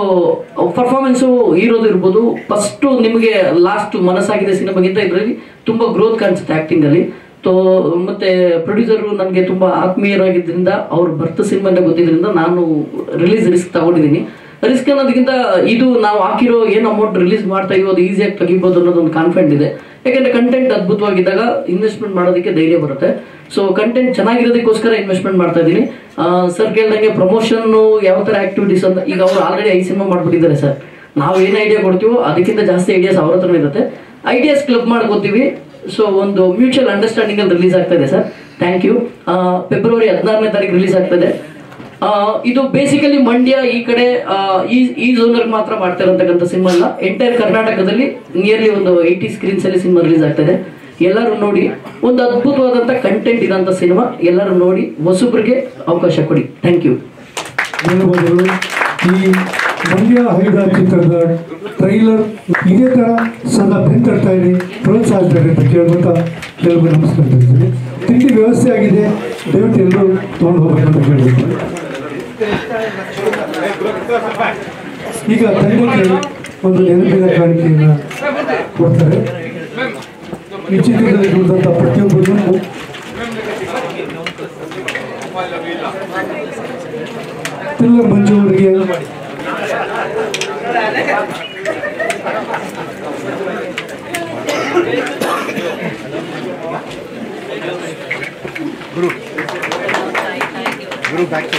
ಪರ್ಫಾರ್ಮೆನ್ಸು ಹೀರೋದು ಇರ್ಬೋದು. ಫಸ್ಟು ನಿಮಗೆ ಲಾಸ್ಟ್ ಮನಸ್ಸಾಗಿದೆ ಸಿನಿಮಾಗಿಂತ ಇದರಲ್ಲಿ ತುಂಬ ಗ್ರೋತ್ ಕಾಣಿಸುತ್ತೆ ಆ್ಯಕ್ಟಿಂಗಲ್ಲಿ. ಮತ್ತೆ ಪ್ರೊಡ್ಯೂಸರು ನನಗೆ ತುಂಬ ಆತ್ಮೀಯರಾಗಿದ್ದರಿಂದ, ಅವ್ರು ಬರ್ತ ಸಿನಿಮಾಯಿಂದ ಗೊತ್ತಿದ್ದರಿಂದ ನಾನು ರಿಲೀಸ್ ರಿಸ್ಕ್ ತಗೊಂಡಿದ್ದೀನಿ. ರಿಸ್ಕ್ ಅನ್ನೋದಕ್ಕಿಂತ ಇದು ನಾವು ಹಾಕಿರೋ ಏನು ಅಮೌಂಟ್ ರಿಲೀಸ್ ಮಾಡ್ತಾ ಇದೀವಿ ಅದು ಈಸಿಯಾಗಿ ತೆಗಿಬೋದು ಅನ್ನೋದೊಂದು ಕಾನ್ಫಿಡೆಂಟ್ ಇದೆ. ಯಾಕಂದ್ರೆ ಕಂಟೆಂಟ್ ಅದ್ಭುತವಾಗಿದ್ದಾಗ ಇನ್ವೆಸ್ಟ್ಮೆಂಟ್ ಮಾಡೋದಕ್ಕೆ ಧೈರ್ಯ ಬರುತ್ತೆ. ಸೊ ಕಂಟೆಂಟ್ ಚೆನ್ನಾಗಿರೋದಕ್ಕೋಸ್ಕರ ಇನ್ವೆಸ್ಟ್ಮೆಂಟ್ ಮಾಡ್ತಾ ಇದ್ದೀನಿ. ಸರ್ ಕೇಳ್ದಂಗೆ ಪ್ರಮೋಷನ್ ಯಾವ ತರ ಆಕ್ಟಿವಿಟೀಸ್ ಅಂತ, ಈಗ ಅವ್ರು ಆಲ್ರೆಡಿ 5 ಸಿನಿಮಾ ಮಾಡ್ಬಿಟ್ಟಿದ್ದಾರೆ ಸರ್. ನಾವು ಏನು ಐಡಿಯಾ ಕೊಡ್ತೀವೋ ಅದಕ್ಕಿಂತ ಜಾಸ್ತಿ ಐಡಿಯಾಸ್ ಅವ್ರ ಹತ್ರ ಇರುತ್ತೆ. ಐಡಿಯಾಸ್ ಕ್ಲಬ್ ಮಾಡ್ಕೋತೀವಿ. ಸೊ ಒಂದು ಮ್ಯೂಚುವಲ್ ಅಂಡರ್ಸ್ಟ್ಯಾಂಡಿಂಗ್ ಅಲ್ಲಿ ರಿಲೀಸ್ ಆಗ್ತಾ ಇದೆ ಸರ್. Thank you. ಫೆಬ್ರವರಿ 16ನೇ ತಾರೀಕು ರಿಲೀಸ್ ಆಗ್ತದೆ. ಇದು ಬೇಸಿಕಲಿ ಮಂಡ್ಯ ಈ ಕಡೆ ಈ ಝೋನ್ ಮಾತ್ರ ಮಾಡ್ತಾ ಇರತಕ್ಕಂಥ ಸಿನಿಮಾ ಅಲ್ಲ, ಎಂಟೈರ್ ಕರ್ನಾಟಕದಲ್ಲಿ ನಿಯರ್ಲಿ ಒಂದು 80 ಸ್ಕ್ರೀನ್ಸ್ ಅಲ್ಲಿ ಸಿನಿಮಾ ರಿಲೀಸ್ ಆಗ್ತದೆ. ಎಲ್ಲರೂ ನೋಡಿ, ಒಂದು ಅದ್ಭುತವಾದಂತ ಕಂಟೆಂಟ್ ಇರೋಂಥ ಸಿನಿಮಾ, ಎಲ್ಲರೂ ನೋಡಿ, ಹೊಸಬ್ರಿಗೆ ಅವಕಾಶ ಕೊಡಿ. Thank you. ಧನ್ಯವಾದಗಳು. ಈ ಮಂಡ್ಯ ಹೈದ ಚಿತ್ರದ ಟ್ರೈಲರ್ ಇದೇ ತರ ಸದಾ ಬೆಂತಡ್ತಾ ಇದೆ, ಪ್ರೋತ್ಸಾಹಿಸ್ತಾ ಇದೆ ಅಂತ ಕೇಳ್ಬೋತಾ ಎಲ್ಲರಿಗೂ ನಮಸ್ಕಾರ ತಿಳಿಸ್ತೀನಿ. ತಿಂಡಿ ವ್ಯವಸ್ಥೆ ಆಗಿದೆ, ದಯವಿಟ್ಟು ಎಲ್ಲರೂ ತೊಗೊಂಡು ಹೋಗ್ಬೇಕಂತ ಕೇಳಬೇಕು. ಈಗ ತಂಡಕ್ಕೆ ಒಂದು ನೆನಪಿನ ಕಾಣಿಕೆಯನ್ನು ಕೊಡ್ತಾರೆ. ಈ ಚಿತ್ರದಲ್ಲಿ ದುಡಿದಂಥ ಪ್ರತಿಯೊಬ್ಬರನ್ನು ತಿಲ್ಲರ್ ಮಂಜು ಅವರಿಗೆ ಗುರು ಬ್ಯಾಕ್